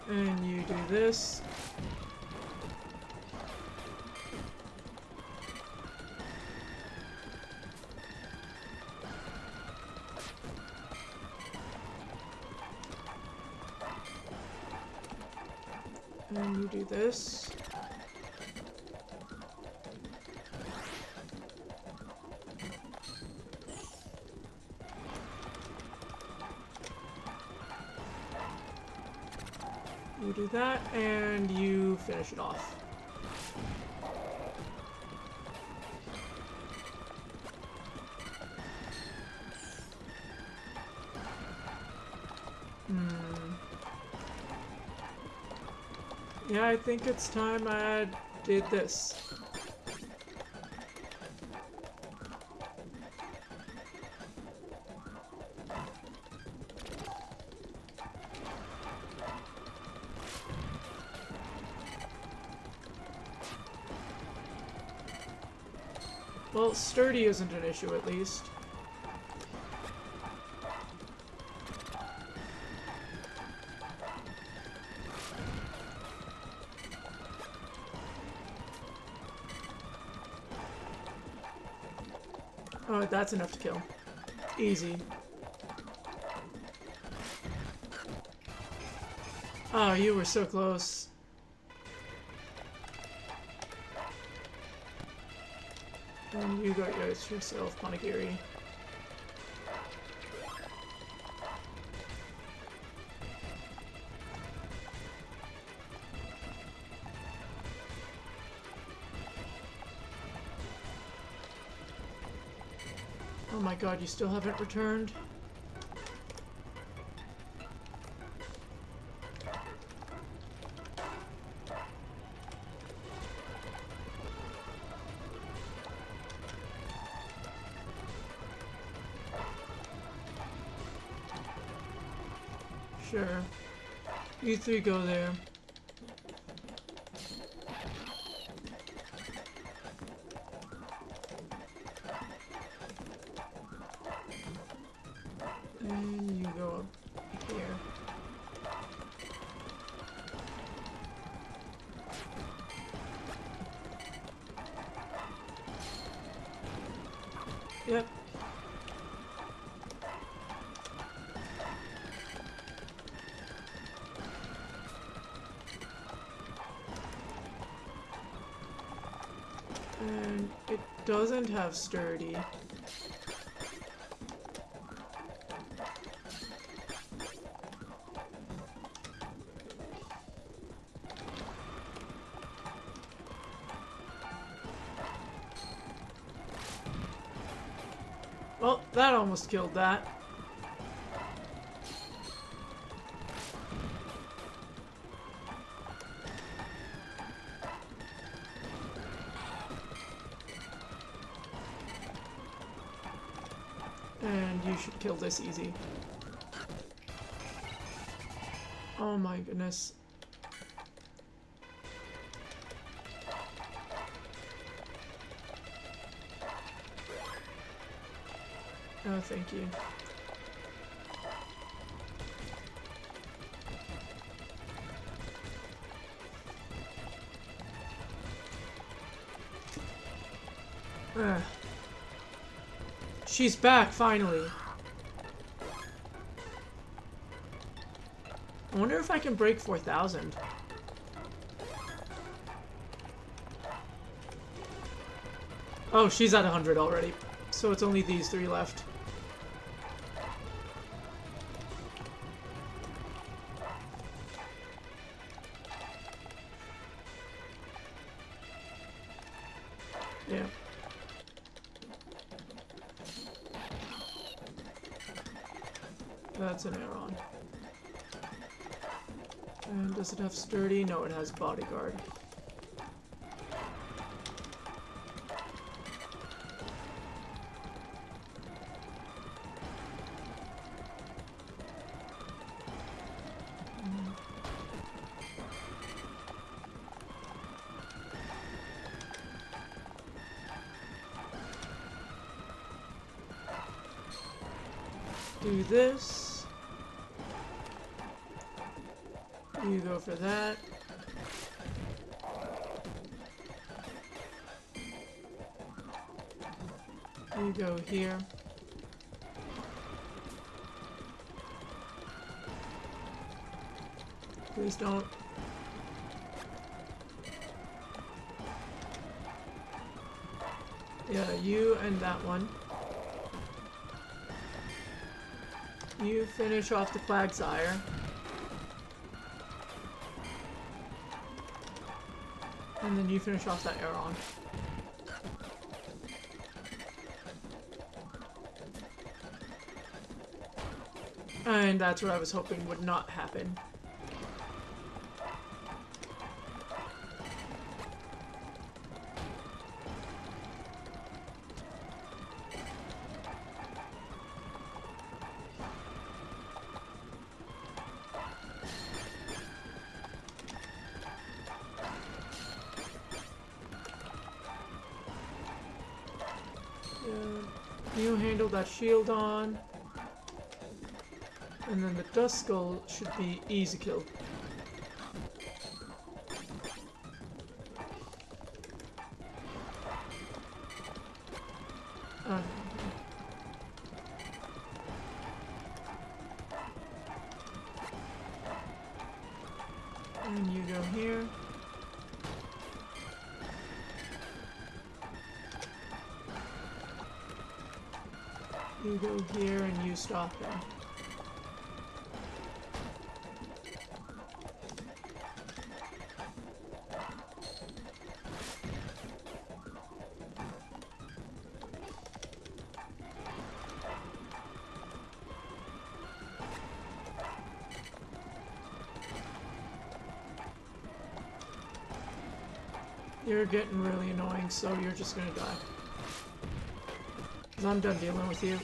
And you do this. And you do this. You do that, and you finish it off. Yeah, I think it's time I did this. Well, sturdy isn't an issue, at least. Oh, that's enough to kill. Easy. Oh, you were so close. And you got yourself Panagiri. Oh my god, you still haven't returned? Sure. You three go there. And you go up here. Yep. doesn't have sturdy. Well, that almost killed that. And you should kill this easy. Oh my goodness. Oh, thank you. Ugh. She's back, finally. I wonder if I can break 4,000. Oh, she's at 100 already. So it's only these 3 left. Yeah. That's an Aeron. And does it have sturdy? No, it has bodyguard. Do this. You go for that. You go here. Please don't. Yeah, you and that one. You finish off the Quagsire. And then you finish off that Aeron. And that's what I was hoping would not happen. You handle that shield on. And then the Duskull should be easy kill. And you go here. You go here and you stop him. You're getting really annoying, so you're just gonna die. 'Cause I'm done dealing with you.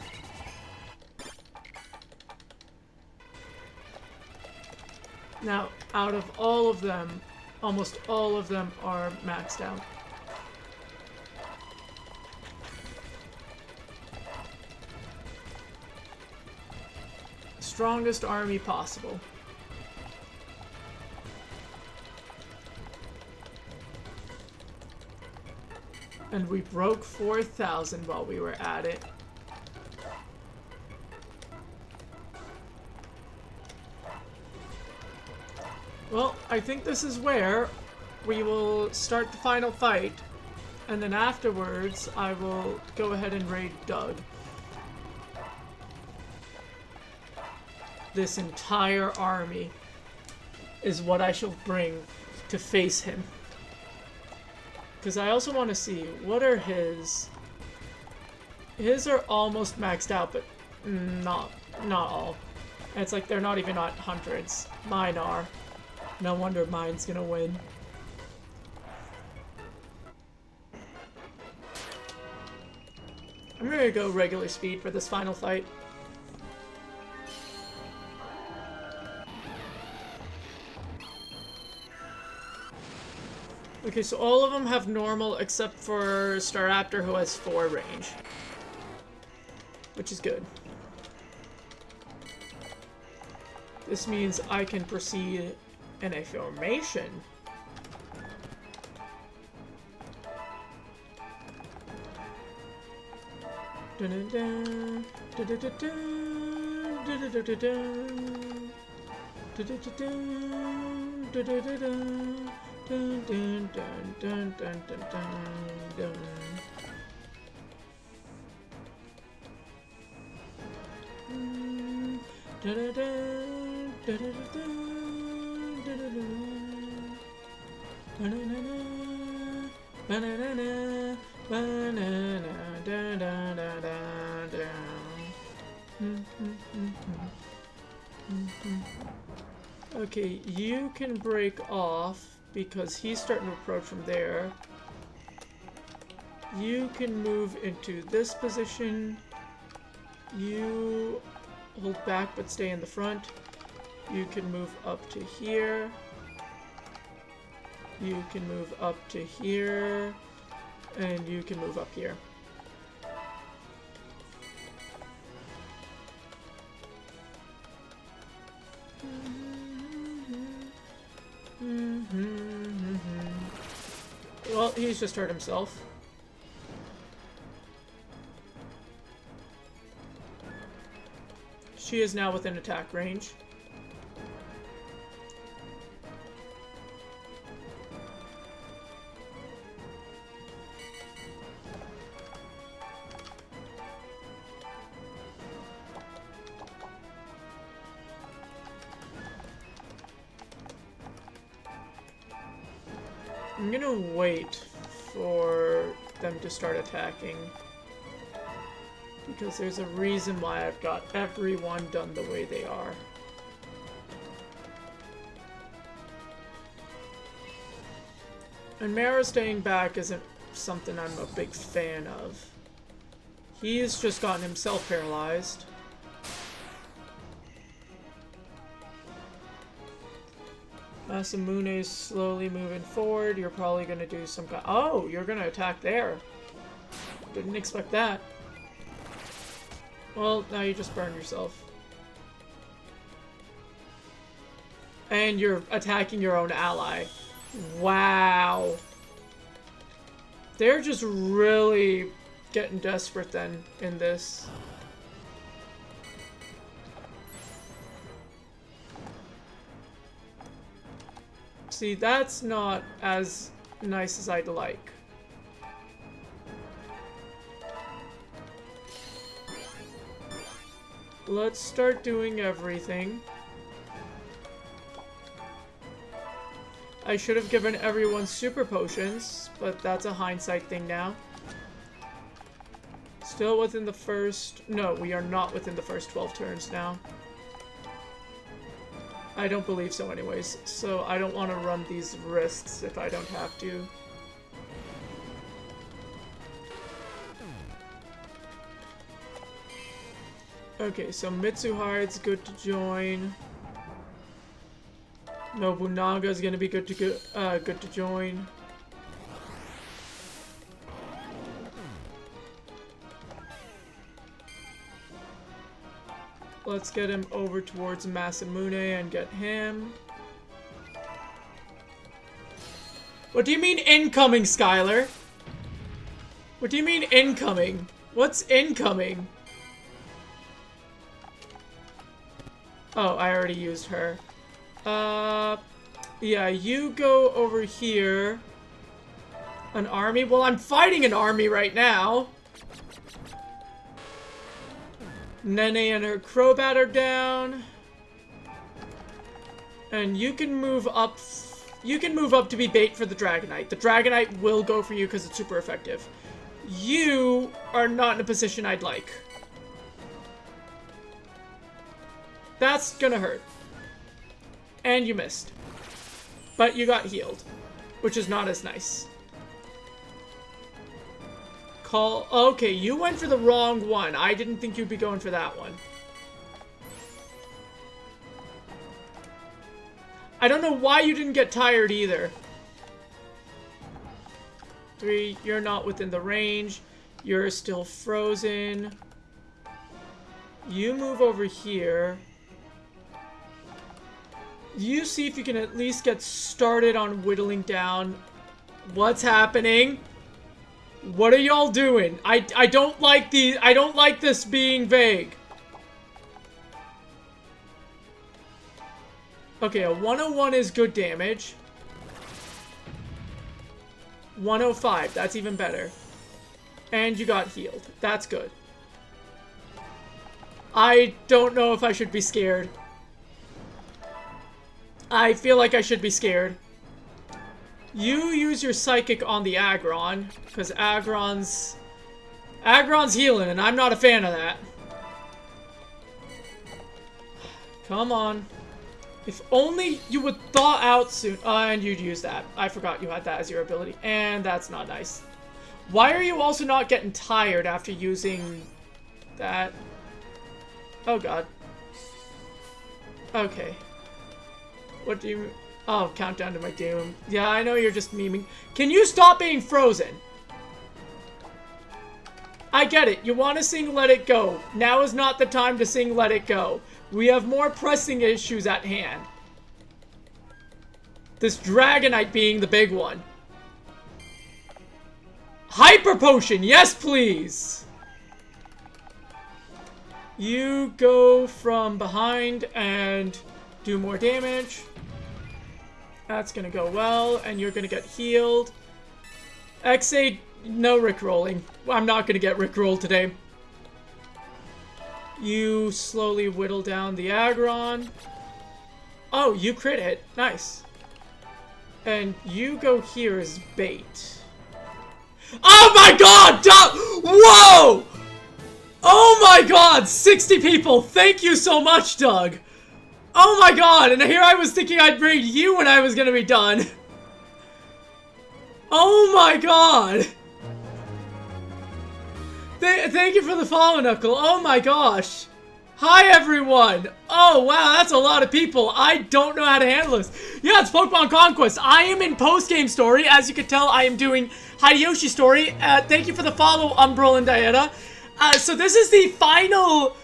Now, out of all of them, almost all of them are maxed out. Strongest army possible. And we broke 4,000 while we were at it. Well, I think this is where we will start the final fight And then afterwards, I will go ahead and raid Doug. This entire army is what I shall bring to face him. Because I also want to see, what are his... His are almost maxed out, but not all. And it's like they're not even at hundreds. Mine are. No wonder mine's gonna win. I'm gonna go regular speed for this final fight. Okay, so all of them have normal except for Staraptor, who has 4 range. Which is good. This means I can proceed in a formation. Okay, you can break off because he's starting to approach from there. You can move into this position. You hold back but stay in the front. You can move up to here. You can move up to here. And you can move up here. Well, he's just hurt himself. She is now within attack range. I'm gonna wait for them to start attacking. Because there's a reason why I've got everyone done the way they are. And Mara staying back isn't something I'm a big fan of. He's just gotten himself paralyzed. Masamune's slowly moving forward. You're probably gonna do some kind. Oh, you're gonna attack there. Didn't expect that. Well, now you just burned yourself. And you're attacking your own ally. Wow. They're just really getting desperate then in this. See, that's not as nice as I'd like. Let's start doing everything. I should have given everyone super potions, but that's a hindsight thing now. Still within the first... No, we are not within the first 12 turns now. I don't believe so anyways, so I don't want to run these risks if I don't have to. Okay, so Mitsuhari's good to join. Nobunaga's gonna be good to join. Let's get him over towards Masamune and get him. What do you mean incoming, Skylar? What do you mean incoming? What's incoming? Oh, I already used her. Yeah, you go over here. An army? Well, I'm fighting an army right now. Nene and her Crobat are down. And you can move up. You can move up to be bait for the Dragonite. The Dragonite will go for you because it's super effective. You are not in a position I'd like. That's gonna hurt. And you missed. But you got healed, which is not as nice. Okay, you went for the wrong one. I didn't think you'd be going for that one. I don't know why you didn't get tired either. 3, you're not within the range. You're still frozen. You move over here. You see if you can at least get started on whittling down. What's happening? What are y'all doing? I don't like this being vague. Okay, a 101 is good damage. 105, that's even better. And you got healed. That's good. I don't know if I should be scared. I feel like I should be scared. You use your Psychic on the Aggron, because Aggron's healing, and I'm not a fan of that. Come on. If only you would thaw out soon. And you'd use that. I forgot you had that as your ability. And that's not nice. Why are you also not getting tired after using that? Oh, God. Okay. What do you... Oh, countdown to my doom. Yeah, I know you're just memeing. Can you stop being frozen? I get it. You want to sing Let It Go. Now is not the time to sing Let It Go. We have more pressing issues at hand. This Dragonite being the big one. Hyper Potion! Yes, please! You go from behind and do more damage. That's gonna go well, and you're gonna get healed. XA, no rickrolling. I'm not gonna get rickrolled today. You slowly whittle down the Aggron. Oh, you crit it. Nice. And you go here as bait. Oh my god! Whoa! Oh my god! 60 people! Thank you so much, Doug! Oh my god! And here I was thinking I'd raid you when I was gonna be done. Oh my god! Thank you for the follow, Knuckle. Oh my gosh. Hi, everyone. Oh, wow, that's a lot of people. I don't know how to handle this. Yeah, it's Pokemon Conquest. I am in post-game story. As you can tell, I am doing Hideyoshi story. Thank you for the follow, Umbral and Diana. So this is the final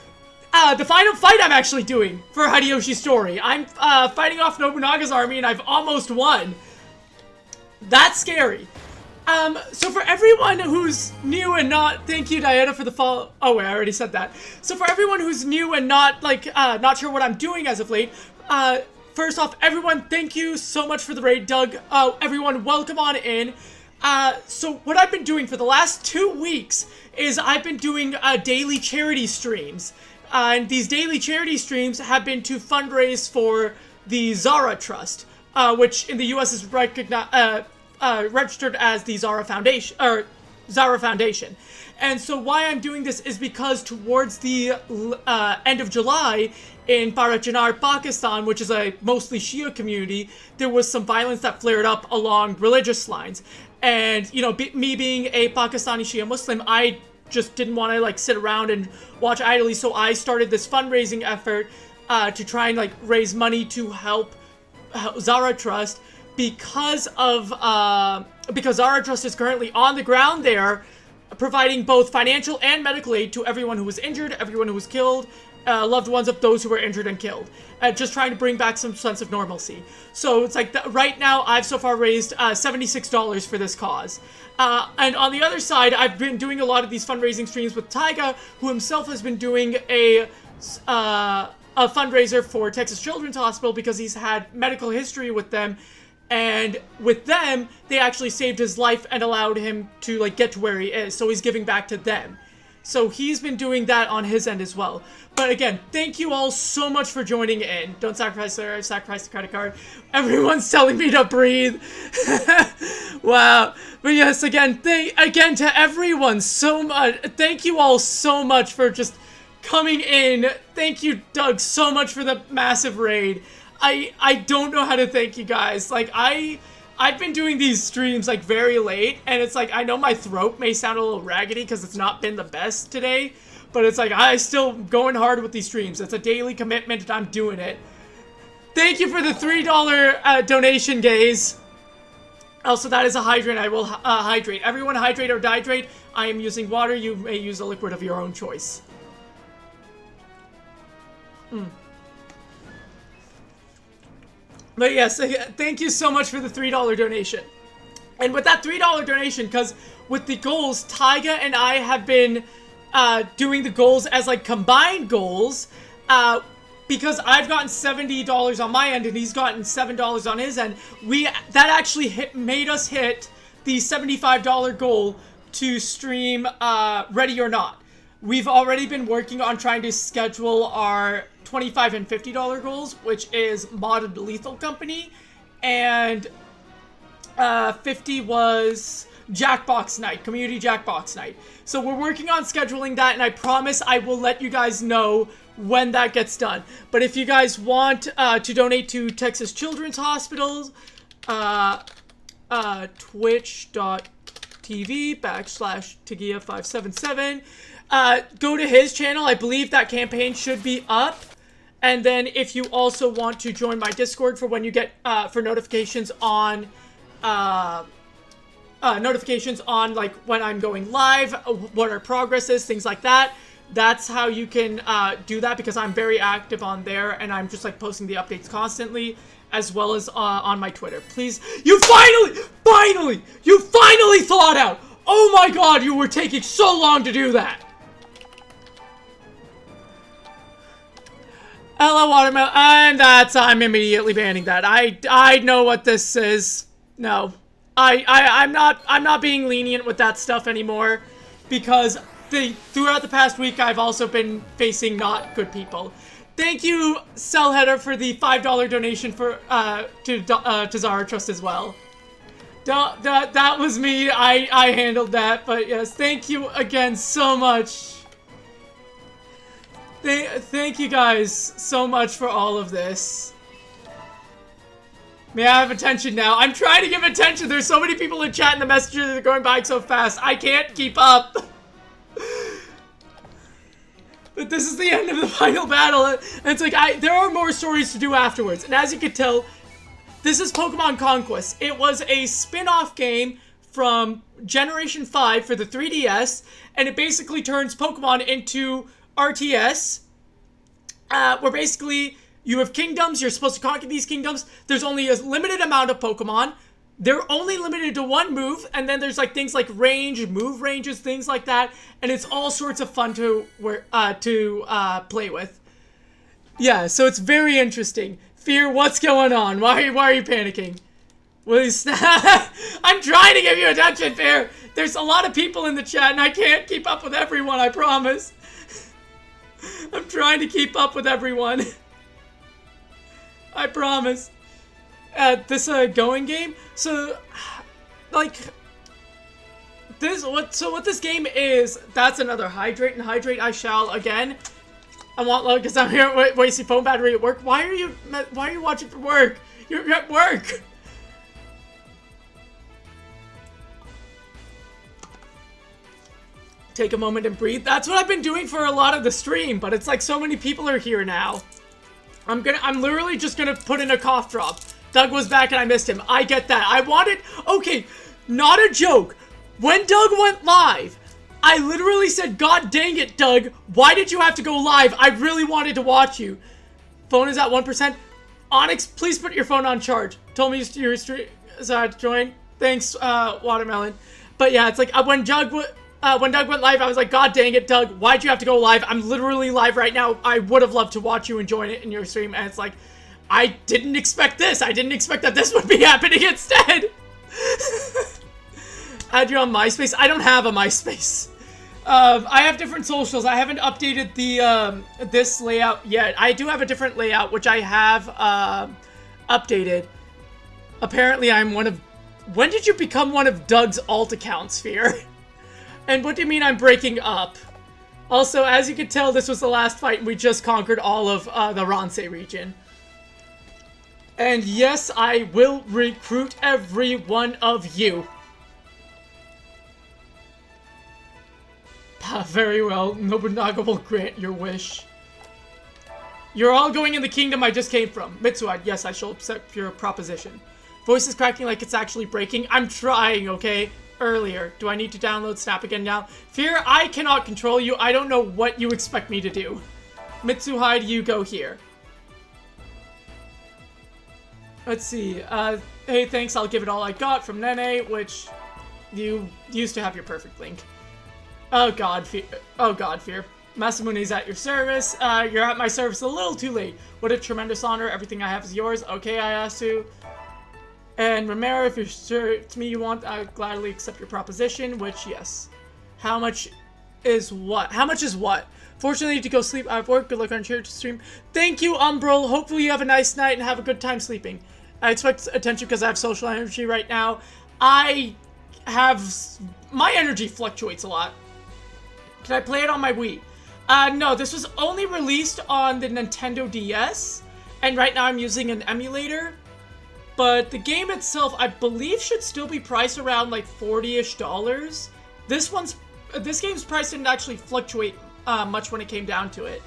fight I'm actually doing for Hideyoshi story. I'm fighting off Nobunaga's army, and I've almost won. That's scary. So for everyone who's new and not, thank you, Diana, for the follow. Oh, wait, I already said that. So for everyone who's new and not, like, not sure what I'm doing as of late, first off, everyone, thank you so much for the raid, Doug. Everyone, welcome on in. So what I've been doing for the last 2 weeks is I've been doing, daily charity streams. And these daily charity streams have been to fundraise for the Zara Trust, which in the US is registered as the Zara Foundation, or Zara Foundation. And so why I'm doing this is because towards the end of July in Parachinar, Pakistan, which is a mostly Shia community, there was some violence that flared up along religious lines. And, you know, me being a Pakistani Shia Muslim, I just didn't want to, like, sit around and watch idly, so I started this fundraising effort to try and, like, raise money to help Zara Trust, because Zara Trust is currently on the ground there, providing both financial and medical aid to everyone who was injured, everyone who was killed, loved ones of those who were injured and killed, just trying to bring back some sense of normalcy. So it's like, right now, I've so far raised $76 for this cause. And on the other side, I've been doing a lot of these fundraising streams with Taiga, who himself has been doing a fundraiser for Texas Children's Hospital because he's had medical history with them. And with them, they actually saved his life and allowed him to, like, get to where he is. So he's giving back to them. So he's been doing that on his end as well. But again, thank you all so much for joining in. Don't sacrifice the sacrifice the credit card. Everyone's telling me to breathe. Wow. But yes, again to everyone so much. Thank you all so much for just coming in. Thank you, Doug, so much for the massive raid. I don't know how to thank you guys. Like, I've been doing these streams, like, very late, and it's like, I know my throat may sound a little raggedy because it's not been the best today, but it's like, I still going hard with these streams. It's a daily commitment, and I'm doing it. Thank you for the $3 donation, guys. Also, that is a hydrant. I will hydrate. Everyone hydrate or dehydrate. I am using water. You may use a liquid of your own choice. But yes, thank you so much for the $3 donation. And with that $3 donation, because with the goals, Taiga and I have been doing the goals as, like, combined goals, because I've gotten $70 on my end and he's gotten $7 on his end. That actually made us hit the $75 goal to stream Ready or Not. We've already been working on trying to schedule our $25 and $50 goals, which is Modded Lethal Company, and 50 was Jackbox Night, Community Jackbox Night. So we're working on scheduling that, and I promise I will let you guys know when that gets done. But if you guys want to donate to Texas Children's Hospitals, twitch.tv/Tagia577, go to his channel. I believe that campaign should be up. And then if you also want to join my Discord for when you get for notifications on like when I'm going live, what our progress is, things like that. That's how you can do that, because I'm very active on there and I'm just, like, posting the updates constantly, as well as on my Twitter. Please, you finally thawed out. Oh my God, you were taking so long to do that. Hello, Watermelon, and I'm immediately banning that. I know what this is. No, I'm not being lenient with that stuff anymore, because throughout the past week I've also been facing not good people. Thank you, Cellheader, for the $5 donation for to Zara Trust as well. That was me. I handled that, but yes, thank you again so much. Thank you guys so much for all of this. May I have attention now? I'm trying to give attention. There's so many people in chat and the messages that are going by so fast. I can't keep up. But this is the end of the final battle. And it's like, there are more stories to do afterwards. And as you can tell, this is Pokemon Conquest. It was a spin-off game from Generation 5 for the 3DS. And it basically turns Pokemon into RTS, where basically you have kingdoms, you're supposed to conquer these kingdoms. There's only a limited amount of Pokemon. They're only limited to one move, and then there's, like, things like range, move ranges, things like that, and it's all sorts of fun to play with. Yeah, so it's very interesting. Fear, what's going on? Why are you panicking? Will you snap? I'm trying to give you attention, Fear. There's a lot of people in the chat, and I can't keep up with everyone, I promise. I'm trying to keep up with everyone. I promise. This going game. So, like, what this game is. That's another hydrate, and hydrate I shall again. I want, like, because I'm here wasting phone battery at work. Why are you watching for work? You're at work. Take a moment and breathe. That's what I've been doing for a lot of the stream, but it's like so many people are here now. I'm literally just gonna put in a cough drop. Doug was back and I missed him. I get that. Okay, not a joke. When Doug went live, I literally said, God dang it, Doug, why did you have to go live? I really wanted to watch you. Phone is at 1%. Onyx, please put your phone on charge. Told me your stream, so I had to join. Thanks, Watermelon. But yeah, it's like, when Doug went live, I was like, God dang it, Doug, why'd you have to go live? I'm literally live right now. I would have loved to watch you and join it in your stream. And it's like, I didn't expect this. I didn't expect that this would be happening instead. Add you on MySpace. I don't have a MySpace. I have different socials. I haven't updated the this layout yet. I do have a different layout, which I have updated. Apparently, I'm one of... When did you become one of Doug's alt accounts, Fear? And what do you mean I'm breaking up? Also, as you can tell, this was the last fight, and we just conquered all of the Ransei region. And yes, I will recruit every one of you. Very well, Nobunaga will grant your wish. You're all going in the kingdom I just came from. Mitsuai, yes, I shall accept your proposition. Voice is cracking like it's actually breaking. I'm trying, okay? Earlier. Do I need to download Snap again now? Fear, I cannot control you. I don't know what you expect me to do. Mitsuhide, you go here. Let's see. Hey, thanks, I'll give it all I got from Nene, which you used to have your perfect link. Oh god, Fear. Oh god, Fear. Masamune's at your service. You're at my service a little too late. What a tremendous honor. Everything I have is yours. Okay, Ayasu. And Romero, if you're sure it's me you want, I'll gladly accept your proposition, which, yes. How much is what? How much is what? Fortunately, you need to go sleep. I have work. Good luck on your stream. Thank you, Umbral. Hopefully you have a nice night and have a good time sleeping. I expect attention because I have social energy right now. I have... My energy fluctuates a lot. Can I play it on my Wii? No, this was only released on the Nintendo DS, and right now I'm using an emulator. But the game itself, I believe, should still be priced around like $40-ish. This game's price didn't actually fluctuate much when it came down to it.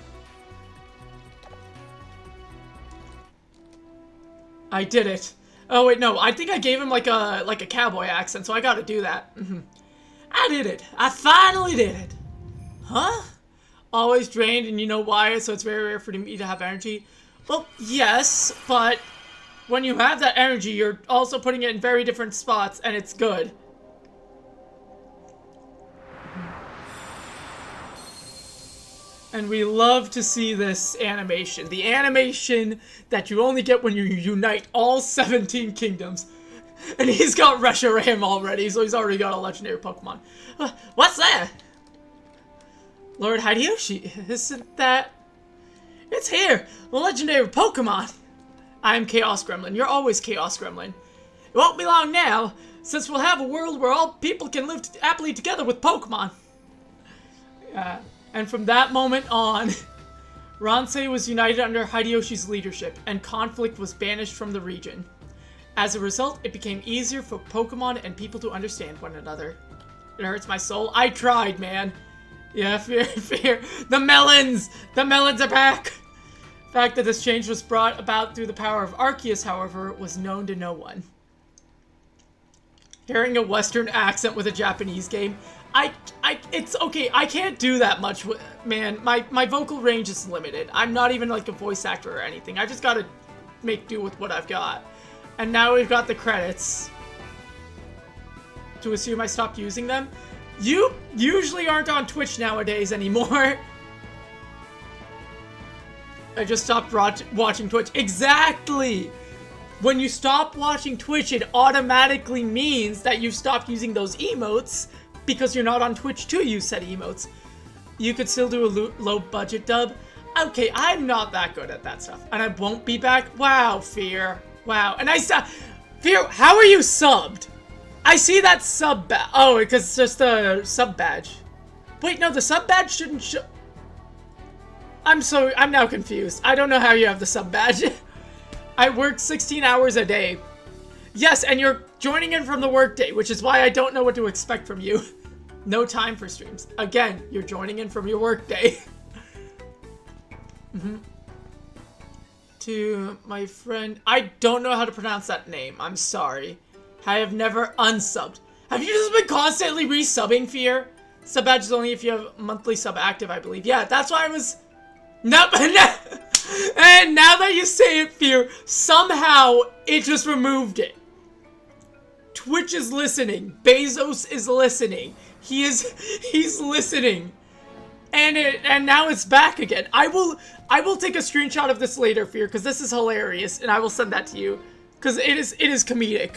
I did it. Oh wait, no, I think I gave him like a cowboy accent, so I gotta do that. I did it. I finally did it. Huh? Always drained, and you know why, so it's very rare for me to have energy. Well, yes, but when you have that energy, you're also putting it in very different spots, and it's good. And we love to see this animation. The animation that you only get when you unite all 17 kingdoms. And he's got Reshiram already, so he's already got a legendary Pokemon. What's that? Lord Hideyoshi, isn't that... It's here! The legendary Pokemon! I'm Chaos Gremlin. You're always Chaos Gremlin. It won't be long now, since we'll have a world where all people can live happily together with Pokemon. And from that moment on, Ransei was united under Hideyoshi's leadership, and conflict was banished from the region. As a result, it became easier for Pokemon and people to understand one another. It hurts my soul. I tried, man. Yeah, fear. The melons! The melons are back! The fact that this change was brought about through the power of Arceus, however, was known to no one. Hearing a Western accent with a Japanese game, it's okay, I can't do that much, man. My vocal range is limited. I'm not even like a voice actor or anything. I just gotta make do with what I've got. And now we've got the credits. To assume I stopped using them? You usually aren't on Twitch nowadays anymore. I just stopped watching Twitch. Exactly! When you stop watching Twitch, it automatically means that you've stopped using those emotes because you're not on Twitch to use said emotes. You could still do a low-budget dub. Okay, I'm not that good at that stuff. And I won't be back. Wow, Fear. Wow. And I saw... Fear, how are you subbed? I see that sub badge. Oh, because it's just a sub badge. Wait, no, the sub badge shouldn't show... I'm now confused. I don't know how you have the sub badge. I work 16 hours a day. Yes, and you're joining in from the workday, which is why I don't know what to expect from you. No time for streams. Again, you're joining in from your workday. To my friend... I don't know how to pronounce that name. I'm sorry. I have never unsubbed. Have you just been constantly resubbing, Fear? Sub badge is only if you have monthly sub active, I believe. Yeah, that's why I was... Nope. And now that you say it, Fear, somehow it just removed it. Twitch is listening. Bezos is listening. He's listening. And now it's back again. I will take a screenshot of this later for you, because this is hilarious, and I will send that to you. Because it is comedic.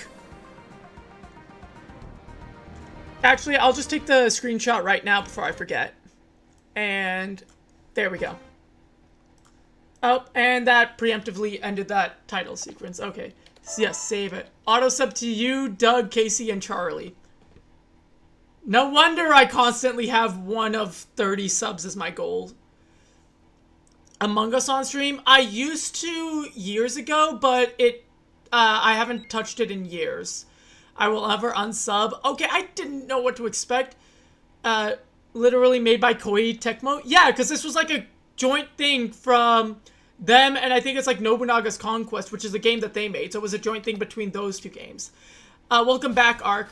Actually, I'll just take the screenshot right now before I forget. And there we go. Oh, and that preemptively ended that title sequence. Okay. So yes, save it. Auto sub to you, Doug, Casey, and Charlie. No wonder I constantly have 1 of 30 subs as my goal. Among Us on stream? I used to years ago, but I haven't touched it in years. I will never unsub. Okay, I didn't know what to expect. Literally made by Koei Tecmo? Yeah, because this was like a joint thing from them, and I think it's like Nobunaga's Conquest, which is a game that they made. So it was a joint thing between those 2 games. Welcome back, Ark.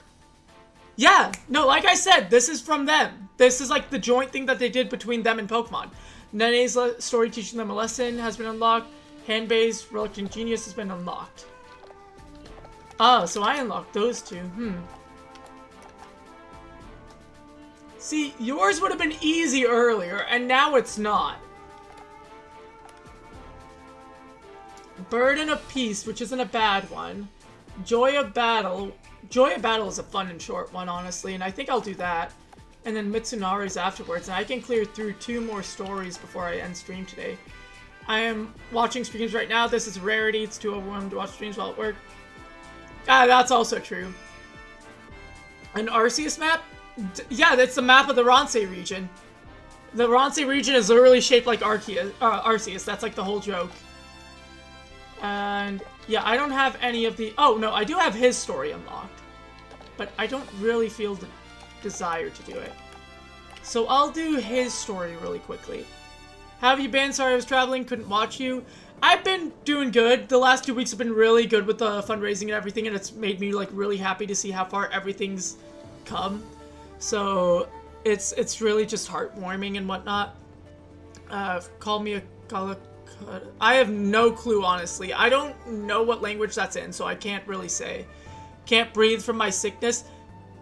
Yeah, no, like I said, this is from them. This is like the joint thing that they did between them and Pokemon. Nene's story teaching them a lesson has been unlocked. Hanbei's Reluctant Genius has been unlocked. Oh, so I unlocked those 2. See, yours would have been easy earlier, and now it's not. Burden of Peace, which isn't a bad one. Joy of Battle. Joy of Battle is a fun and short one, honestly, and I think I'll do that. And then Mitsunari's afterwards, and I can clear through 2 more stories before I end stream today. I am watching streams right now. This is a rarity. It's too overwhelming to watch streams while at work. Ah, that's also true. An Arceus map? Yeah, that's the map of the Ronse region. The Ronse region is literally shaped like Arceus. That's like the whole joke. And yeah, I don't have any of the... Oh, no, I do have his story unlocked. But I don't really feel the desire to do it. So I'll do his story really quickly. How have you been? Sorry I was traveling, couldn't watch you. I've been doing good. The last 2 weeks have been really good with the fundraising and everything, and it's made me like really happy to see how far everything's come. So it's really just heartwarming and whatnot. Call me a... I have no clue, honestly. I don't know what language that's in, so I can't really say. Can't breathe from my sickness.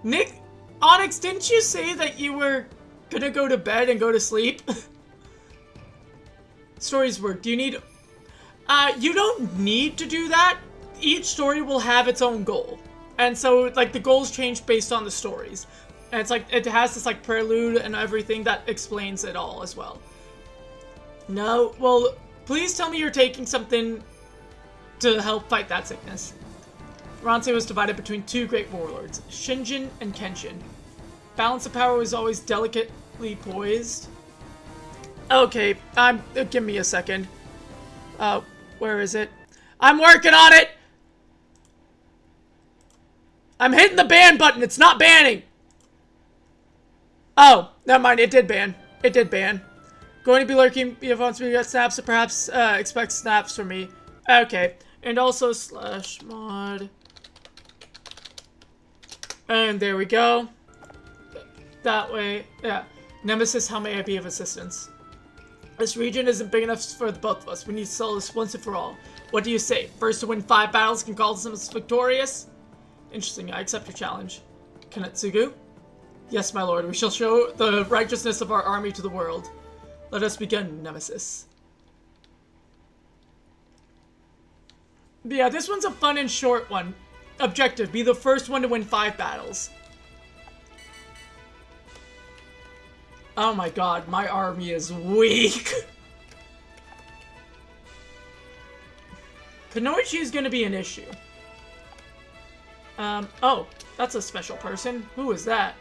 Nick, Onyx, didn't you say that you were gonna go to bed and go to sleep? Stories work. Do you need... you don't need to do that. Each story will have its own goal. And so, like, the goals change based on the stories. And it's like, it has this, like, prelude and everything that explains it all as well. No, well... Please tell me you're taking something to help fight that sickness. Ronse was divided between 2 great warlords, Shinjin and Kenshin. Balance of power was always delicately poised. Okay, give me a second. Where is it? I'm working on it! I'm hitting the ban button, it's not banning! Oh, never mind, it did ban. It did ban. Going to be lurking if wants me to get snaps, so perhaps expect snaps from me. Okay. And also /mod. And there we go. That way. Yeah. Nemesis, how may I be of assistance? This region isn't big enough for the both of us. We need to settle this once and for all. What do you say? First to win 5 battles can call themselves victorious? Interesting. I accept your challenge. Kanetsugu? Yes, my lord. We shall show the righteousness of our army to the world. Let us begin, Nemesis. But yeah, this one's a fun and short one. Objective, be the first one to win 5 battles. Oh my god, my army is weak. Kunoichi is going to be an issue. Oh, that's a special person. Who is that?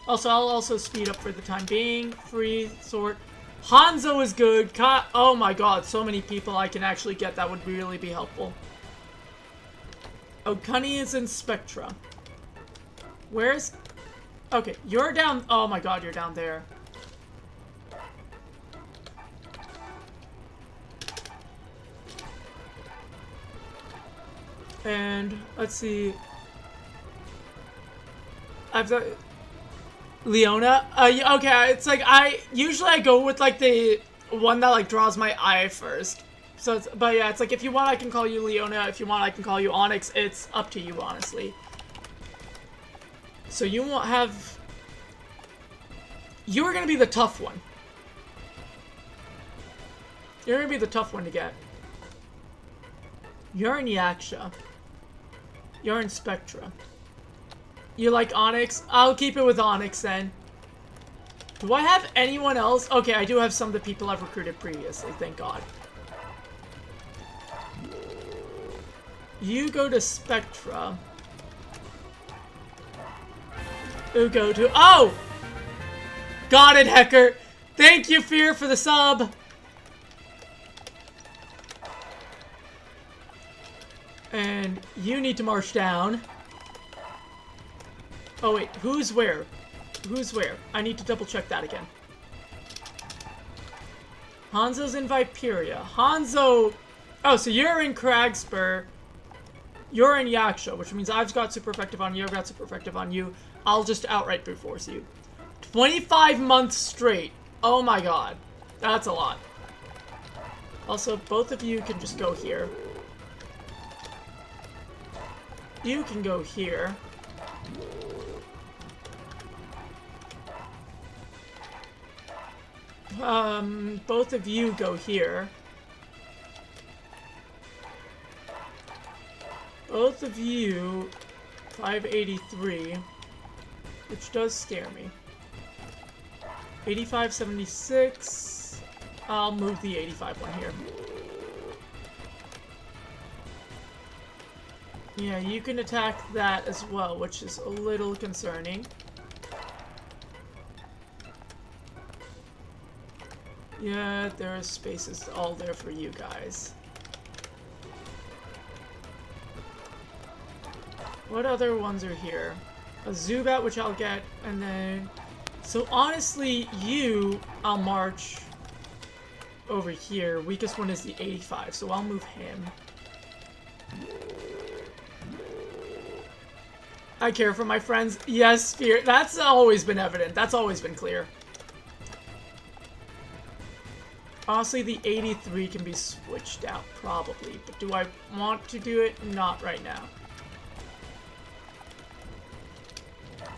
Also, I'll also speed up for the time being. Free sort. Hanzo is good. Oh my god, so many people I can actually get that would really be helpful. Okuni is in Spectra. Where's... Okay, you're down... Oh my god, you're down there. And, let's see... I've got... Leona? Okay, it's like, usually I go with, like, the one that, like, draws my eye first. So, but yeah, it's like, if you want, I can call you Leona. If you want, I can call you Onyx. It's up to you, honestly. So you won't have... You're gonna be the tough one. You're gonna be the tough one to get. You're in Yaksha. You're in Spectra. You like Onyx? I'll keep it with Onyx then. Do I have anyone else? Okay, I do have some of the people I've recruited previously, thank God. You go to Spectra. You go to... Oh! Got it, Hecker! Thank you, Fear, for the sub! And you need to march down. Oh wait, who's where? Who's where? I need to double check that again. Hanzo's in Viperia. Hanzo... Oh, so you're in Cragspur. You're in Yaksha, which means I've got super effective on you, I've got super effective on you. I'll just outright brute force you. 25 months straight. Oh my god. That's a lot. Also, both of you can just go here. You can go here. Both of you go here. Both of you, 583, which does scare me. 8576. I'll move the 85 one here. Yeah, you can attack that as well, which is a little concerning. Yeah, there are spaces all there for you guys. What other ones are here? A Zubat, which I'll get, and then... So honestly, you, I'll march over here. Weakest one is the 85, so I'll move him. I care for my friends. Yes, Fear. That's always been evident. That's always been clear. Honestly, the 83 can be switched out, probably. But do I want to do it? Not right now.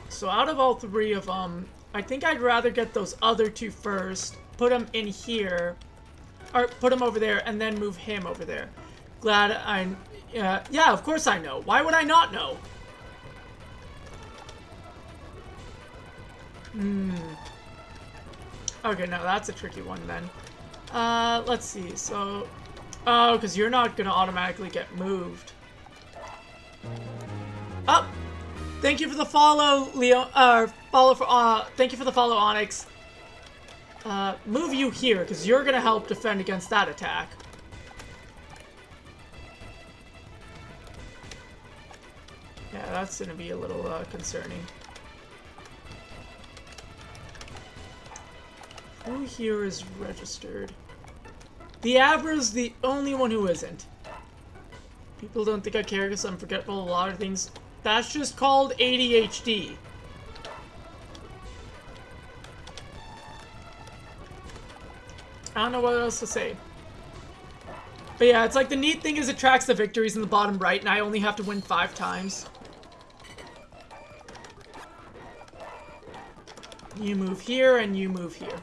So out of all three of them, I think I'd rather get those other two first, put them in here, or put them over there, and then move him over there. Glad I'm... yeah, of course I know. Why would I not know? Okay, no, that's a tricky one then. Let's see, so... Oh, because you're not gonna automatically get moved. Oh! Thank you for the follow, Leo, thank you for the follow, Onyx. Move you here, because you're gonna help defend against that attack. Yeah, that's gonna be a little, concerning. Who here is registered? The Abra's the only one who isn't. People don't think I care because I'm forgetful of a lot of things. That's just called ADHD. I don't know what else to say. But yeah, it's like the neat thing is it tracks the victories in the bottom right, and I only have to win 5 times. You move here, and you move here.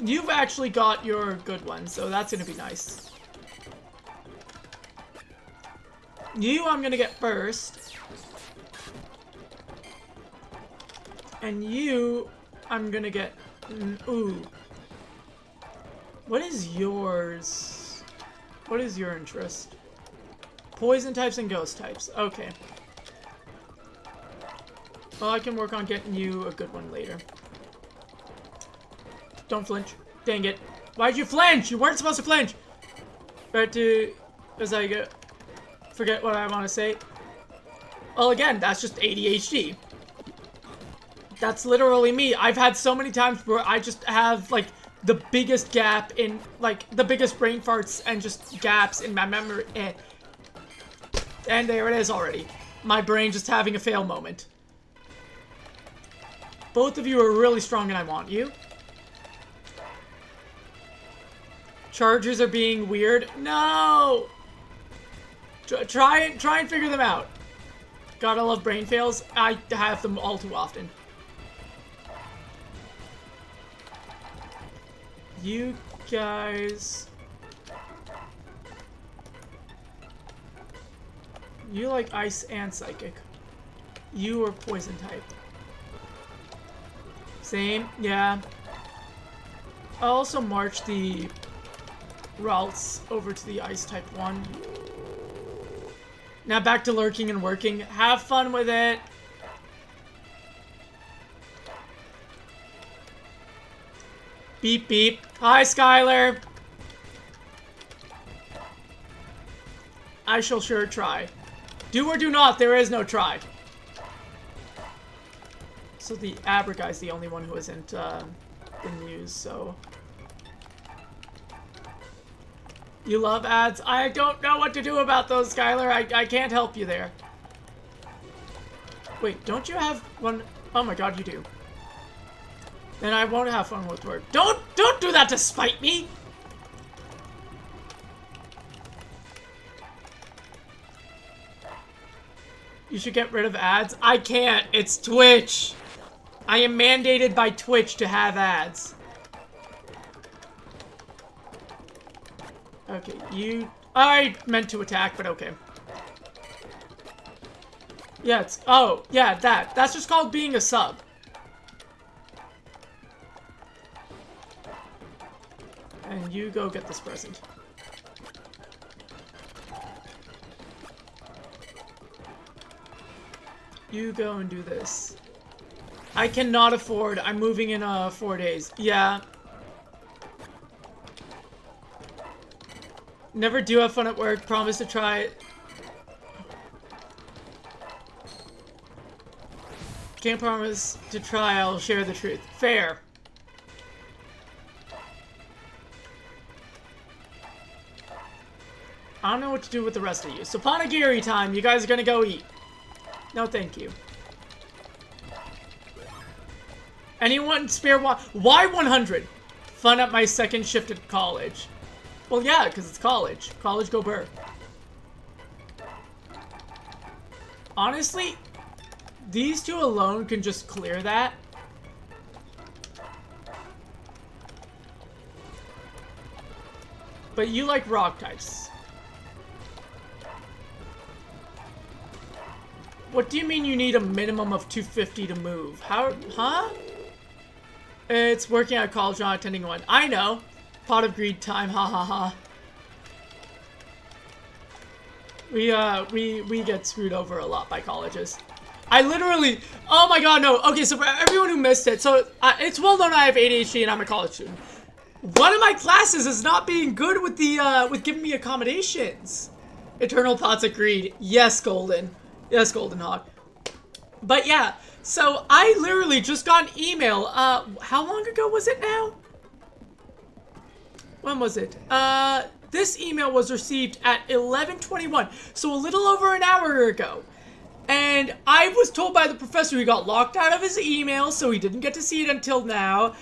You've actually got your good one, so that's gonna be nice. You, I'm gonna get first. And you, I'm gonna get... Ooh. What is yours? What is your interest? Poison types and ghost types. Okay. Well, I can work on getting you a good one later. Don't flinch. Dang it. Why'd you flinch? You weren't supposed to flinch! But as I go... Forget what I want to say. Well, again, that's just ADHD. That's literally me. I've had so many times where I just have, like, the biggest gap in, like, the biggest brain farts and just gaps in my memory. And there it is already. My brain just having a fail moment. Both of you are really strong and I want you. Chargers are being weird. No! Try and figure them out. Gotta love brain fails. I have them all too often. You guys... You like ice and psychic. You are poison type. Same, yeah. I'll also march the routes over to the ice type one. Now back to lurking and working. Have fun with it. Beep beep. Hi, Skylar. I shall sure try. Do or do not, there is no try. So the Abra guy's the only one who isn't in news, so... You love ads? I don't know what to do about those, Skylar. I can't help you there. Wait, don't you have one? Oh my god, you do. Then I won't have fun with work. Don't do that to spite me! You should get rid of ads. I can't. It's Twitch. I am mandated by Twitch to have ads. Okay, you... I meant to attack, but okay. Yeah, it's... Oh, yeah, that. That's just called being a sub. And you go get this present. You go and do this. I cannot afford. I'm moving in 4 days. Yeah. Never do have fun at work. Promise to try it. Can't promise to try. I'll share the truth. Fair. I don't know what to do with the rest of you. So Panagiri time. You guys are gonna go eat. No, thank you. Anyone spare why 100? Fun at my second shift at college. Well, yeah, because it's college. College go burr. Honestly, these two alone can just clear that. But you like rock types. What do you mean you need a minimum of 250 to move? How, huh? It's working at college, not attending one. I know. Pot of greed time, ha ha ha. We get screwed over a lot by colleges. I literally, oh my god, no. Okay, so for everyone who missed it, so it's well known I have ADHD and I'm a college student. One of my classes is not being good with the, with giving me accommodations. Eternal pots of greed. Yes, Golden. Yes, Golden Hawk. But yeah, so I literally just got an email. How long ago was it now? When was it? This email was received at 11:21, so a little over an hour ago. And I was told by the professor he got locked out of his email, so he didn't get to see it until now.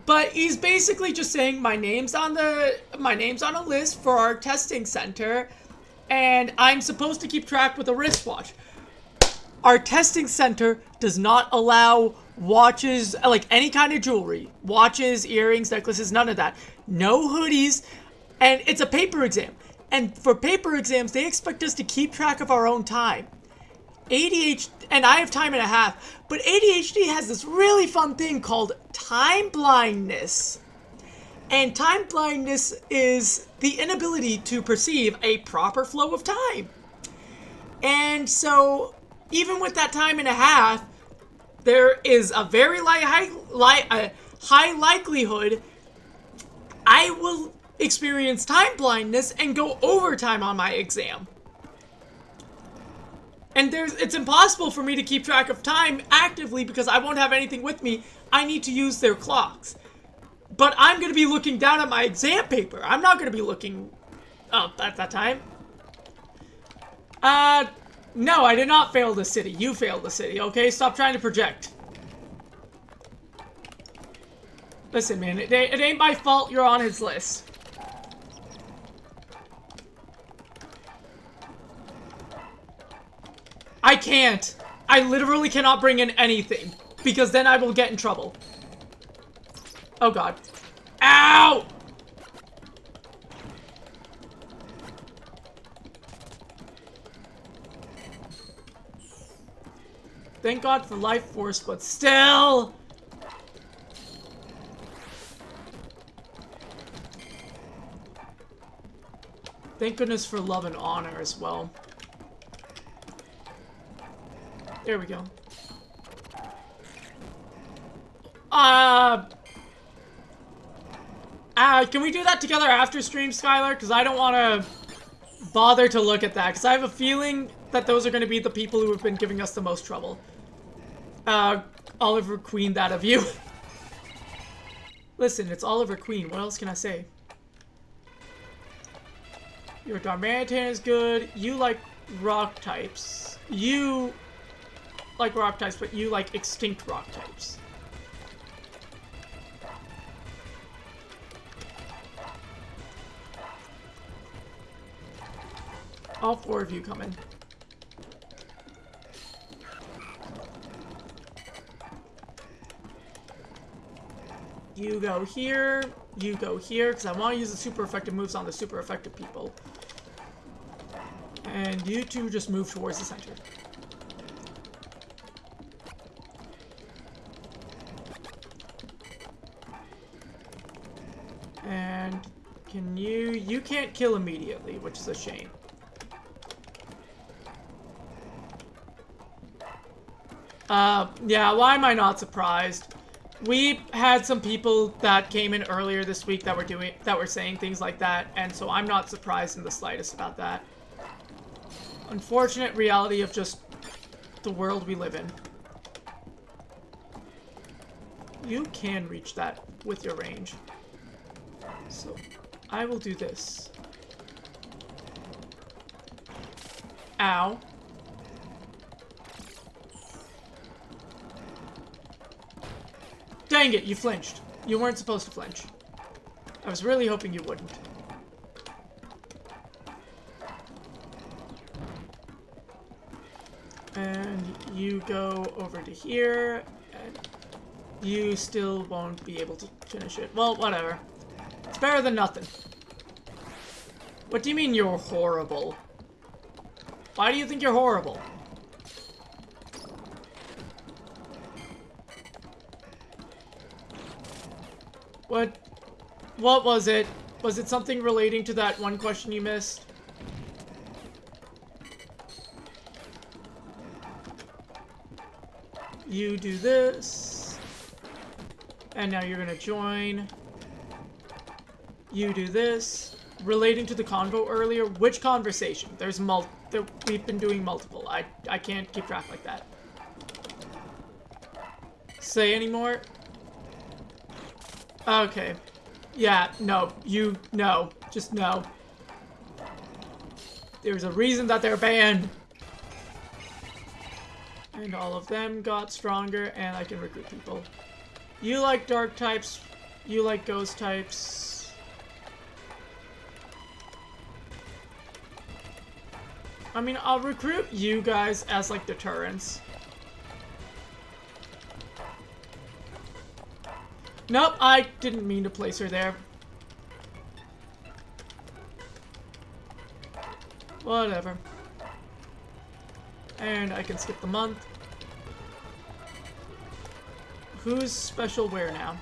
But he's basically just saying my name's on a list for our testing center, and I'm supposed to keep track with a wristwatch. Our testing center does not allow watches, like any kind of jewelry. Watches, earrings, necklaces, none of that. No hoodies, and it's a paper exam. And for paper exams, they expect us to keep track of our own time. ADHD, and I have time and a half, but ADHD has this really fun thing called time blindness. And time blindness is the inability to perceive a proper flow of time. And so, even with that time and a half, there is a very high likelihood I will experience time blindness and go overtime on my exam. And it's impossible for me to keep track of time actively because I won't have anything with me. I need to use their clocks. But I'm going to be looking down at my exam paper. I'm not going to be looking up at that time. No, I did not fail the city. You failed the city, okay? Stop trying to project. Listen, man, it ain't my fault you're on his list. I I can't. I literally cannot bring in anything. Because then I will get in trouble. Oh god. Ow! Thank God for life force, but still! Thank goodness for love and honor as well. There we go. Can we do that together after stream, Skylar? Because I don't want to bother to look at that. Because I have a feeling that those are going to be the people who have been giving us the most trouble. Oliver Queen, that of you. Listen, it's Oliver Queen. What else can I say? Your Darmanitan is good. You like rock types. You like rock types, but you like extinct rock types. All 4 of you come in. You go here, because I want to use the super effective moves on the super effective people. And you two just move towards the center. And can you can't kill immediately, which is a shame. Yeah, why am I not surprised? We had some people that came in earlier this week that were saying things like that, and so I'm not surprised in the slightest about that. Unfortunate reality of just the world we live in. You can reach that with your range. So, I will do this. Ow. Dang it, you flinched. You weren't supposed to flinch. I was really hoping you wouldn't. And you go over to here, and you still won't be able to finish it. Well, whatever. It's better than nothing. What do you mean you're horrible? Why do you think you're horrible? What was it? Was it something relating to that one question you missed? You do this. And now you're gonna join. You do this. Relating to the convo earlier, which conversation? There's we've been doing multiple. I can't keep track like that. Say any more? Okay. Yeah, no. No. Just no. There's a reason that they're banned. And all of them got stronger, and I can recruit people. You like dark types. You like ghost types. I mean, I'll recruit you guys as, like, deterrents. Nope, I didn't mean to place her there. Whatever. And I can skip the month. Who's special where now?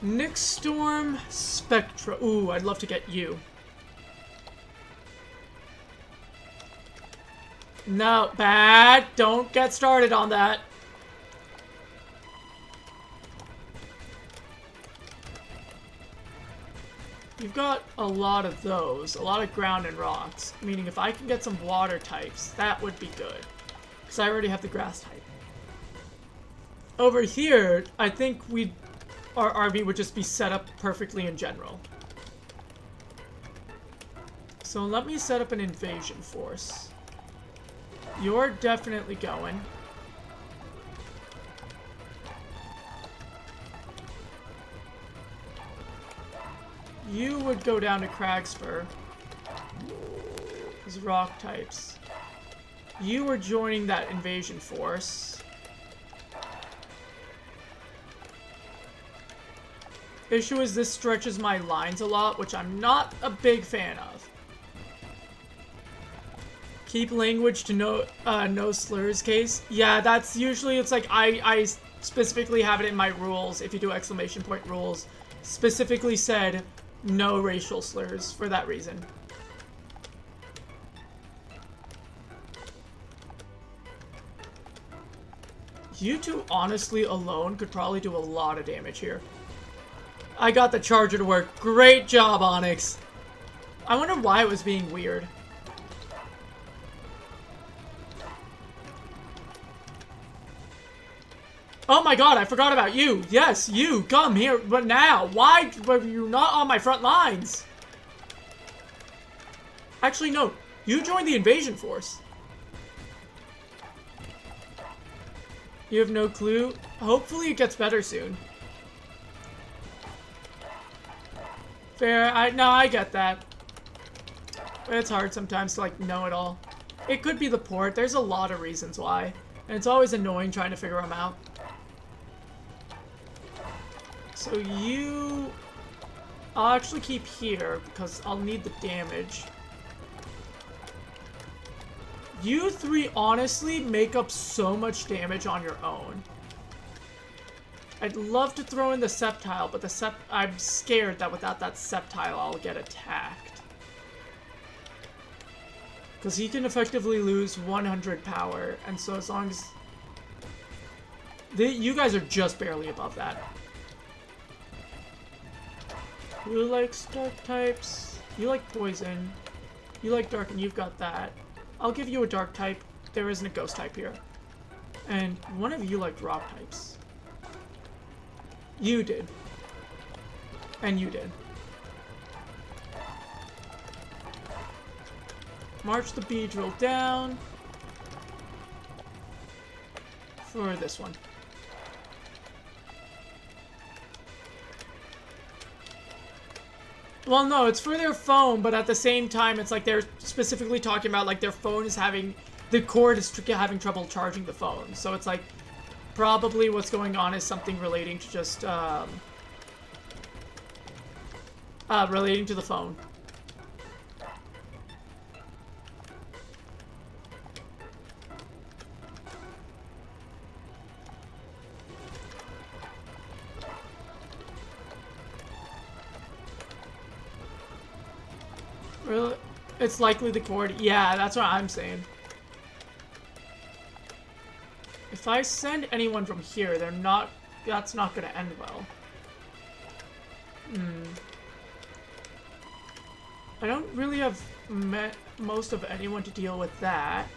Nick Storm Spectra. Ooh, I'd love to get you. No, bad. Don't get started on that. You've got a lot of those, a lot of ground and rocks, meaning if I can get some water types, that would be good. Because I already have the grass type. Over here, I think our army would just be set up perfectly in general. So let me set up an invasion force. You're definitely going. You would go down to Cragspur. These rock types. You are joining that invasion force. Issue is this stretches my lines a lot, which I'm not a big fan of. Keep language to no slurs case. Yeah, that's usually, it's like I specifically have it in my rules, if you do exclamation point rules, specifically said no racial slurs for that reason. You two honestly alone could probably do a lot of damage here. I got the charger to work. Great job, Onyx. I wonder why it was being weird. Oh my god, I forgot about you. Yes, you. Come here. But now, why were you not on my front lines? Actually, no. You joined the invasion force. You have no clue? Hopefully it gets better soon. Fair. No, I get that. It's hard sometimes to, like, know it all. It could be the port. There's a lot of reasons why. And it's always annoying trying to figure them out. So you... I'll actually keep here because I'll need the damage. You three honestly make up so much damage on your own. I'd love to throw in the Sceptile, but I'm scared that without that Sceptile I'll get attacked. Because he can effectively lose 100 power, and so as long as... you guys are just barely above that. Who likes dark types? You like poison. You like dark, and you've got that. I'll give you a dark type. There isn't a ghost type here. And one of you liked rock types. You did. And you did. March the Beedrill down. For this one. Well, no, it's for their phone, but at the same time, it's like they're specifically talking about, like, their phone is having... The cord is having trouble charging the phone. So it's like, probably what's going on is something relating to just, relating to the phone. Really? It's likely the cord. Yeah, that's what I'm saying. If I send anyone from here, that's not gonna end well. I don't really have met most of anyone to deal with that.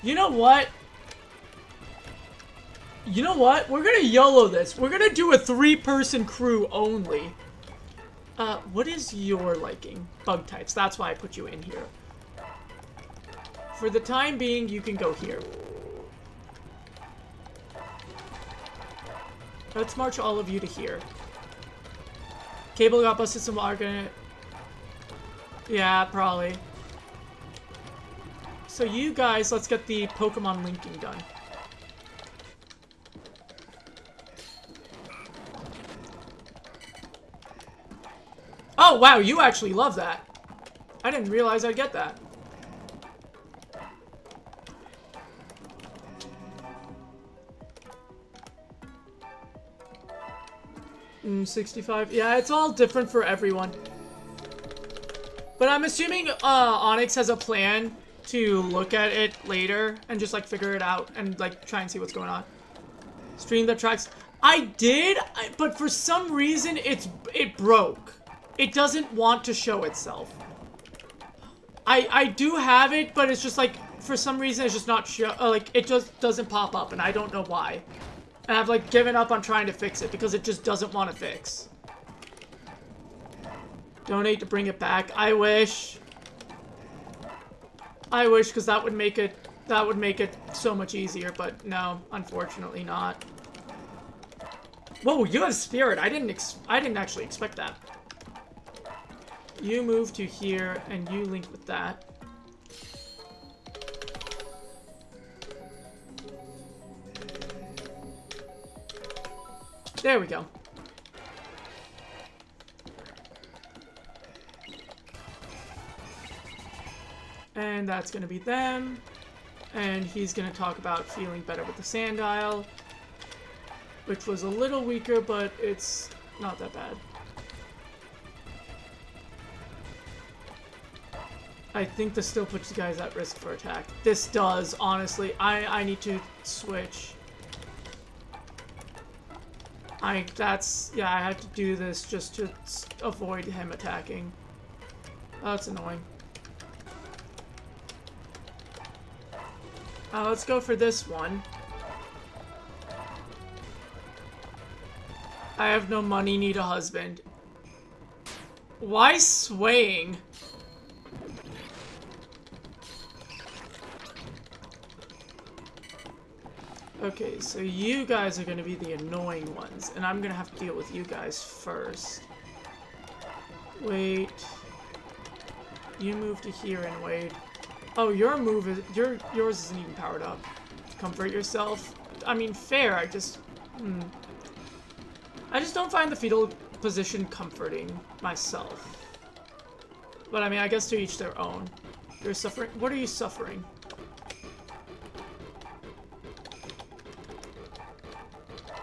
You know what? You know what? We're gonna YOLO this. We're gonna do a 3-person crew only. What is your liking? Bug types. That's why I put you in here. For the time being, you can go here. Let's march all of you to here. Cable got busted some water. Yeah, probably. So you guys, let's get the Pokemon linking done. Oh, wow, you actually love that. I didn't realize I'd get that. Mm, 65. Yeah, it's all different for everyone. But I'm assuming Onyx has a plan to look at it later and just, like, figure it out and, like, try and see what's going on. Stream that tracks. I did, but for some reason it broke. It doesn't want to show itself. I do have it, but it's just like, for some reason it's just not like, it just doesn't pop up, and I don't know why. And I've, like, given up on trying to fix it because it just doesn't want to fix. Donate to bring it back. I wish. I wish, because that would make it so much easier, but no, unfortunately not. Whoa, you have spirit. I didn't actually expect that. You move to here, and you link with that. There we go. And that's gonna be them. And he's gonna talk about feeling better with the Sandile, which was a little weaker, but it's not that bad. I think this still puts you guys at risk for attack. This does, honestly. I need to switch. I have to do this just to avoid him attacking. Oh, that's annoying. Let's go for this one. I have no money, need a husband. Why swaying? Okay, so you guys are gonna be the annoying ones, and I'm gonna have to deal with you guys first. Wait. You move to here and wait. Oh, your move is yours isn't even powered up. Comfort yourself. I mean, fair. I just don't find the fetal position comforting myself. But I mean, I guess to each their own. You're suffering. What are you suffering?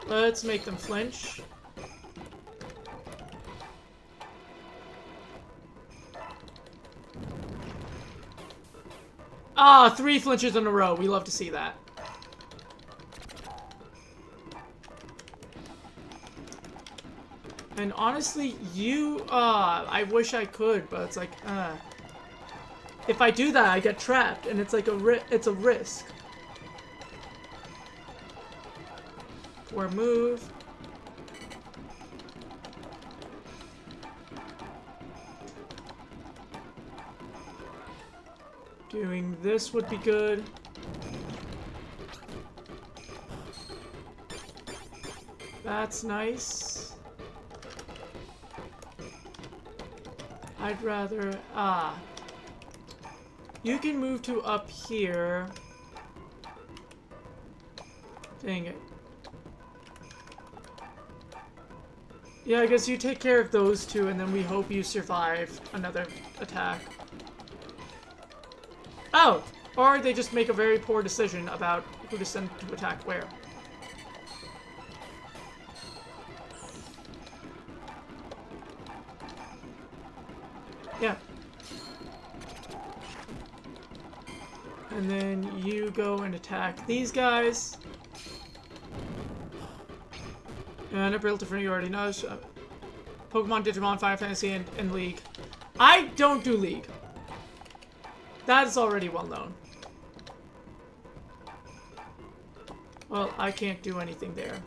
Let's make them flinch. Ah, 3 flinches in a row. We love to see that. And honestly, I wish I could, but it's like, if I do that, I get trapped, and it's like it's a risk. Poor move. Doing this would be good. That's nice. I'd rather... You can move to up here. Dang it. Yeah, I guess you take care of those two, and then we hope you survive another attack. Oh! Or they just make a very poor decision about who to send to attack where. Yeah. And then you go and attack these guys. And a real different you already know. Pokemon, Digimon, Final Fantasy, and League. I don't do League. That is already well known. Well, I can't do anything there.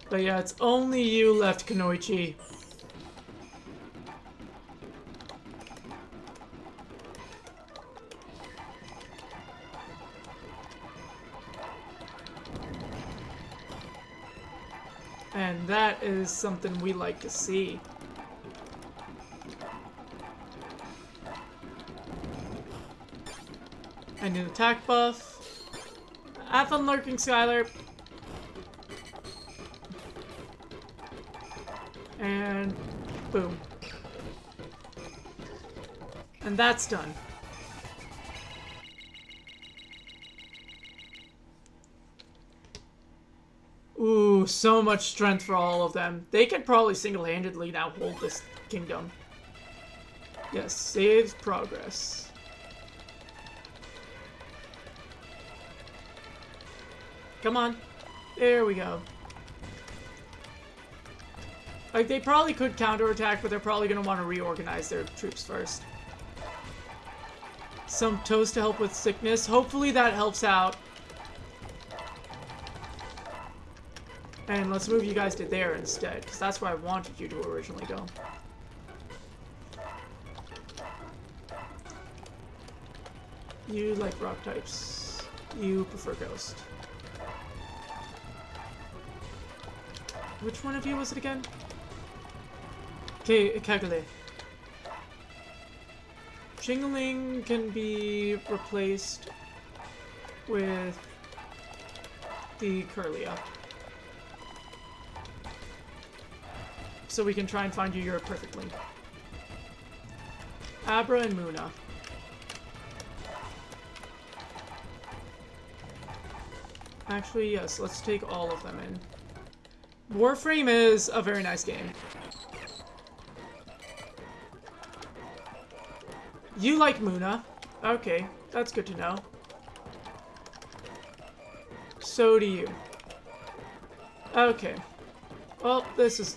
But yeah, it's only you left, Kunoichi. And that is something we like to see. And an attack buff. Have fun lurking, Skylar. And boom. And that's done. Ooh, so much strength for all of them. They could probably single-handedly now hold this kingdom. Yes, saves progress. Come on. There we go. Like, they probably could counterattack, but they're probably going to want to reorganize their troops first. Some toast to help with sickness. Hopefully that helps out. And let's move you guys to there instead, because that's where I wanted you to originally go. You like rock types. You prefer ghost. Which one of you was it again? Okay, Kaggle. Jingling can be replaced with the Curlia. so we can try and find you your perfect link. Abra and Muna. Actually, yes, let's take all of them in. Warframe is a very nice game. You like Muna. Okay, that's good to know. So do you. Okay. Well, this is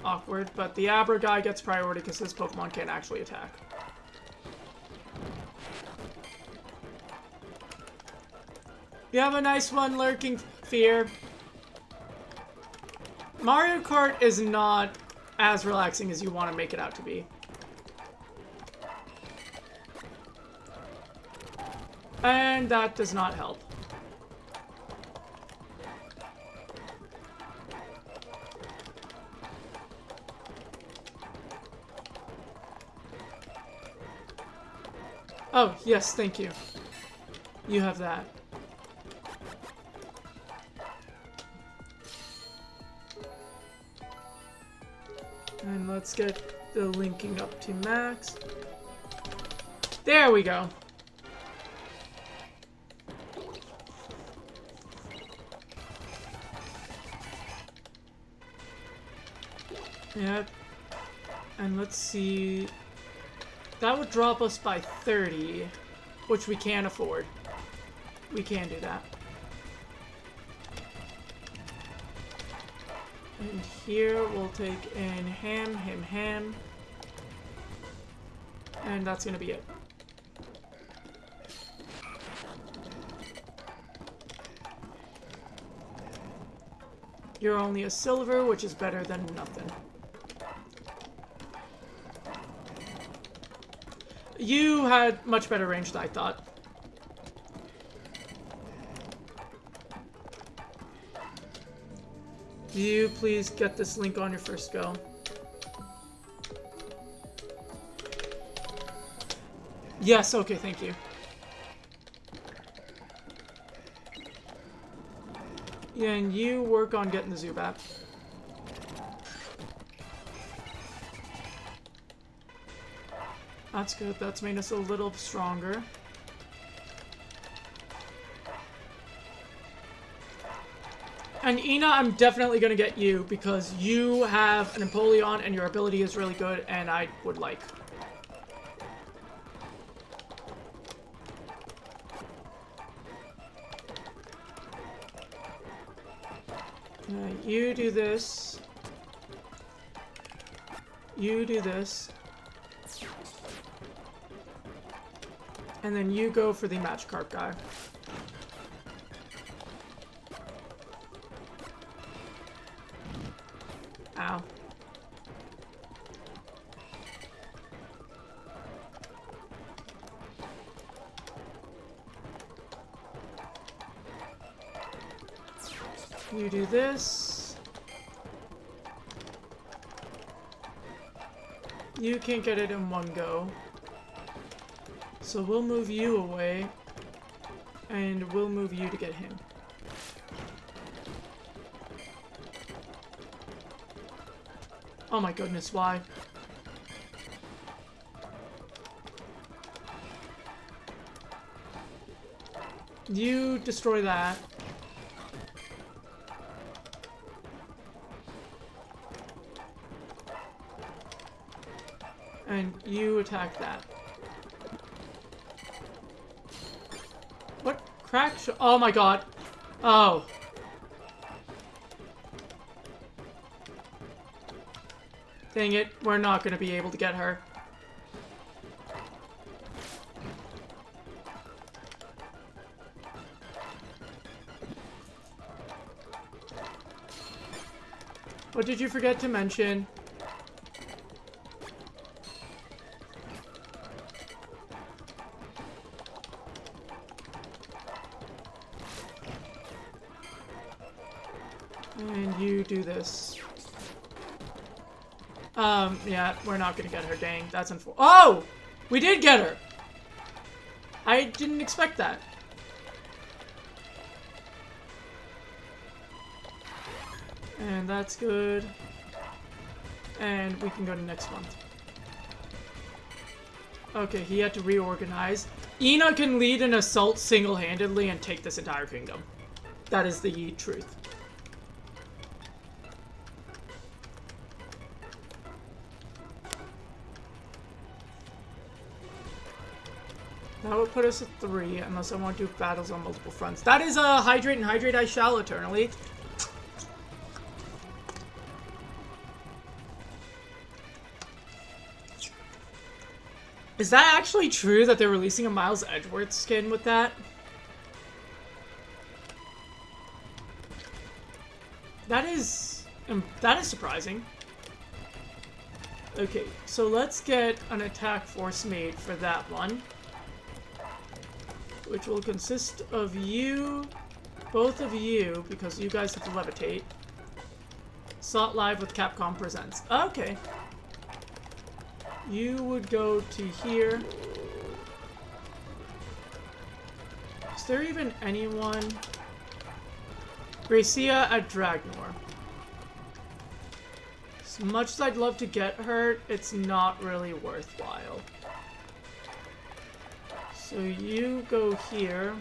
awkward, but the Abra guy gets priority because his Pokemon can't actually attack. You have a nice one, Lurking Fear. Mario Kart is not as relaxing as you want to make it out to be. And that does not help. Oh, yes, thank you. You have that. And let's get the linking up to max. There we go. Yep. And let's see. That would drop us by 30, which we can't afford. We can do that. And here we'll take in Ham. And that's gonna be it. You're only a silver, which is better than nothing. You had much better range than I thought. Do you please get this link on your first go? Yes, okay, thank you. Yeah, and you work on getting the Zubat. That's good, that's made us a little stronger. And Ina, I'm definitely gonna get you because you have an Empoleon and your ability is really good and I would like. You do this. You do this. And then you go for the Magikarp guy. Ow. You do this. You can't get it in one go. So we'll move you away, and we'll move you to get him. Oh my goodness, why? You destroy that. And you attack that. What? Crack? Oh my god. Oh. Dang it. We're not going to be able to get her. What did you forget to mention? And you do this. Yeah, we're not gonna get her, dang. That's unfortunate. Oh! We did get her! I didn't expect that. And that's good. and we can go to next month. Okay, he had to reorganize. Ina can lead an assault single-handedly and take this entire kingdom. That is the truth. That would put us at 3, unless I want to do battles on multiple fronts. That is a hydrate, and hydrate I shall eternally. Is that actually true that they're releasing a Miles Edgeworth skin with that? That is surprising. Okay, so let's get an attack force made for that one. Which will consist of you, both of you, because you guys have to levitate. Slot live with Capcom Presents. Okay. You would go to here. Is there even anyone? Gracia at Dragnor. As much as I'd love to get her, it's not really worthwhile. So you go here.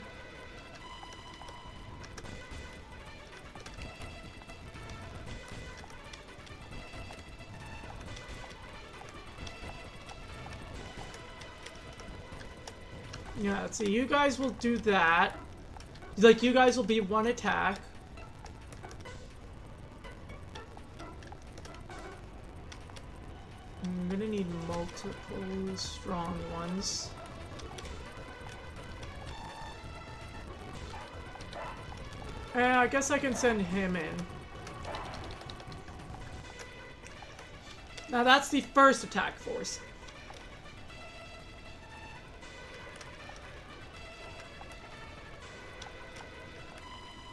Yeah, so you guys will do that. Like, you guys will be one attack. I'm gonna need multiple strong ones. I guess I can send him in. Now that's the first attack force.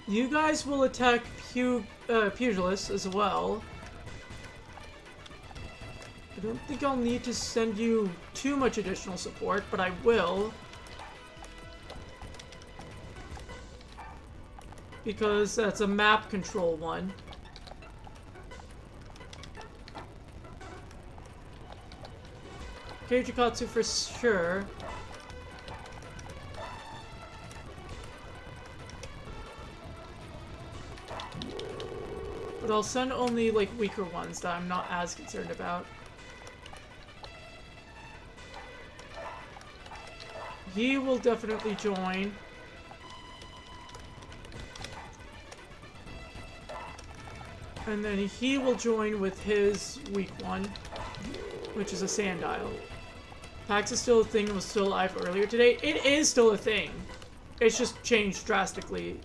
You guys will attack Pugilist as well. I don't think I'll need to send you too much additional support, but I will. Because that's a map control one. Keijikatsu for sure. But I'll send only, like, weaker ones that I'm not as concerned about. He will definitely join. And then he will join with his weak one, which is a Sandile. Pax is still a thing and was still alive earlier today. It is still a thing. It's just changed drastically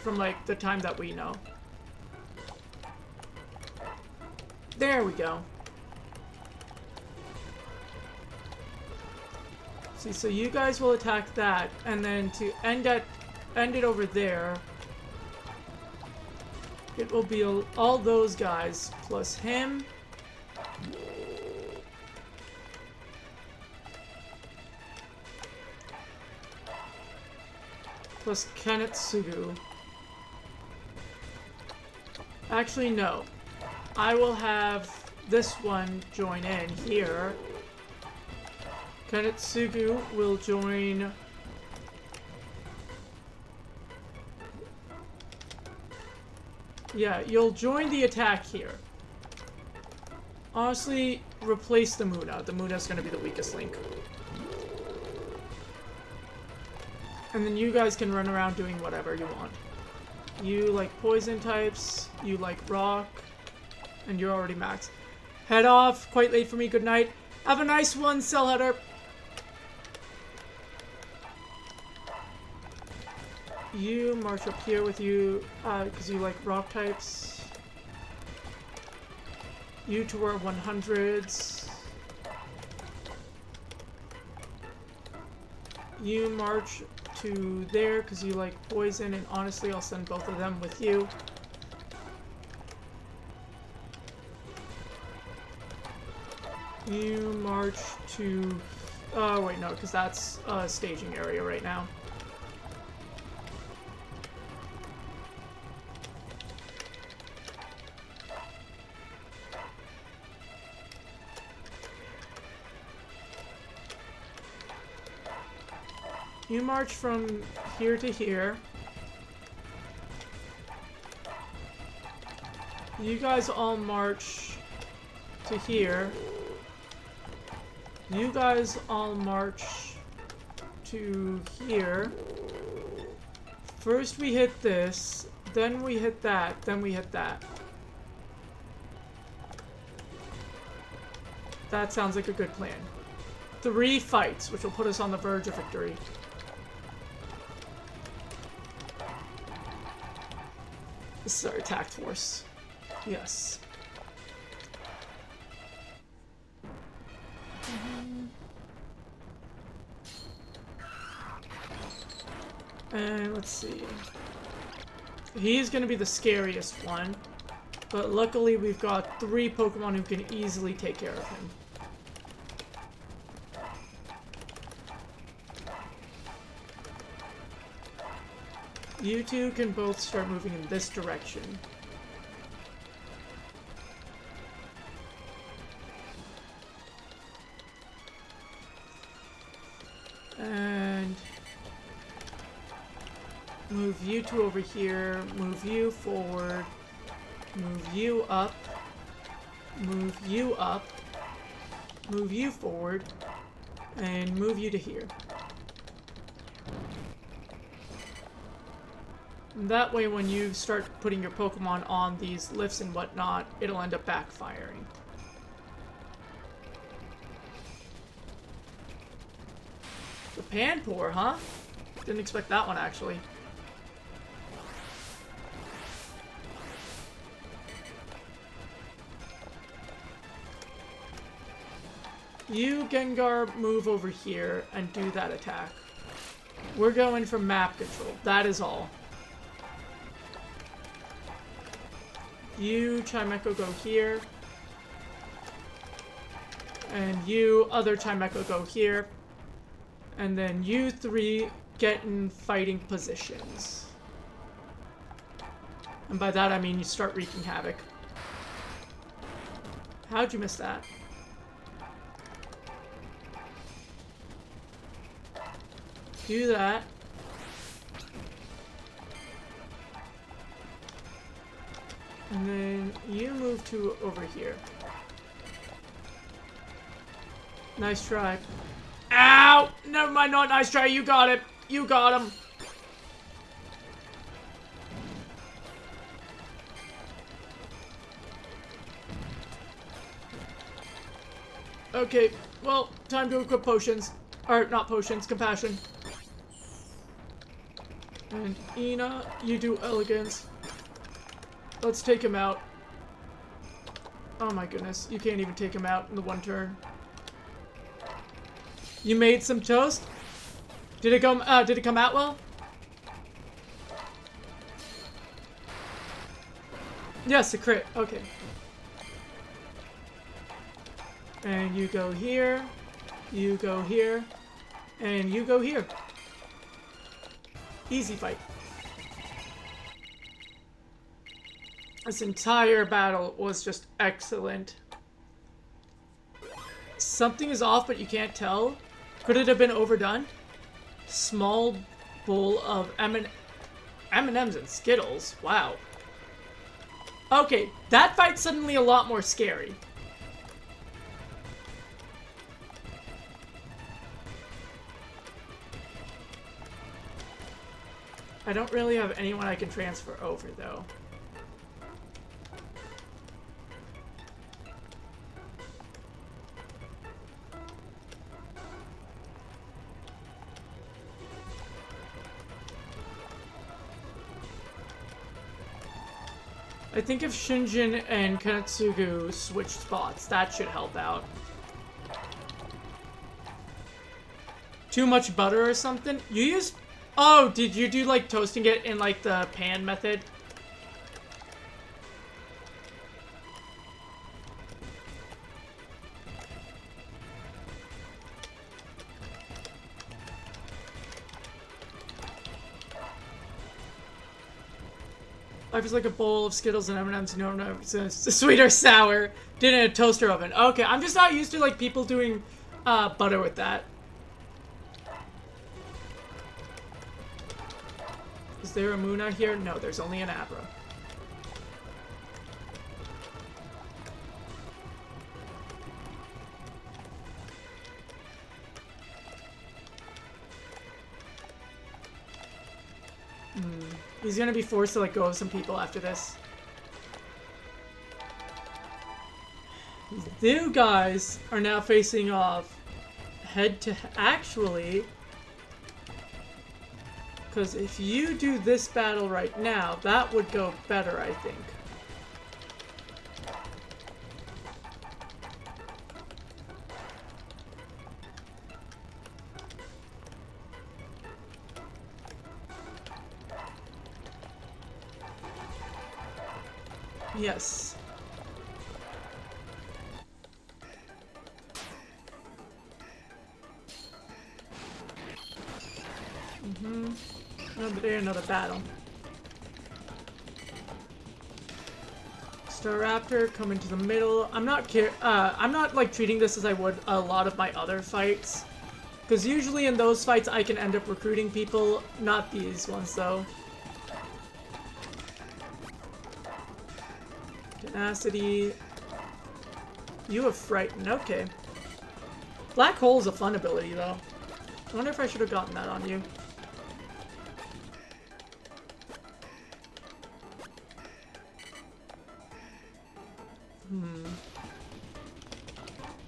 from, like, the time that we know. There we go. See, so you guys will attack that, and then to end it over there, it will be all those guys plus him. Plus Kenetsugu. Actually, no. I will have this one join in here. Kenetsugu will join... Yeah, you'll join the attack here. Honestly, replace the Muna. The Muna's gonna be the weakest link. And then you guys can run around doing whatever you want. You like poison types, you like rock, and you're already max. Head off, quite late for me, good night. Have a nice one, Cellheader. You march up here with you, because you like rock types. You to our 100s. You march to there, because you like poison, and honestly, I'll send both of them with you. You march to... Oh, wait, no, because that's a staging area right now. You march from here to here. You guys all march to here. You guys all march to here. First we hit this, then we hit that, then we hit that. That sounds like a good plan. 3 fights, which will put us on the verge of victory. This is our attack force. Yes. And let's see. He's gonna be the scariest one. But luckily we've got 3 Pokemon who can easily take care of him. You two can both start moving in this direction. And move you two over here, move you forward, move you up, move you up, move you forward, and move you to here. And that way when you start putting your Pokemon on these lifts and whatnot, it'll end up backfiring. The Panpour, huh? Didn't expect that one, actually. You, Gengar, move over here and do that attack. We're going for map control. That is all. You, Chimecho, go here. And you, other Chimecho, go here. And then you 3 get in fighting positions. And by that I mean you start wreaking havoc. How'd you miss that? Do that. And then you move to over here. Nice try. Ow! Never mind, not nice try. You got it. You got him. Okay, well, time to equip potions. Or, not potions, compassion. And Ina, you do elegance. Let's take him out. Oh my goodness, you can't even take him out in the one turn. You made some toast? Did it come out well? Yes, a crit. Okay. And you go here. You go here. And you go here. Easy fight. This entire battle was just excellent. Something is off, but you can't tell. Could it have been overdone? Small bowl of M&Ms and Skittles. Wow. Okay, that fight's suddenly a lot more scary. I don't really have anyone I can transfer over, though. I think if Shinjin and Kanetsugu switched spots, that should help out. Too much butter or something? You used... Oh, did you do, like, toasting it in, like, the pan method? Life is like a bowl of Skittles and M&Ms. No, it's sweet or sour. Did it in a toaster oven. Okay, I'm just not used to, like, people doing butter with that. Is there a Muna here? No, there's only an Abra. He's gonna be forced to let go of some people after this. These new guys are now facing off head to actually, because if you do this battle right now, that would go better, I think. Yes. Another day, another battle. Staraptor coming to the middle. I'm not like treating this as I would a lot of my other fights, because usually in those fights I can end up recruiting people. Not these ones though. Tenacity. You have Frighten. Okay. Black Hole is a fun ability though. I wonder if I should have gotten that on you.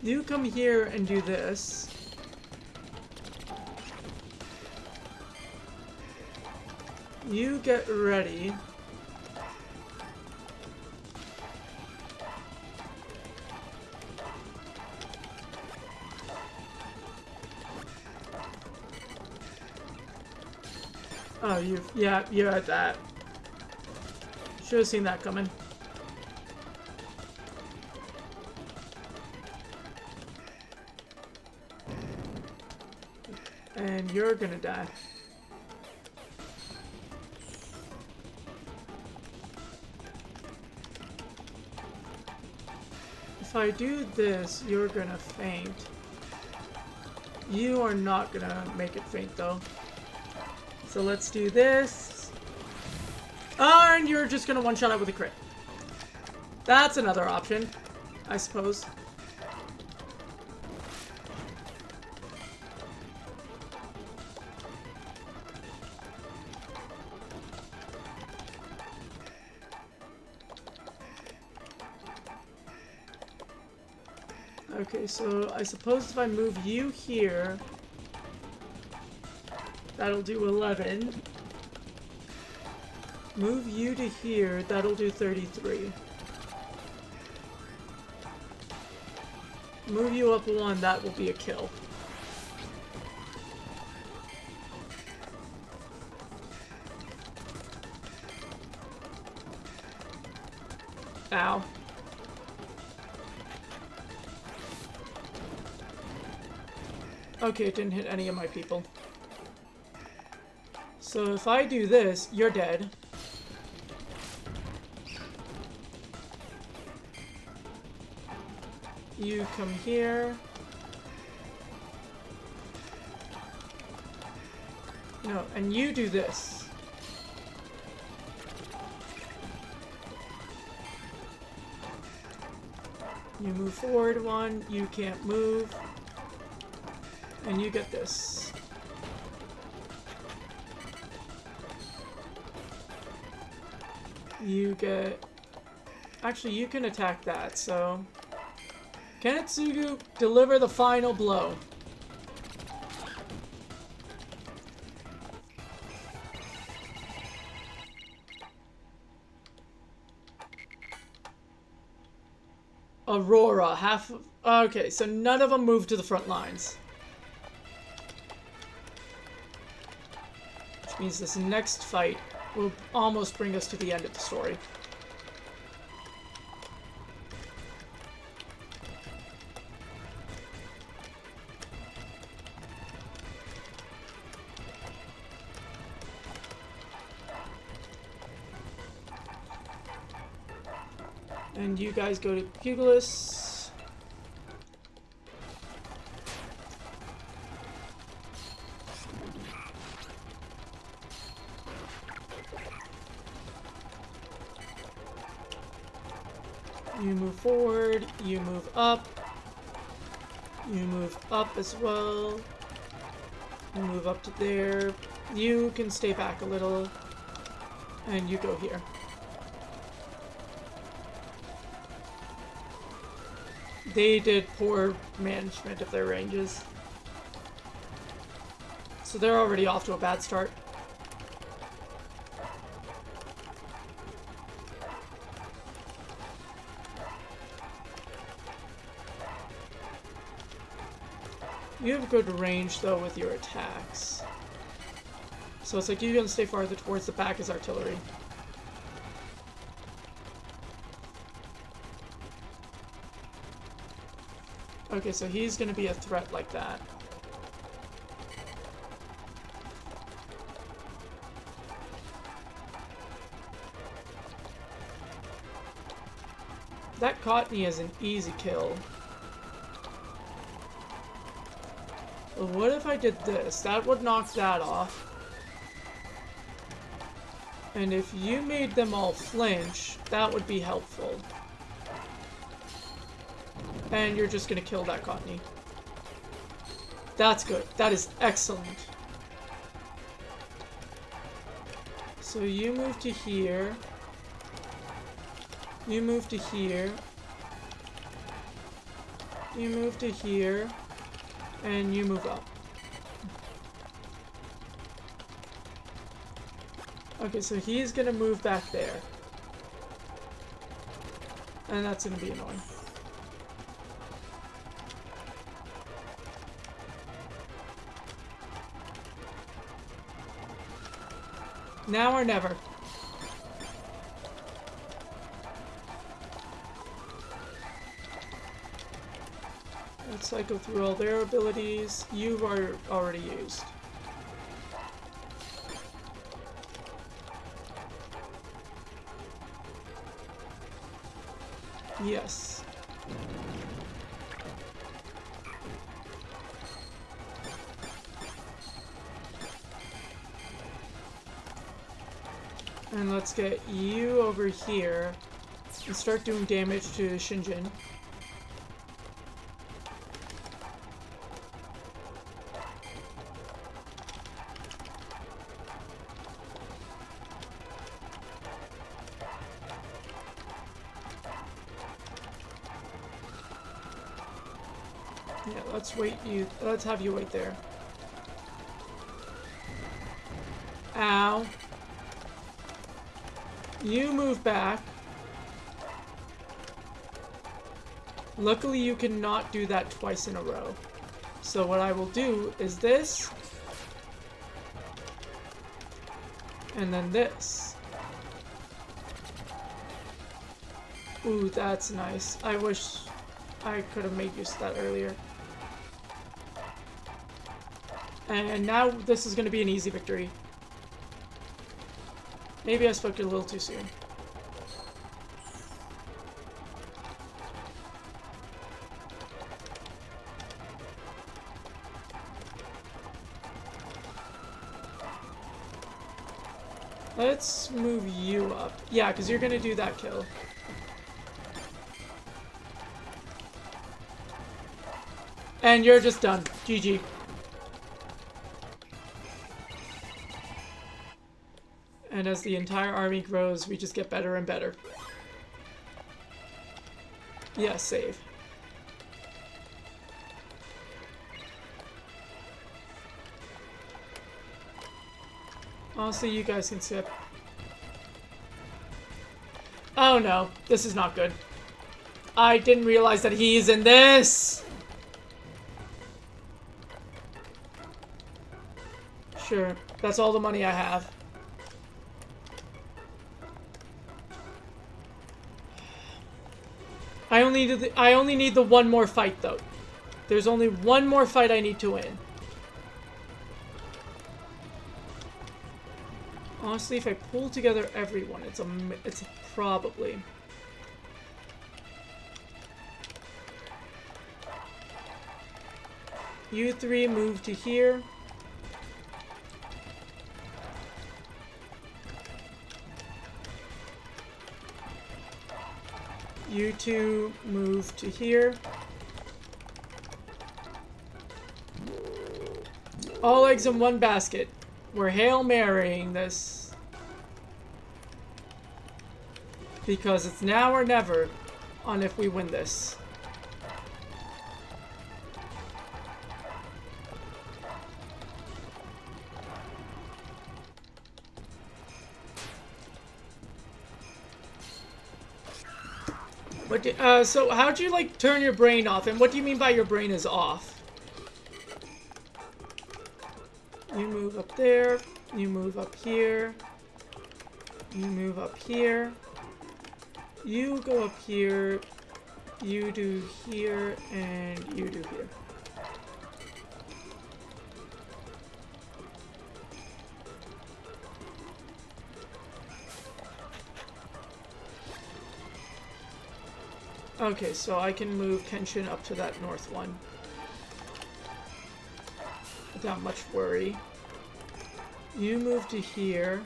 You come here and do this. You get ready. Oh, you're at that. Should have seen that coming. And you're gonna die. If I do this, you're gonna faint. You are not gonna make it faint though. So let's do this. Oh, and you're just gonna one-shot it with a crit. That's another option, I suppose. Okay, so I suppose if I move you here, that'll do 11. Move you to here, that'll do 33. Move you up 1, that will be a kill. Ow. Okay, it didn't hit any of my people. So if I do this, you're dead. You come here. No, and you do this. You move forward 1, you can't move. And you get this. You get... Actually, you can attack that, so... Kenetsugu, deliver the final blow. Aurora, half of... Okay, so none of them moved to the front lines. Which means this next fight will almost bring us to the end of the story. And you guys go to Pugilis. You move forward, you move up. You move up as well. You move up to there. You can stay back a little. And you go here. They did poor management of their ranges. So they're already off to a bad start. You have good range, though, with your attacks. So it's like you're gonna stay farther towards the back as artillery. Okay, so he's gonna be a threat like that. That Cottony is an easy kill. But what if I did this? That would knock that off. And if you made them all flinch, that would be helpful. And you're just gonna kill that Cottony. That's good. That is excellent. So you move to here. You move to here. You move to here. And you move up. Okay, so he's gonna move back there. And that's gonna be annoying. Now or never. Let's cycle through all their abilities. You are already used. Yes. And let's get you over here and start doing damage to Shinjin. Yeah, let's have you wait there. Ow. You move back. Luckily you cannot do that twice in a row. So what I will do is this. And then this. Ooh, that's nice. I wish I could have made use of that earlier. And now this is going to be an easy victory. Maybe I spoke it a little too soon. Let's move you up. Yeah, because you're going to do that kill. And you're just done. GG. And as the entire army grows, we just get better and better. Yeah, save. Honestly, you guys can skip. Oh no, this is not good. I didn't realize that he's in this! Sure, that's all the money I have. I only need the one more fight though. There's only one more fight I need to win. Honestly, if I pull together everyone, it's probably. You three move to here. You two move to here. All eggs in one basket. We're Hail Marying this. Because it's now or never on if we win this. What so how'd you, like, turn your brain off? And what do you mean by your brain is off? You move up there. You move up here. You move up here. You go up here. You do here. And you do here. Okay, so I can move Kenshin up to that north one. Without much worry. You move to here.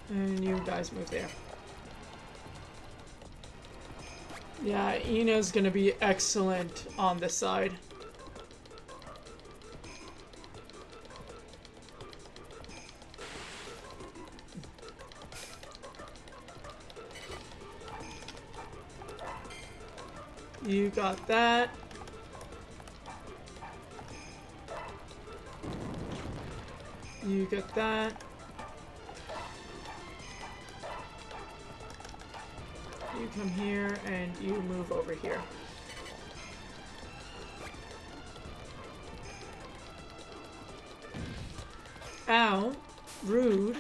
And you guys move there. Yeah, Ina's gonna be excellent on this side. You got that. You get that. You come here and you move over here. Ow. Rude.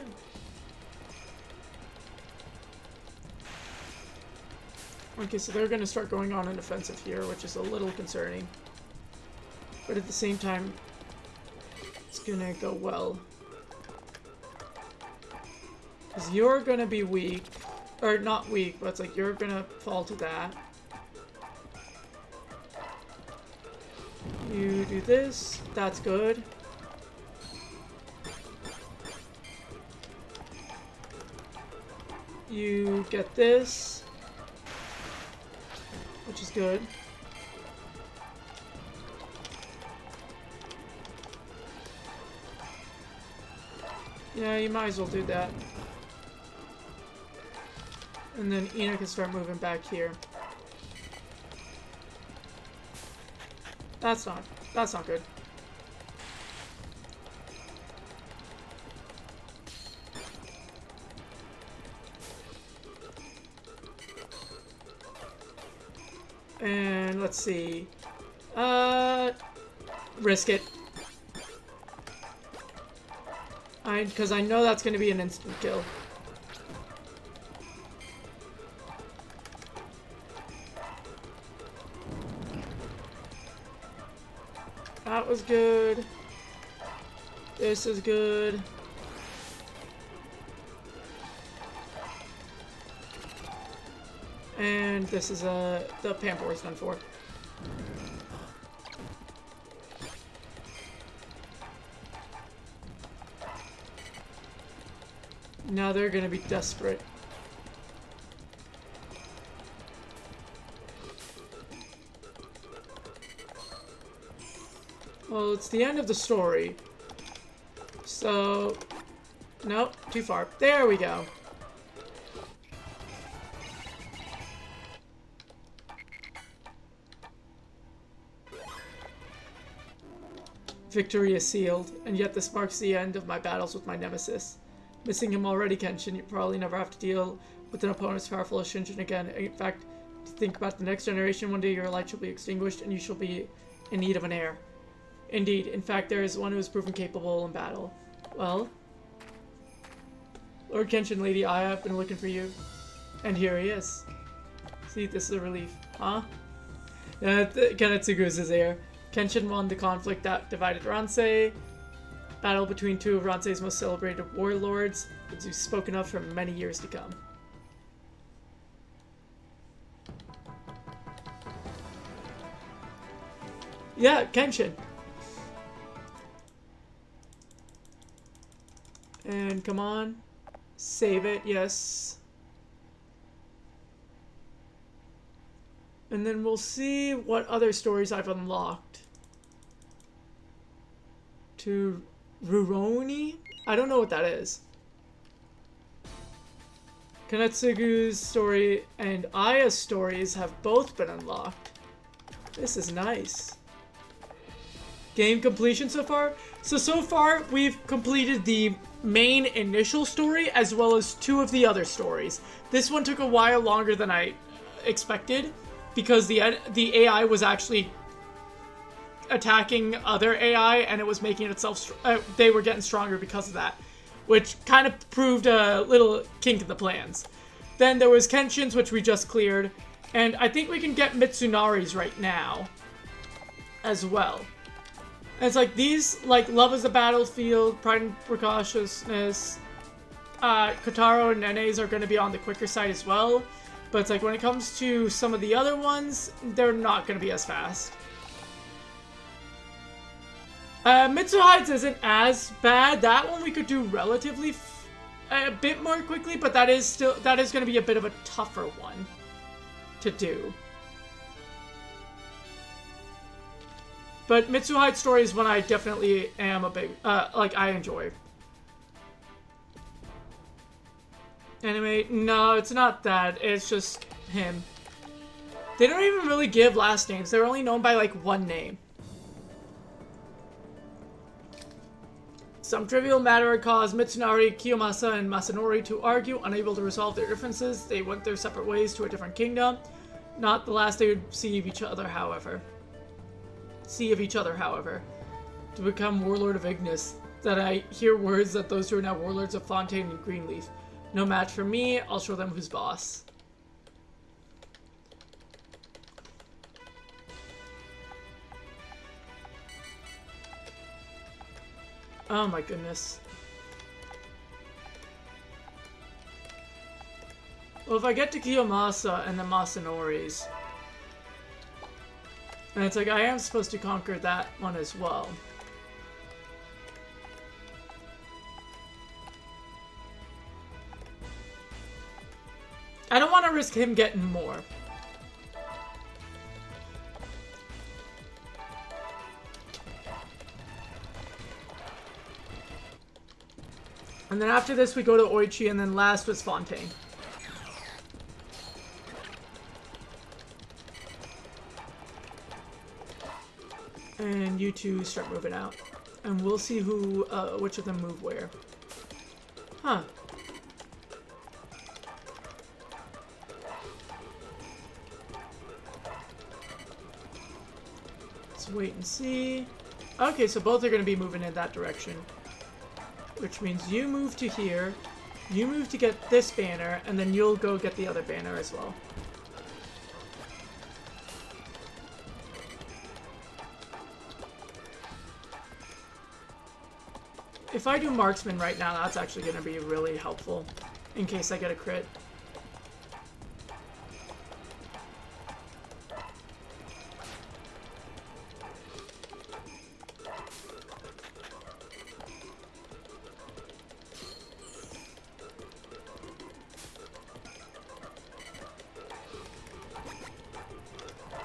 Okay, so they're going to start going on an offensive here, which is a little concerning. But at the same time, it's going to go well. Because you're going to be weak. Or not weak, but it's like you're going to fall to that. You do this. That's good. You get this. Which is good. Yeah, you might as well do that. And then Ina can start moving back here. That's not good. And let's see. Risk it. Because I know that's going to be an instant kill. That was good. This is good. And this is the Pampor is done for. Now they're gonna be desperate. Well, it's the end of the story. So, nope, too far. There we go. Victory is sealed, and yet this marks the end of my battles with my nemesis. Missing him already, Kenshin, you probably never have to deal with an opponent as powerful as Shinjin again. In fact, to think about the next generation, one day your light shall be extinguished and you shall be in need of an heir. Indeed, in fact, there is one who is proven capable in battle. Well, Lord Kenshin, Lady Aya, I've been looking for you. And here he is. See, this is a relief. Huh? Kanetsugu is heir. Kenshin won the conflict that divided Ransei. Battle between two of Ransei's most celebrated warlords. It's spoken of for many years to come. Yeah, Kenshin. And come on. Save it, yes. And then we'll see what other stories I've unlocked. To Rurouni? I don't know what that is. Kanetsugu's story and Aya's stories have both been unlocked. This is nice. Game completion so far? So far, we've completed the main initial story as well as 2 of the other stories. This one took a while longer than I expected because the AI was actually attacking other AI and it was making itself... they were getting stronger because of that, which kind of proved a little kink in the plans. Then there was Kenshin's, which we just cleared, and I think we can get Mitsunari's right now as well. And it's like these, like Love is a Battlefield, Pride and Precociousness, Kotaro and Nene's are going to be on the quicker side as well. But it's like when it comes to some of the other ones, they're not going to be as fast. Mitsuhide's isn't as bad. That one we could do relatively a bit more quickly, but that is going to be a bit of a tougher one to do. But Mitsuhide's story is one I definitely am a big, like, I enjoy. Anime, no, it's not that. It's just him. They don't even really give last names. They're only known by, like, one name. Some trivial matter caused Mitsunari, Kiyomasa, and Masanori to argue, unable to resolve their differences. They went their separate ways to a different kingdom. Not the last they would see of each other, however. To become Warlord of Ignis. That I hear words that those two are now Warlords of Fontaine and Greenleaf. No match for me, I'll show them who's boss. Oh my goodness. Well, if I get to Kiyomasa and the Masanori's, and it's like I am supposed to conquer that one as well. I don't want to risk him getting more. And then after this we go to Oichi, and then last was Fontaine. And you two start moving out. And we'll see who, which of them move where. Huh. Let's wait and see. Okay, so both are going to be moving in that direction. Which means you move to here, you move to get this banner, and then you'll go get the other banner as well. If I do marksman right now, that's actually going to be really helpful in case I get a crit.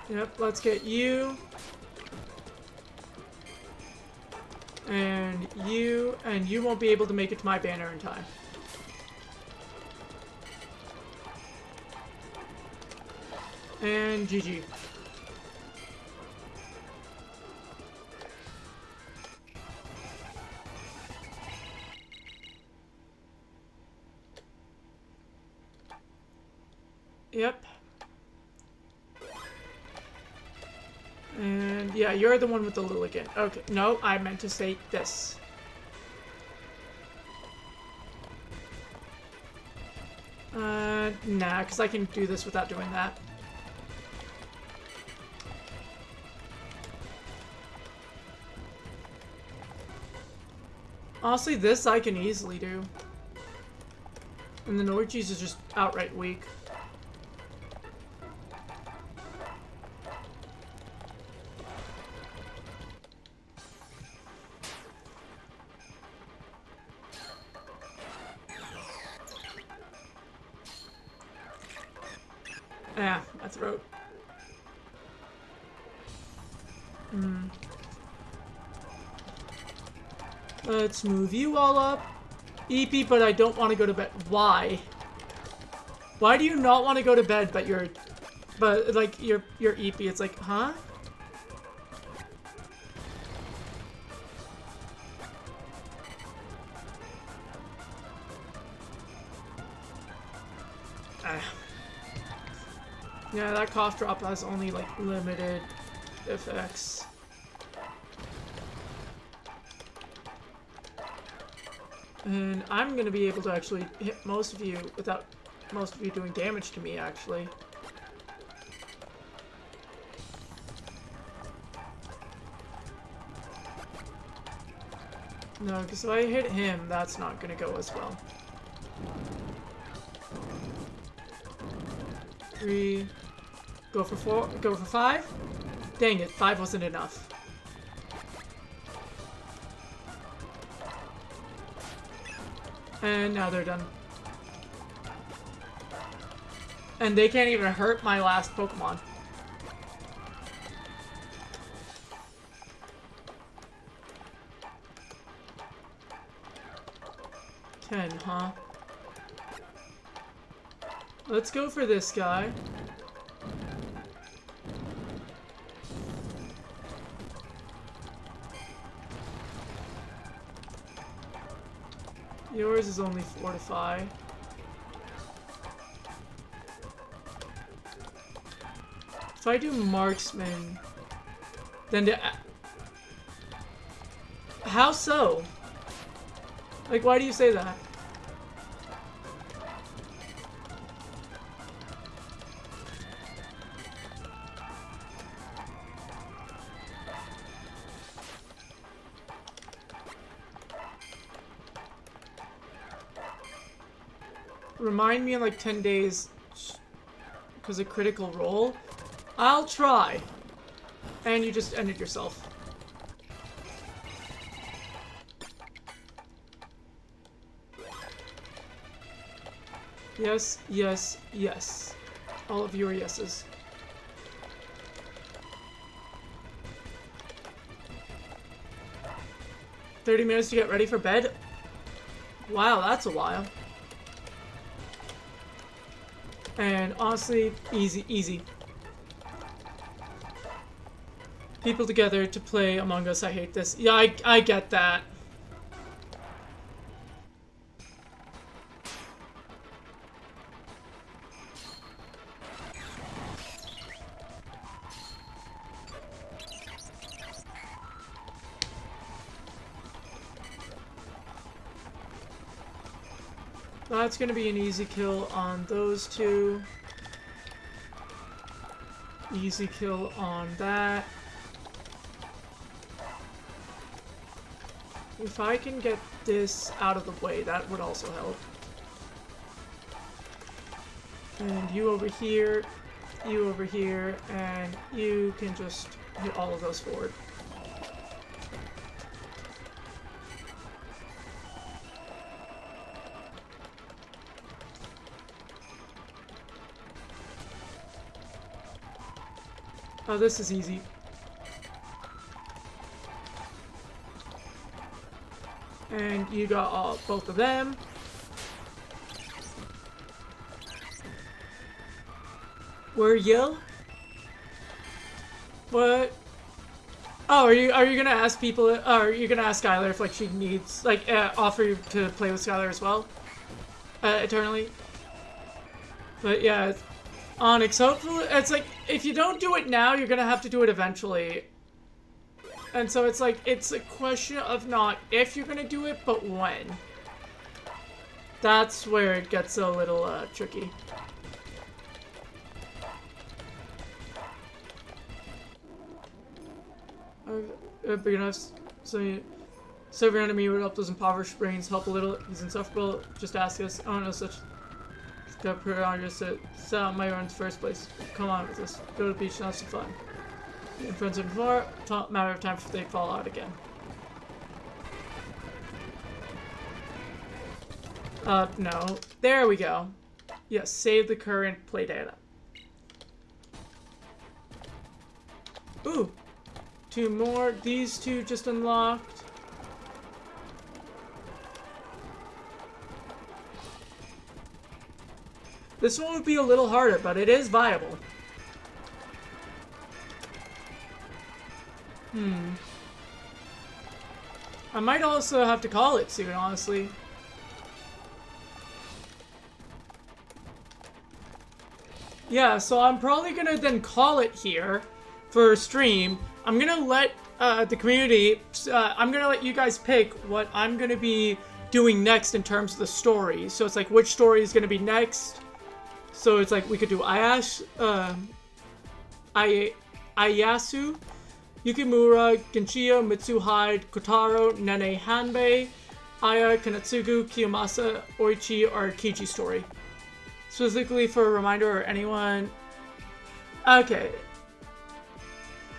Yep, let's get you. And you won't be able to make it to my banner in time. And GG. Yep. And yeah, you're the one with the Lilligan. Okay, no, I meant to say this. Nah, because I can do this without doing that. Honestly, this I can easily do. And the Noichis is just outright weak. Ah, my throat. Let's move you all up. EP, but I don't want to go to bed. Why? Why do you not want to go to bed, but you're EP? It's like, huh? Yeah, that cough drop has only like limited effects. And I'm gonna be able to actually hit most of you without most of you doing damage to me, actually. No, because if I hit him, that's not gonna go as well. 3. Go for 4. Go for 5. Dang it, 5 wasn't enough. And now they're done. And they can't even hurt my last Pokemon. Ten, huh? Let's go for this guy. Yours is only Fortify. If I do Marksman, then how so? Like, why do you say that? Remind me in like 10 days, because a critical roll. I'll try. And you just ended yourself. Yes, yes, yes. All of you are yeses. "30 minutes to get ready for bed?" Wow, that's a while. And honestly, easy, easy. People together to play Among Us, I hate this. Yeah, I get that. That's gonna be an easy kill on those two. Easy kill on that. If I can get this out of the way, that would also help. And you over here, and you can just hit all of those forward. Oh, this is easy. And you got both of them. Were you? What? Oh, are you gonna ask people? Or are you gonna ask Skylar if like she needs like offer you to play with Skylar as well? Eternally. But yeah, Onyx. Hopefully, it's like if you don't do it now, you're gonna have to do it eventually. And so it's like, it's a question of not if you're gonna do it, but when. That's where it gets a little tricky. Big enough, so serve your enemy would help those impoverished brains help a little. He's insufferable. Just ask us. I don't know such. Got put on just to set out my own first place. Come on with us. Go to the beach and have some fun. And friends and before, matter of time before they fall out again. No. There we go. Yes, save the current play data. Ooh. 2 more. These 2 just unlocked. This one would be a little harder, but it is viable. I might also have to call it soon, honestly. Yeah, so I'm probably gonna then call it here for stream. I'm gonna let the community, I'm gonna let you guys pick what I'm gonna be doing next in terms of the story. So it's like which story is gonna be next. So it's like we could do Ayasu, Yukimura, Genshio, Mitsuhide, Kotaro, Nene Hanbei, Aya, Kanetsugu, Kiyomasa, Oichi, or Kiji story. Specifically for a reminder or anyone. Okay.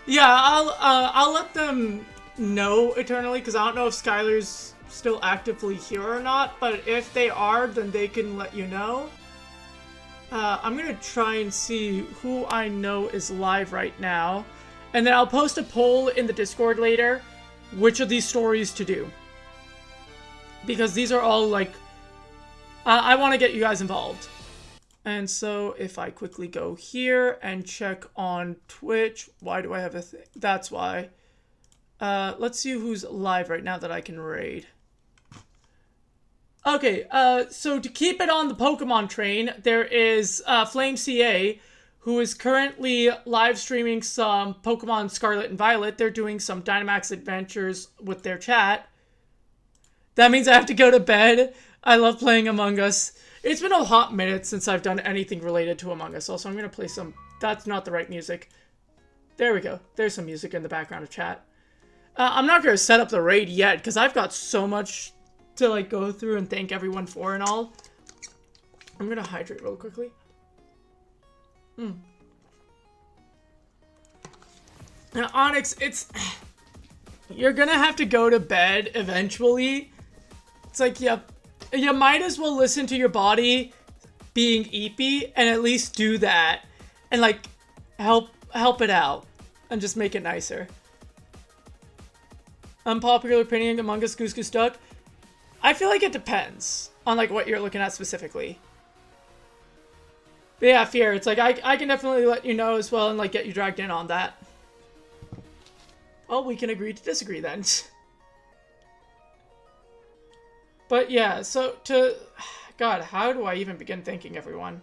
Yeah, I'll let them know eternally because I don't know if Skylar's still actively here or not. But if they are, then they can let you know. I'm gonna try and see who I know is live right now. And then I'll post a poll in the Discord later, which of these stories to do. Because these are all, like, I want to get you guys involved. And so, if I quickly go here and check on Twitch, why do I have a thing? That's why. Let's see who's live right now that I can raid. Okay, so to keep it on the Pokemon train, there is Flame CA, who is currently live streaming some Pokemon Scarlet and Violet. They're doing some Dynamax adventures with their chat. That means I have to go to bed. I love playing Among Us. It's been a hot minute since I've done anything related to Among Us. Also, I'm going to play some... That's not the right music. There we go. There's some music in the background of chat. I'm not going to set up the raid yet, because I've got so much to, like, go through and thank everyone for and all. I'm going to hydrate real quickly. Now, Onyx, it's... You're going to have to go to bed eventually. It's like, yep. You might as well listen to your body being eepy and at least do that and like help it out and just make it nicer. Unpopular opinion, Among Us, Goose Goose Duck. I feel like it depends on like what you're looking at specifically. But yeah, Fear, it's like I can definitely let you know as well and like get you dragged in on that. Well, we can agree to disagree then. But yeah, so God, how do I even begin thanking everyone?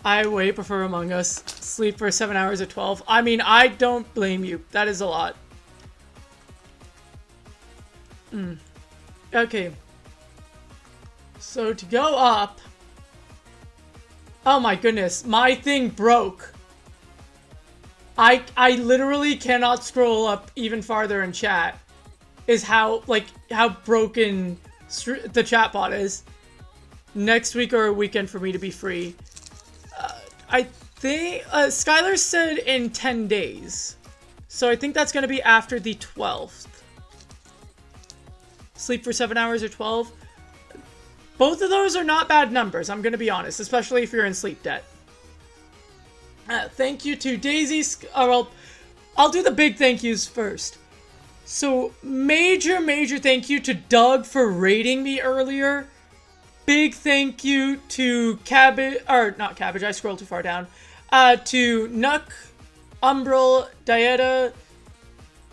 I way prefer Among Us. Sleep for 7 hours at 12. I mean, I don't blame you. That is a lot. Okay. So to go up... Oh my goodness, my thing broke. I literally cannot scroll up even farther in chat. Is how broken the chatbot is. Next week or a weekend for me to be free. I think Skylar said in 10 days. So I think that's going to be after the 12th. Sleep for 7 hours or 12. Both of those are not bad numbers, I'm going to be honest. Especially if you're in sleep debt. Thank you to Daisy. Well, I'll do the big thank yous first. So, major thank you to Doug for raiding me earlier. Big thank you to Cabbage, or not Cabbage, I scrolled too far down. To Nuck, Umbral, Dieta,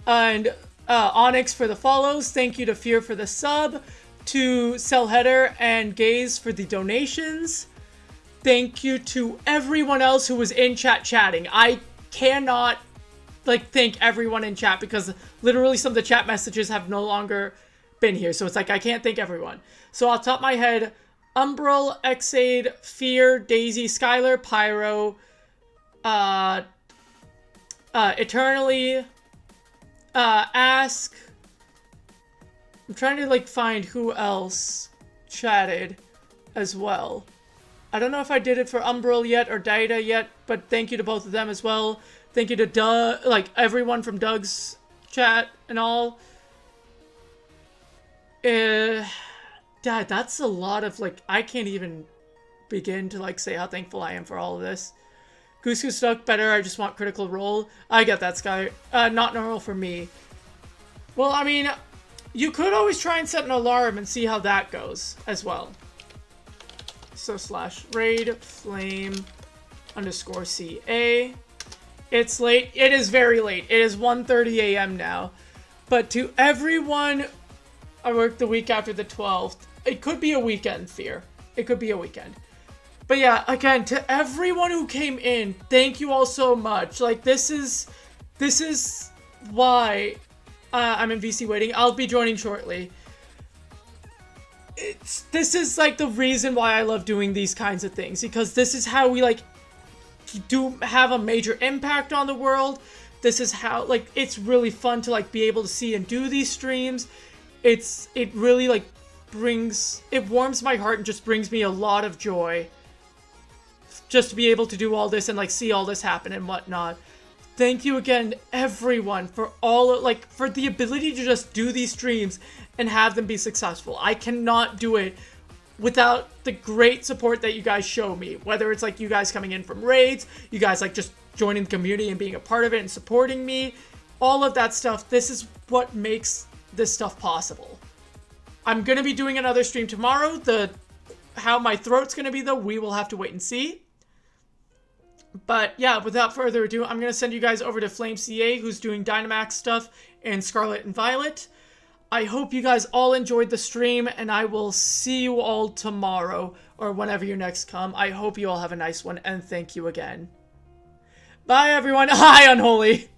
and Onyx for the follows. Thank you to Fear for the sub. To Cellheader and Gaze for the donations. Thank you to everyone else who was in chat chatting. I cannot... thank everyone in chat because literally some of the chat messages have no longer been here. So it's like, I can't thank everyone. So off the top of my head, Umbral, Exade, Fear, Daisy, Skylar, Pyro, Eternally, Ask. I'm trying to find who else chatted as well. I don't know if I did it for Umbral yet or Daida yet, but thank you to both of them as well. Thank you to Doug, everyone from Doug's chat and all. Dad, that's a lot of, I can't even begin to, say how thankful I am for all of this. Goose Goose Duck better, I just want Critical Role. I get that, Sky. Not normal for me. Well, I mean, you could always try and set an alarm and see how that goes as well. So /raid flame _CA. It's late. It is very late. It is 1:30 a.m. now. But to everyone, I worked the week after the 12th. It could be a weekend, Fear. It could be a weekend. But yeah, again, to everyone who came in, thank you all so much. Like, this is why I'm in VC waiting. I'll be joining shortly. This is, like, the reason why I love doing these kinds of things. Because this is how we, like, do have a major impact on the world. This is how, like, it's really fun to, like, be able to see and do these streams. It really, like, it warms my heart and just brings me a lot of joy. Just to be able to do all this and, like, see all this happen and whatnot. Thank you again, everyone, for for the ability to just do these streams and have them be successful. I cannot do it without the great support that you guys show me. Whether it's, like, you guys coming in from raids, you guys, like, just joining the community and being a part of it and supporting me. All of that stuff, this is what makes this stuff possible. I'm gonna be doing another stream tomorrow. How my throat's gonna be, though, we will have to wait and see. But yeah, without further ado, I'm going to send you guys over to Flame CA, who's doing Dynamax stuff, and Scarlet and Violet. I hope you guys all enjoyed the stream, and I will see you all tomorrow, or whenever you next come. I hope you all have a nice one, and thank you again. Bye, everyone. Hi, Unholy!